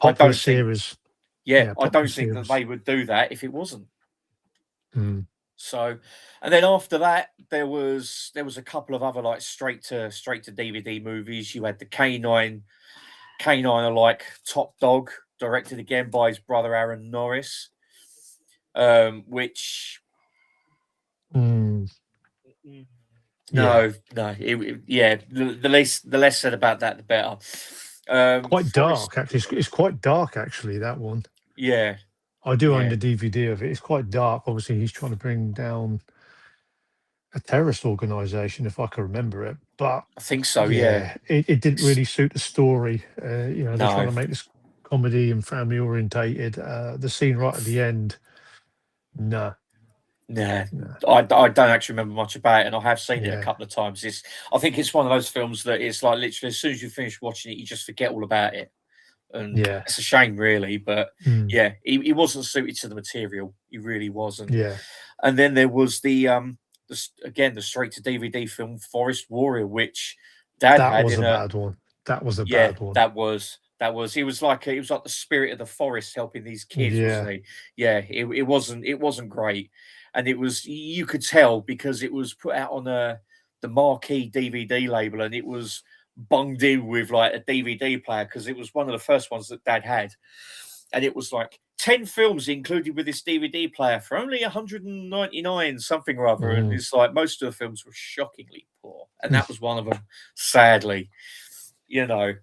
popular series. I don't think that they would do that if it wasn't. So, and then after that, there was a couple of other like straight to DVD movies. You had the K9 Canine are like Top Dog, directed again by his brother Aaron Norris, which Mm, no, yeah, the less said about that, the better. quite Forrest, dark, actually. It's quite dark, actually, that one. yeah, I do own yeah, the DVD of it. It's quite dark. Obviously, he's trying to bring down a terrorist organization, if I can remember it. But I think so, yeah. yeah, it didn't really suit the story. They're trying No, to make this comedy and family orientated. The scene right at the end, no, nah, no, I don't actually remember much about it, and I have seen it a yeah, couple of times. I think it's one of those films that it's like literally as soon as you finish watching it, you just forget all about it, and yeah, it's a shame, really. But mm, yeah, he wasn't suited to the material. He really wasn't. yeah. And then there was the straight to DVD film Forest Warrior, which Dad That had was in a a bad one. That was a yeah, bad one. that was he was like the spirit of the forest helping these kids, Yeah, wasn't he? Yeah, it wasn't great, and it was you could tell because it was put out on the marquee DVD label, and it was bunged in with like a DVD player because it was one of the first ones that Dad had, and it was like 10 films included with this DVD player for only 199 something or other, and mm. it's like most of the films were shockingly poor, and that was one of them, sadly, you know.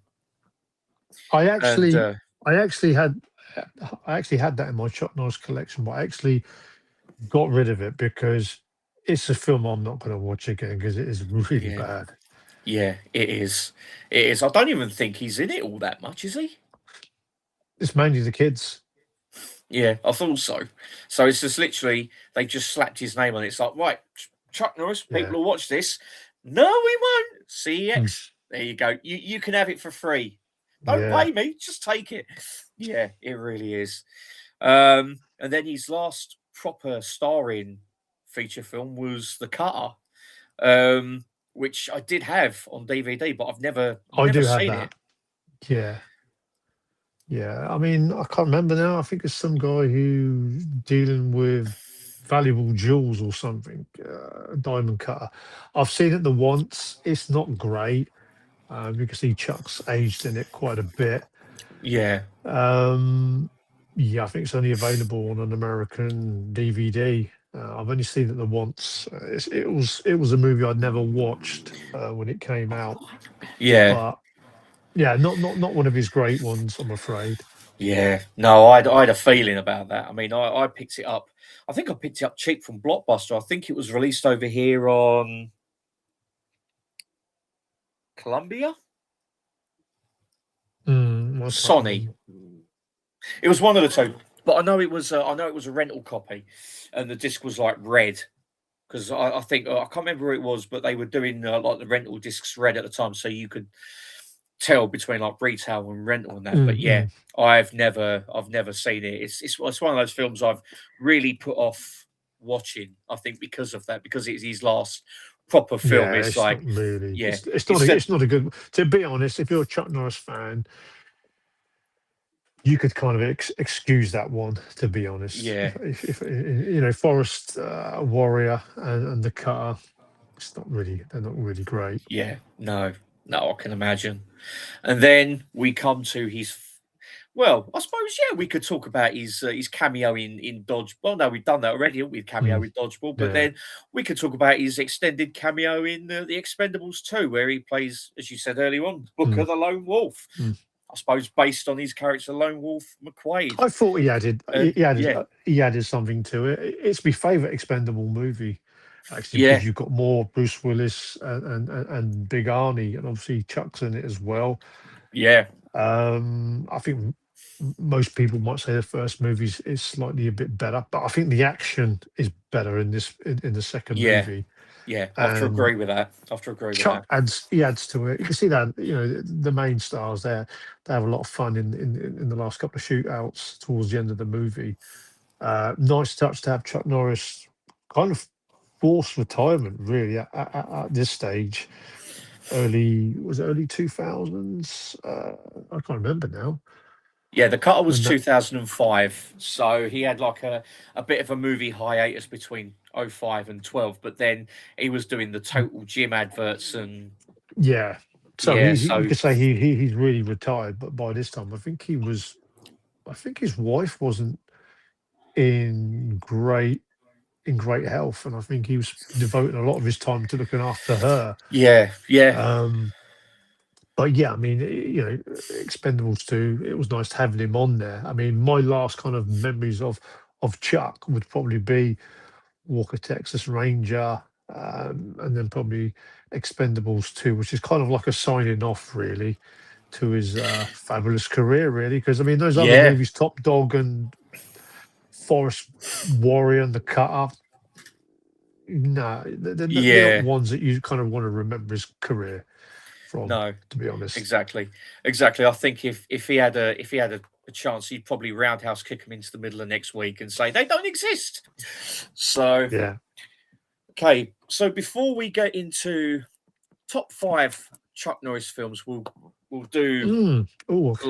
I And actually, I actually had, I actually had that in my Chuck Norris collection, but I actually got rid of it because it's a film I'm not going to watch again because it is really yeah, bad. yeah, it is. It is. I don't even think he's in it all that much, is he? It's mainly the kids. Yeah, I thought so. So it's just literally they just slapped his name on it. It's like, right, Chuck Norris, Yeah, people will watch this. No, we won't. mm, CEX. There you go. You can have it for free. Don't yeah. pay me, just take it. Yeah, it really is. And then his last proper starring feature film was The Cutter, which I did have on DVD, but I've never I never do have seen it. that. Yeah, yeah. I mean, I can't remember now. I think it's some guy who's dealing with valuable jewels or something. A diamond cutter. I've seen it the once. It's not great. You can see Chuck's aged in it quite a bit. Yeah, Yeah, I think it's only available on an American DVD. I've only seen it the once. It was a movie I'd never watched when it came out, yeah. but yeah, not one of his great ones, I'm afraid. Yeah, no, I had a feeling about that. I mean, I picked it up. I think I picked it up cheap from Blockbuster. I think it was released over here on Columbia, I can't Sony. remember. It was one of the two, but I know it was. I know it was a rental copy, and the disc was like red because I think I can't remember who it was, but they were doing like the rental discs red at the time, so you could tell between like retail and rental and that. But yeah, Mm. I've never seen it. It's one of those films I've really put off watching. I think because of that, because it's his last proper film. Yeah, It's it's not like, really. yeah, It's not. instead, It's not a good. To be honest, if you're a Chuck Norris fan, you could kind of excuse that one. To be honest, yeah, if Forest Warrior and the Cutter, it's not really. They're not really great. yeah, no, no, I can imagine. And then we come to his. Well, I suppose we could talk about his cameo in Dodge. Well, no, we've done that already, haven't we? Cameo Mm, in Dodgeball, but yeah. then we could talk about his extended cameo in the Expendables 2, where he plays, as you said earlier on, Booker Mm, the Lone Wolf. mm. I suppose based on his character Lone Wolf McQuaid. I thought he added. He And he added. yeah, He added something to it. It's my favourite Expendable movie, actually, because yeah, you've got more Bruce Willis and Big Arnie, and obviously Chuck's in it as well. yeah, I think most people might say the first movie is slightly a bit better, but I think the action is better in the second yeah, movie. yeah. I have to And agree with that. I have to agree with Chuck that. adds to it. You can see that the main stars there, they have a lot of fun in the last couple of shootouts towards the end of the movie. Nice touch to have Chuck Norris kind of forced retirement really at this stage. Early 2000s. I can't remember now Yeah, the cutter was when that. 2005, so he had like a bit of a movie hiatus between '05 and 12, but then he was doing the Total Gym adverts and Yeah, So Yeah, you could say he's really retired, but by this time, I think his wife wasn't in great health, and I think he was devoting a lot of his time to looking after her. yeah, But yeah, I mean, Expendables 2, it was nice having him on there. I mean, my last kind of memories of Chuck would probably be Walker Texas Ranger, and then probably Expendables 2, which is kind of like a signing off, really, to his fabulous career, really. Because I mean, those other yeah, movies, Top Dog and Forest Warrior and The Cutter, no, they're not yeah. ones that you kind of want to remember his career from, No, to be honest. exactly, exactly. I think if he had a chance, he'd probably roundhouse kick him into the middle of next week and say they don't exist. So Yeah. okay, so before we get into top 5 Chuck Norris films, we'll do Oh, the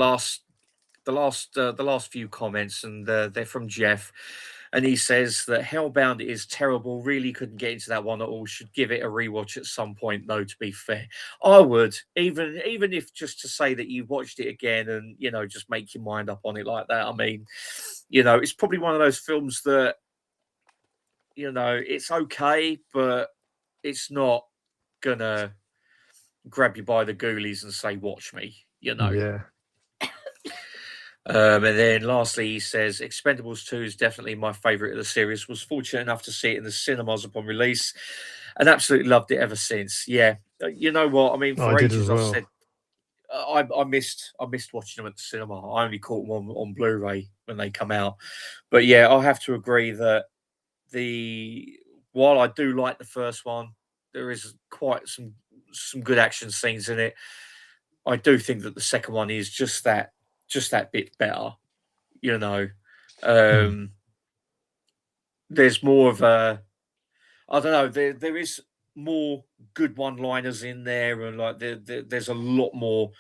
last few comments, and they're from Jeff, and he says that Hellbound is terrible. Really couldn't get into that one at all. Should give it a rewatch at some point, though. To be fair, I would, even if just to say that you watched it again and just make your mind up on it like that. I mean, it's probably one of those films that it's okay, but it's not gonna grab you by the ghoulies and say, "Watch me," yeah. And then lastly, he says Expendables 2 is definitely my favourite of the series. Was fortunate enough to see it in the cinemas upon release and absolutely loved it ever since. Yeah. You know what? I mean, I for did as ages I've well. said I missed watching them at the cinema. I only caught them on Blu-ray when they come out. But yeah, I have to agree that while I do like the first one, there is quite some good action scenes in it. I do think that the second one is just that bit better. There's more of a, I don't know, there is more good one-liners in there, and like there's a lot more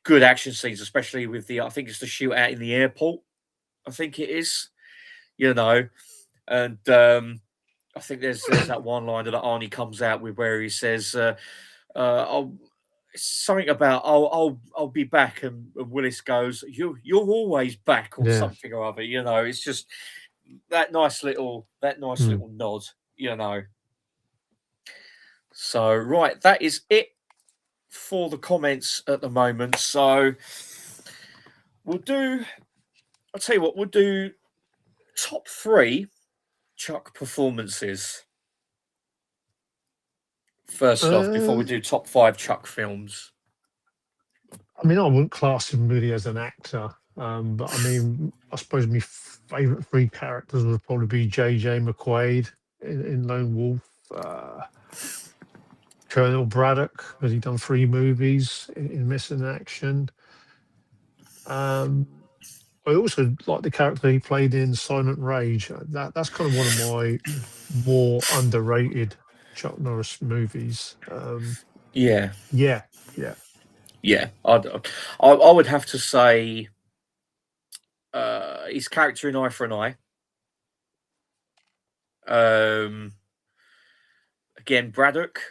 good action scenes, especially with I think it's the shootout in the airport. I think it is, and I think there's that one liner that Arnie comes out with where he says, "I'll." Something about I'll be back, and Willis goes, you're always back, or Yeah. something or other. It's just that nice little nod. So right, that is it for the comments at the moment. So I'll tell you what, we'll do top 3 Chuck performances first off before we do top 5 Chuck films. I mean, I wouldn't class him really as an actor, but I mean, I suppose my favourite 3 characters would probably be J.J. McQuaid in Lone Wolf, Colonel Braddock, because he'd done 3 movies in Missing Action. I also like the character he played in Silent Rage. That's kind of one of my more underrated Chuck Norris movies. Yeah. Yeah. I would have to say his character in Eye for an Eye. Again, Braddock,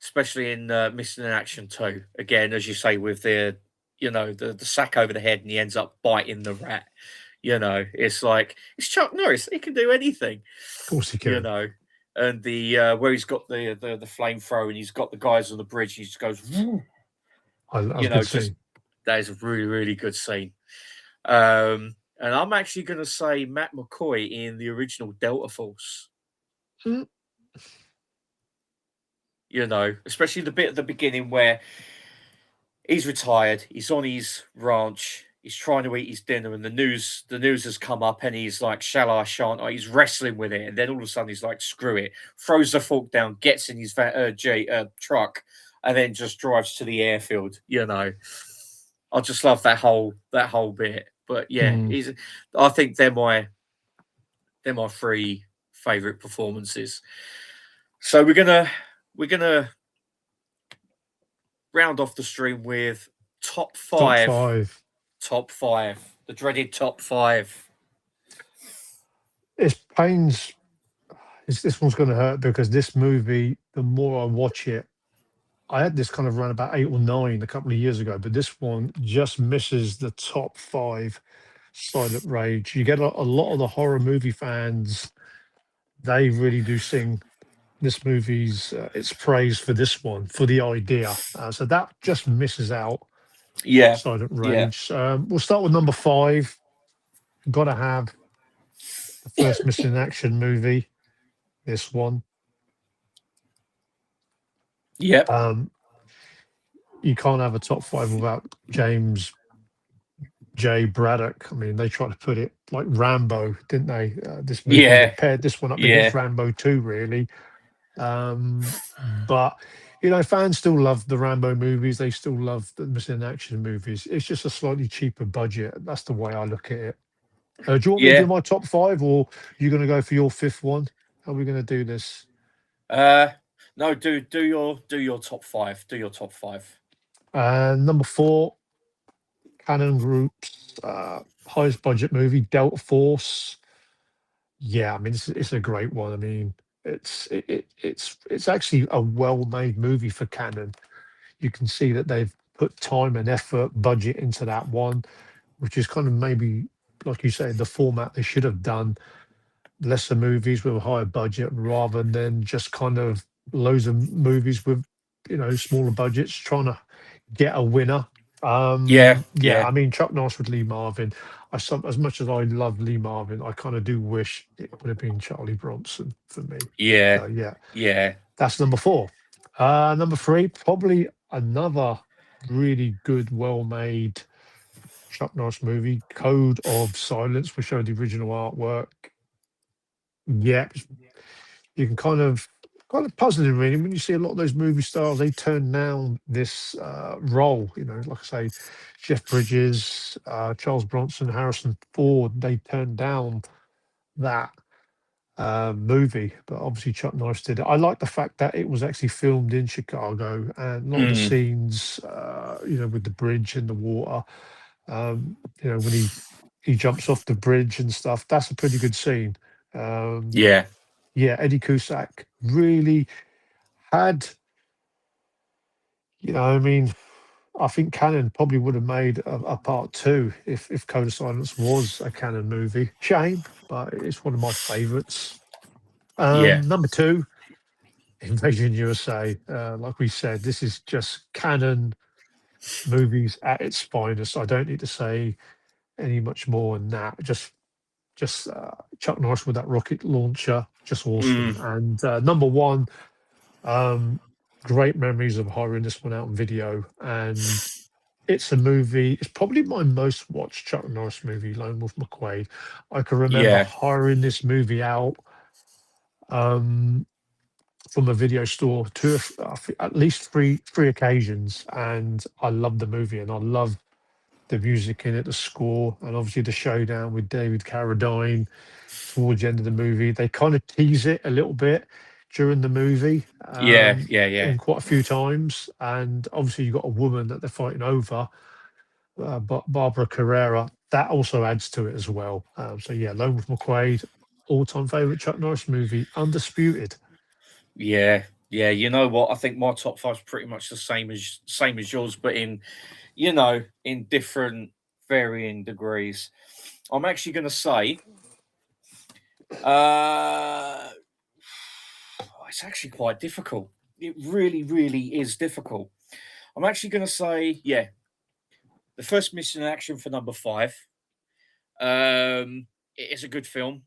especially in Missing in Action 2. Again, as you say, with the sack over the head, and he ends up biting the rat. It's like, it's Chuck Norris. He can do anything. Of course he can. And the where he's got the flamethrower, and he's got the guys on the bridge. He just goes, that is a really, really good scene. And I'm actually going to say Matt McCoy in the original Delta Force. Especially the bit at the beginning where he's retired, he's on his ranch, he's trying to eat his dinner, and the news has come up, and he's like, shall I, shan't I? He's wrestling with it, and then all of a sudden he's like, screw it, throws the fork down, gets in his truck, and then just drives to the airfield. I just love that whole bit. But yeah, I think they're my 3 favorite performances. So we're gonna round off the stream with top 5. Top 5. The dreaded top 5. It's this one's going to hurt, because this movie, the more I watch it, I had this kind of run about 8 or 9 a couple of years ago, but this one just misses the top 5. Silent Rage. You get a lot of the horror movie fans. They really do sing this movie's its praise for this one, for the idea. So that just misses out Yeah, Silent yeah, Rage. We'll start with number 5. Got to have the first missing in action movie. This one. yep, You can't have a top 5 without James J. Braddock. I mean, they tried to put it like Rambo, didn't they? This movie, they yeah, paired this one up against yeah, Rambo 2, really. But you know, fans still love the Rambo movies. They still love the missing action movies. It's just a slightly cheaper budget. That's the way I look at it. Do you want me to do yeah. my top 5, or are you going to go for your 5th one? How are we going to do this? No, do your top 5. Do your top 5. Number 4, Canon Group's highest budget movie, Delta Force. Yeah, I mean, it's a great one. I mean, it's actually a well-made movie for Canon. You can see that they've put time and effort, budget into that one, which is kind of maybe, like you say, the format they should have done. Lesser movies with a higher budget rather than just kind of loads of movies with, you know, smaller budgets trying to get a winner. Yeah, Yeah, yeah, I mean, Chuck Norris with Lee Marvin. As much as I love Lee Marvin, I kind of do wish it would have been Charlie Bronson for me. yeah, So yeah, yeah, that's number 4. Number 3, probably another really good, well-made Chuck Norris movie, Code of Silence. We showed the original artwork. Yeah, you can kind of puzzling really when you see a lot of those movie stars. They turn down this role. You know, like I say, Jeff Bridges, Charles Bronson, Harrison Ford. They turned down that movie, but obviously Chuck Norris did it. I like the fact that it was actually filmed in Chicago, and a lot of the mm, scenes, you know, with the bridge and the water, you know, when he jumps off the bridge and stuff, that's a pretty good scene. Um, yeah, yeah, Eddie Cusack really had, you know, I mean, I think Cannon probably would have made a part 2 if Code of Silence was a Cannon movie. Shame, but it's one of my favourites. yeah, Number 2, Invasion USA. Like we said, this is just Cannon movies at its finest. I don't need to say any much more than that. Just Chuck Norris with that rocket launcher, just awesome. mm, And number 1, um, great memories of hiring this one out on video. And it's a movie, it's probably my most watched Chuck Norris movie, Lone Wolf McQuade. I can remember yeah, hiring this movie out um, from a video store at least three occasions, and I love the movie and I love the music in it, the score, and obviously the showdown with David Carradine towards the end of the movie. They kind of tease it a little bit during the movie, yeah, yeah, yeah, in quite a few times. And obviously, you've got a woman that they're fighting over, Barbara Carrera. That also adds to it as well. So yeah, Lone Wolf McQuade, all-time favorite Chuck Norris movie, undisputed. yeah, yeah. You know what? I think my top 5's pretty much the same as yours, but in, you know, in different varying degrees. I'm actually going to say, uh, it's actually quite difficult. It really, really is difficult. I'm actually going to say, yeah, the first Mission in Action for number 5. It is a good film,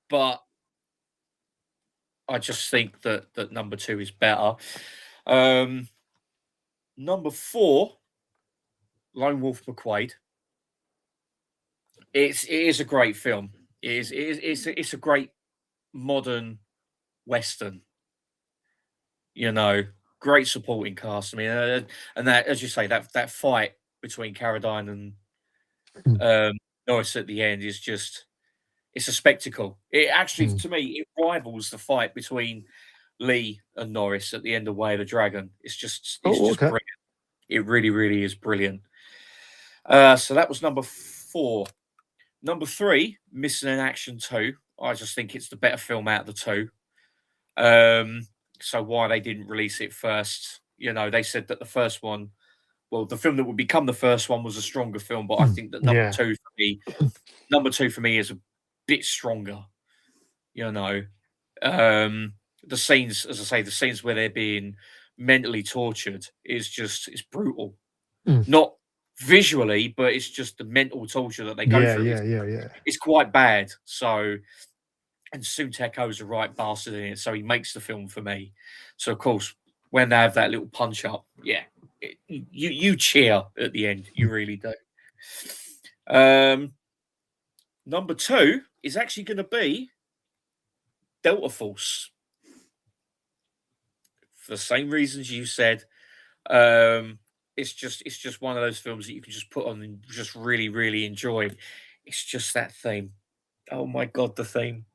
but I just think that number 2 is better. Number 4, Lone Wolf McQuade. It is a great film. It's a great modern western. You know, great supporting cast. I mean, and that, as you say, that fight between Carradine and Mm, Norris at the end is just, it's a spectacle. It actually, mm. to me, it rivals the fight between Lee and Norris at the end of Way of the Dragon. It's Oh, just okay. brilliant. It really, really is brilliant. So that was number 4. Number 3, Missing in Action 2. I just think it's the better film out of the two. so why they didn't release it first. You know, they said that the first one, well, the film that would become the first one was a stronger film, but I think that Yeah. number two for me is a bit stronger. You know, the scenes, as I say, the scenes where they're being mentally tortured it's brutal. Mm. Not visually, but it's just the mental torture that they go through. Yeah. It's quite bad. So, and Sunteko's a right bastard in it, so he makes the film for me. So, of course, when they have that little punch up, you cheer at the end. You really do. Number two is actually going to be Delta Force. For the same reasons you said. It's just one of those films that you can just put on and just really, really enjoy. It's just that theme. Oh my god, the theme.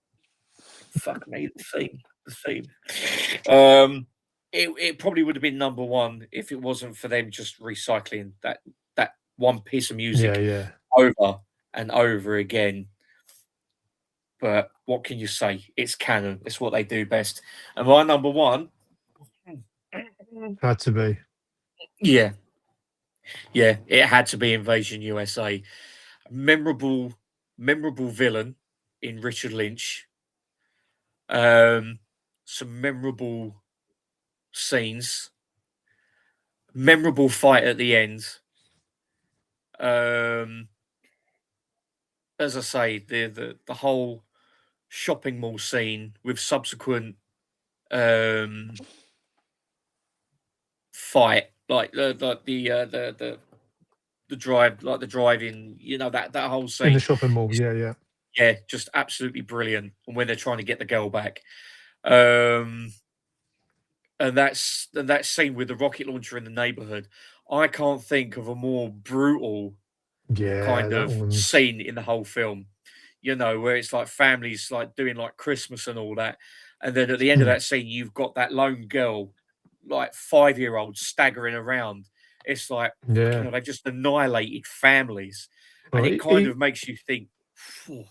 Fuck me, the theme. It probably would have been number one if it wasn't for them just recycling that one piece of music over and over again. But what can you say? It's canon. It's what they do best. And my number one had to be. Yeah, it had to be Invasion USA. Memorable villain in Richard Lynch. Some memorable scenes. Memorable fight at the end. As I say, the whole shopping mall scene with subsequent fight, like the drive, like the driving, you know, that whole scene In the shopping mall, yeah. Yeah, just absolutely brilliant. And when they're trying to get the girl back, and that scene with the rocket launcher in the neighborhood, I can't think of a more brutal kind of scene in the whole film. You know, where it's like families like doing like Christmas and all that, and then at the end of that scene, you've got that lone girl, like 5-year-old, staggering around. It's like, you know, they've just annihilated families, and it kind of makes you think. Phew.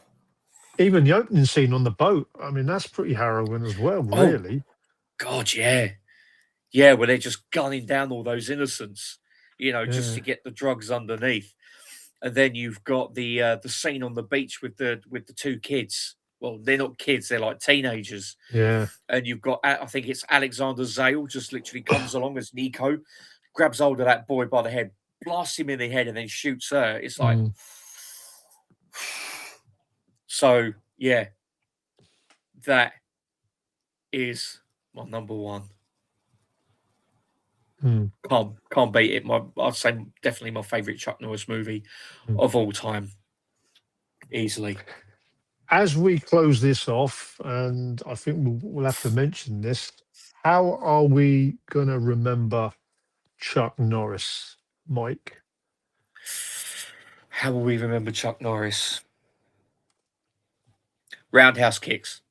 Even the opening scene on the boat, I mean, that's pretty harrowing as well, really. Oh, God, yeah. Yeah, where they're just gunning down all those innocents, you know, just to get the drugs underneath. And then you've got the scene on the beach with the two kids. Well, they're not kids, they're like teenagers. Yeah. And you've got, I think it's Alexander Zale just literally comes along as Nico, grabs hold of that boy by the head, blasts him in the head, and then shoots her. It's like... So, yeah, that is my number one. Can't beat it. I'd say definitely my favourite Chuck Norris movie of all time. Easily. As we close this off, and I think we'll have to mention this, how are we going to remember Chuck Norris, Mike? How will we remember Chuck Norris? Roundhouse kicks.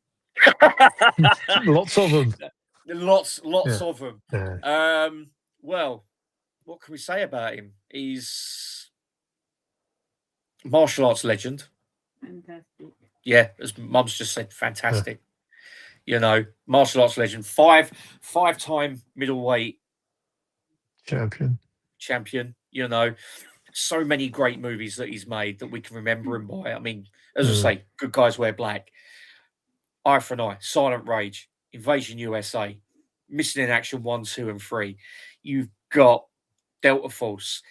Lots of them. Lots of them. Yeah. Well, what can we say about him? He's martial arts legend. Fantastic. Yeah, as Mum's just said, fantastic. You know, martial arts legend, five-time middleweight champion. You know, so many great movies that he's made that we can remember him by. I mean, as I say, Good Guys Wear Black, Eye for an Eye, Silent Rage, Invasion USA, Missing in Action 1, 2, and 3. You've got Delta Force.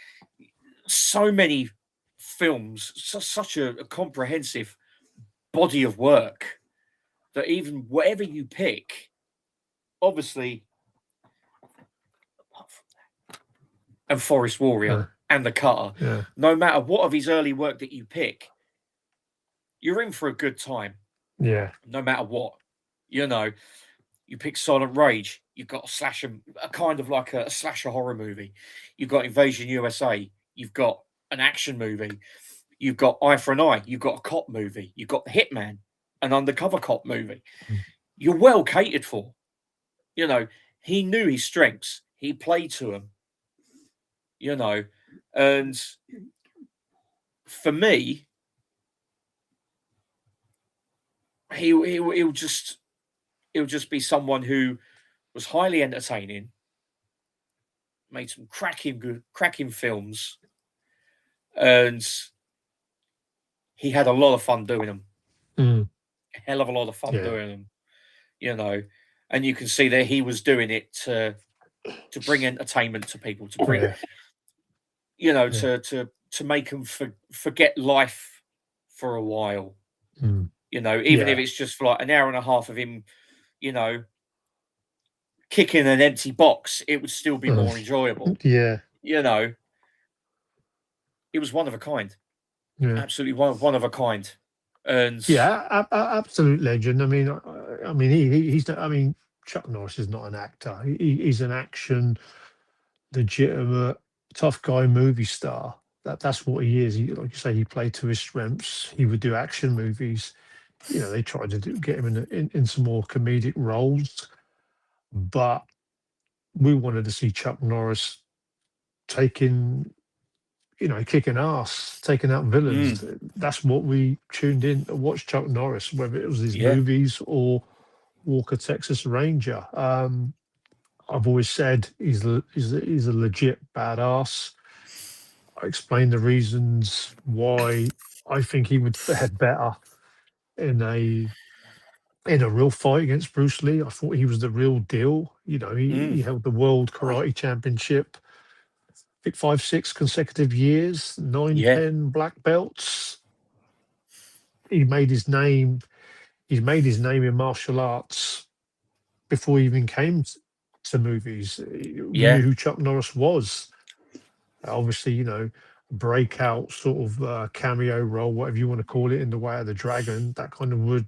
So many films, such a comprehensive body of work that even whatever you pick, obviously, apart from that, and Forest Warrior and The Cutter, no matter what of his early work that you pick, you're in for a good time. Yeah. No matter what. You know, you pick Silent Rage, you've got a slasher, a kind of like a slasher horror movie. You've got Invasion USA, you've got an action movie, you've got Eye for an Eye, you've got a cop movie, you've got The Hitman, an undercover cop movie. You're well catered for. You know, he knew his strengths. He played to them. You know, and for me, he'll just be someone who was highly entertaining, made some cracking films, and he had a lot of fun doing them. Mm. A hell of a lot of fun Yeah. doing them, you know. And you can see that he was doing it to bring entertainment to people, to bring, Yeah. you know, Yeah. to make them forget life for a while. Mm. You know, even if Yeah. it's just for like an hour and a half of him, you know, kicking an empty box, it would still be more enjoyable. Yeah. You know, it was one of a kind. Yeah. Absolutely one of a kind. And Yeah, absolute legend. I mean, he's not, I mean, Chuck Norris is not an actor. He's an action, legitimate, tough guy movie star. That's what he is. He, like you say, he played to his strengths. He would do action movies. You know, they tried to get him in some more comedic roles, but we wanted to see Chuck Norris taking, you know, kicking ass, taking out villains. That's what we tuned in to watch Chuck Norris, whether it was his yeah, movies or Walker Texas Ranger. I've always said he's a legit badass. I explained the reasons why I think he would fare better in a real fight against Bruce Lee. I thought he was the real deal. You know, he held the world karate championship, I think 5, 6 consecutive years, nine, yeah, 10 black belts. He made his name. He's made his name in martial arts before he even came to movies. We knew yeah, who Chuck Norris was. Obviously, you know, breakout sort of cameo role, whatever you want to call it, in The Way of the Dragon. That kind of would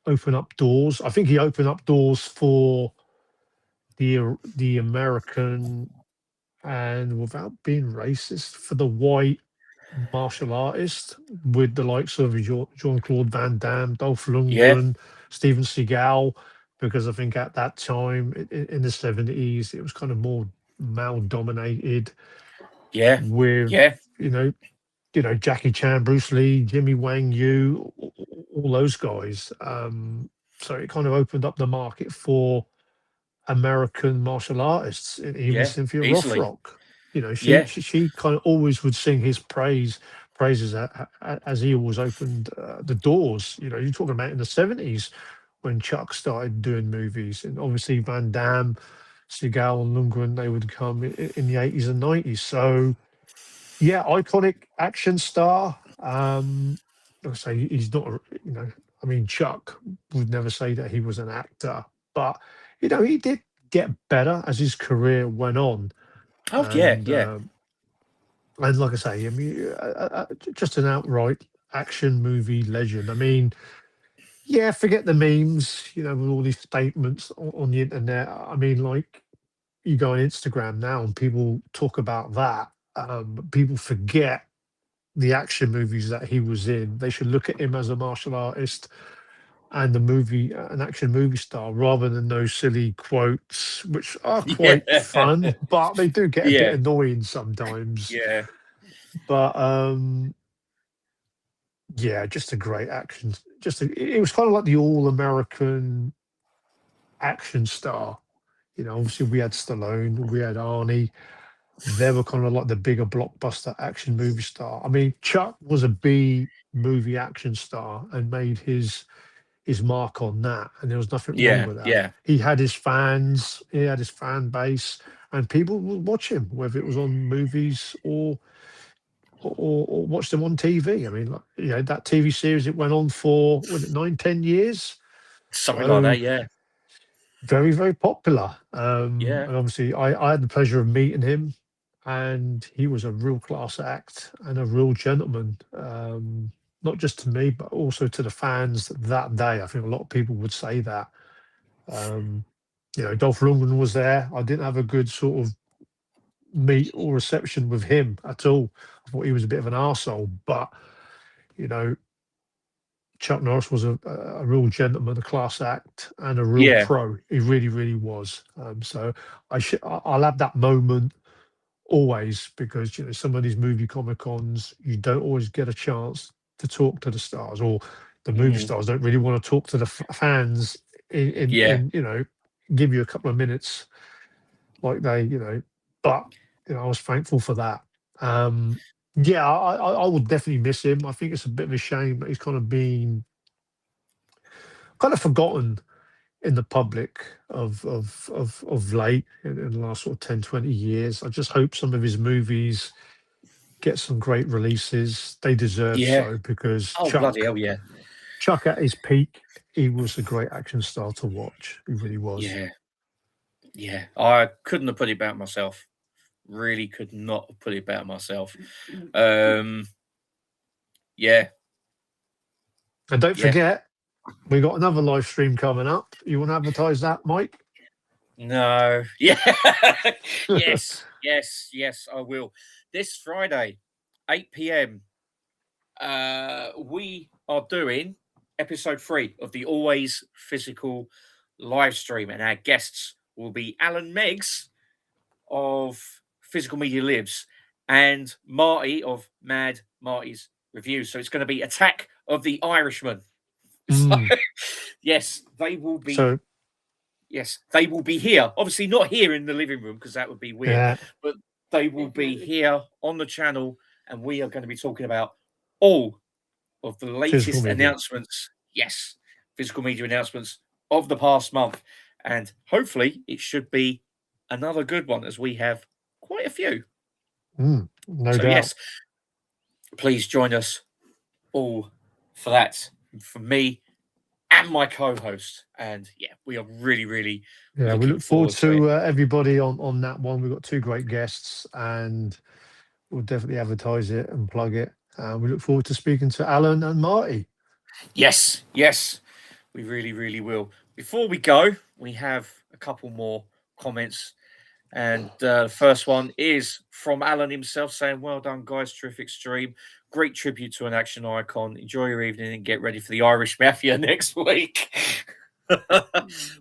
open up doors. I think he opened up doors for the American, and without being racist, for the white martial artist, with the likes of Jean-Claude Van Damme, Dolph yeah, Lundgren, Steven Seagal, because I think at that time in the 70s, it was kind of more male dominated yeah, with, yeah, Jackie Chan, Bruce Lee, Jimmy Wang Yu, all those guys. So it kind of opened up the market for American martial artists, even yeah, Cynthia easily. Rothrock. You know, Yeah, she kind of always would sing his praises as he always opened the doors. You know, you're talking about in the 70s when Chuck started doing movies, and obviously Van Damme, Seagal, and Lundgren, they would come in the 80s and 90s. So yeah, iconic action star. Like I say, he's not, I mean, Chuck would never say that he was an actor, but he did get better as his career went on, oh yeah, and yeah, like I say, I mean, just an outright action movie legend. I mean, yeah, forget the memes, with all these statements on the internet. I mean, like, you go on Instagram now and people talk about that. But people forget the action movies that he was in. They should look at him as a martial artist and an action movie star, rather than those silly quotes, which are yeah, quite fun, but they do get a bit yeah, annoying sometimes. yeah, But yeah, just a great action. It was kind of like the all-American action star. Obviously we had Stallone, we had Arnie. They were kind of like the bigger blockbuster action movie star. I mean, Chuck was a B movie action star and made his mark on that, and there was nothing wrong yeah, with that. yeah, He had his fans, he had his fan base, and people would watch him, whether it was on movies or watch them on TV. I mean, like, that TV series, it went on for, was it 9, 10 years? something like So that. Yeah, very, very popular. yeah, And obviously, I had the pleasure of meeting him, and he was a real class act and a real gentleman. Not just to me, but also to the fans that day. I think a lot of people would say that. Um, Dolph Lundgren was there. I didn't have a good sort of meet or reception with him at all. I thought he was a bit of an arsehole, but you know, Chuck Norris was a real gentleman, a class act, and a real yeah, pro. He really, really was. So I'll have that moment always, because some of these movie comic cons, you don't always get a chance to talk to the stars, or the movie mm, stars don't really want to talk to the fans in yeah, give you a couple of minutes, like they, But I was thankful for that. Yeah, I would definitely miss him. I think it's a bit of a shame that he's kind of been forgotten in the public of late in the last sort of 10, 20 years. I just hope some of his movies get some great releases. They deserve Yeah. so, because Oh, bloody hell, yeah. Chuck at his peak, he was a great action star to watch. He really was. Yeah. Yeah. I couldn't have put it better myself. Really could not have put it better myself. Yeah. And don't Yeah. forget, we got another live stream coming up. You want to advertise that, Mike? No. Yeah. Yes, I will. This Friday, 8 p.m. We are doing episode 3 of the Always Physical live stream, and our guests will be Alan Meggs of Physical Media Lives and Marty of Mad Marty's Reviews. So it's going to be Attack of the Irishman. So, yes, they will be. Yes, they will be here. Obviously, not here in the living room, because that would be weird. Yeah. But they will be here on the channel, and we are going to be talking about all of the latest announcements. Yes, physical media announcements of the past month, and hopefully it should be another good one, as we have quite a few. No doubt. Yes, please join us all for that, from me and my co-host. And yeah, we are really we look forward to everybody on that one. We've got 2 great guests, and we'll definitely advertise it and plug it. We look forward to speaking to Alan and Marty. Yes, we really will. Before we go, we have a couple more comments, and the first one is from Alan himself, saying, "Well done, guys, terrific stream, great tribute to an action icon. Enjoy your evening and get ready for the Irish Mafia next week."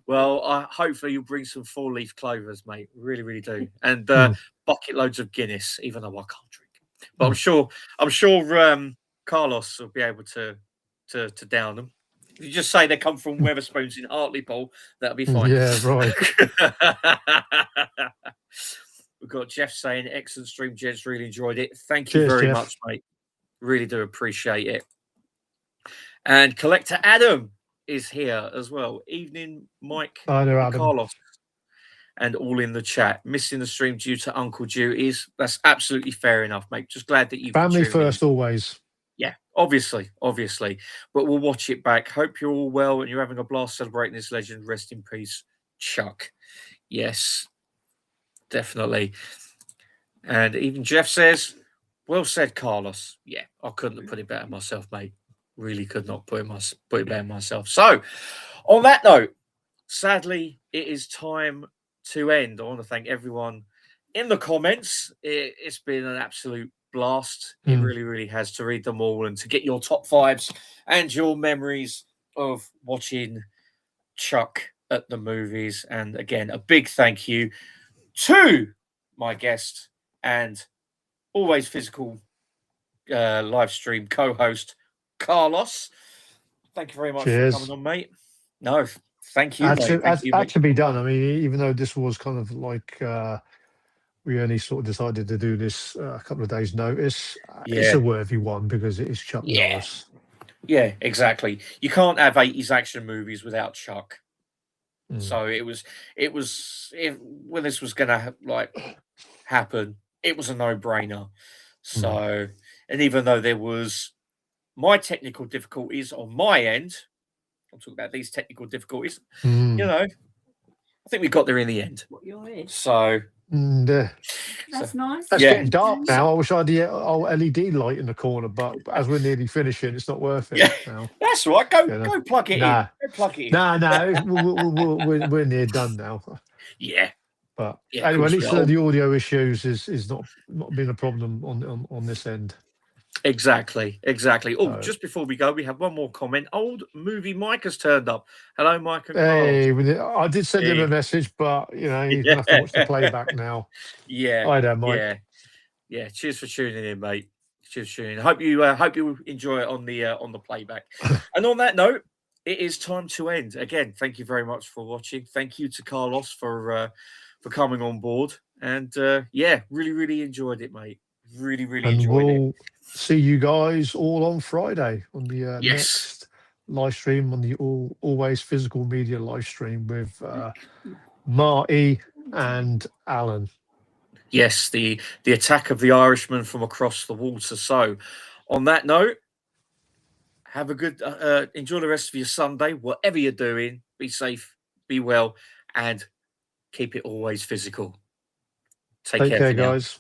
Well, hopefully you'll bring some 4-leaf clovers, mate. Really do, and bucket loads of Guinness, even though I can't drink. But I'm sure Carlos will be able to down them. If you just say they come from Weatherspoons in Hartlepool, that'll be fine. Yeah, right. We've got Jeff saying, "Excellent stream, gents. Really enjoyed it. Thank Cheers, you very Jeff. much, mate. Really do appreciate it." And Collector Adam is here as well. Evening, Mike and Carlos, and all in the chat. Missing the stream due to uncle duties. That's absolutely fair enough, mate. Just glad that you family first, always. Yeah, obviously. But we'll watch it back. Hope you're all well and you're having a blast celebrating this legend. Rest in peace, Chuck. Yes, definitely. And even Jeff says, "Well said, Carlos." Yeah, I couldn't have put it better myself, mate. Really could not put it better myself. So, on that note, sadly, it is time to end. I want to thank everyone in the comments. It's been an absolute blast. It really has, to read them all and to get your top 5s and your memories of watching Chuck at the movies. And again, a big thank you to my guest and Always Physical live stream co-host, Carlos. Thank you very much for coming on, mate. No, thank you, mate. Had to be done. I mean, even though this was kind of like we only sort of decided to do this a couple of days' notice, it's a worthy one because it is Chuck Norris. Yeah, exactly. You can't have 80s action movies without Chuck. So it was when this was going to happen, it was a no-brainer. So, and even though there was my technical difficulties on my end, I'll talk about these technical difficulties. I think we got there in the end. So that's nice. That's getting dark now. I wish I had the old LED light in the corner, but as we're nearly finishing, it's not worth it now. That's all right. Go plug it in. Go plug it in. No, we're near done now. Yeah. But anyway, at least the audio issues is not been a problem on this end. Exactly. Oh, just before we go, we have one more comment. Old movie Mike has turned up. Hello, Mike and Carl. I did send him a message, but he's gonna have to watch the playback now. Yeah. Hi there, Mike. Yeah. Cheers for tuning in, mate. Cheers for tuning in. Hope you enjoy it on the playback. And on that note, it is time to end. Again, thank you very much for watching. Thank you to Carlos for coming on board. And yeah, really enjoyed it, mate. Really And enjoyed it. we'll see you guys all on Friday on the Yes. next live stream, on the Always Physical Media live stream with Marty and Alan. Yes, the attack of the Irishman from across the water. So, on that note, have a good, enjoy the rest of your Sunday. Whatever you're doing, be safe, be well, and keep it always physical. Take care Take care, for now. guys.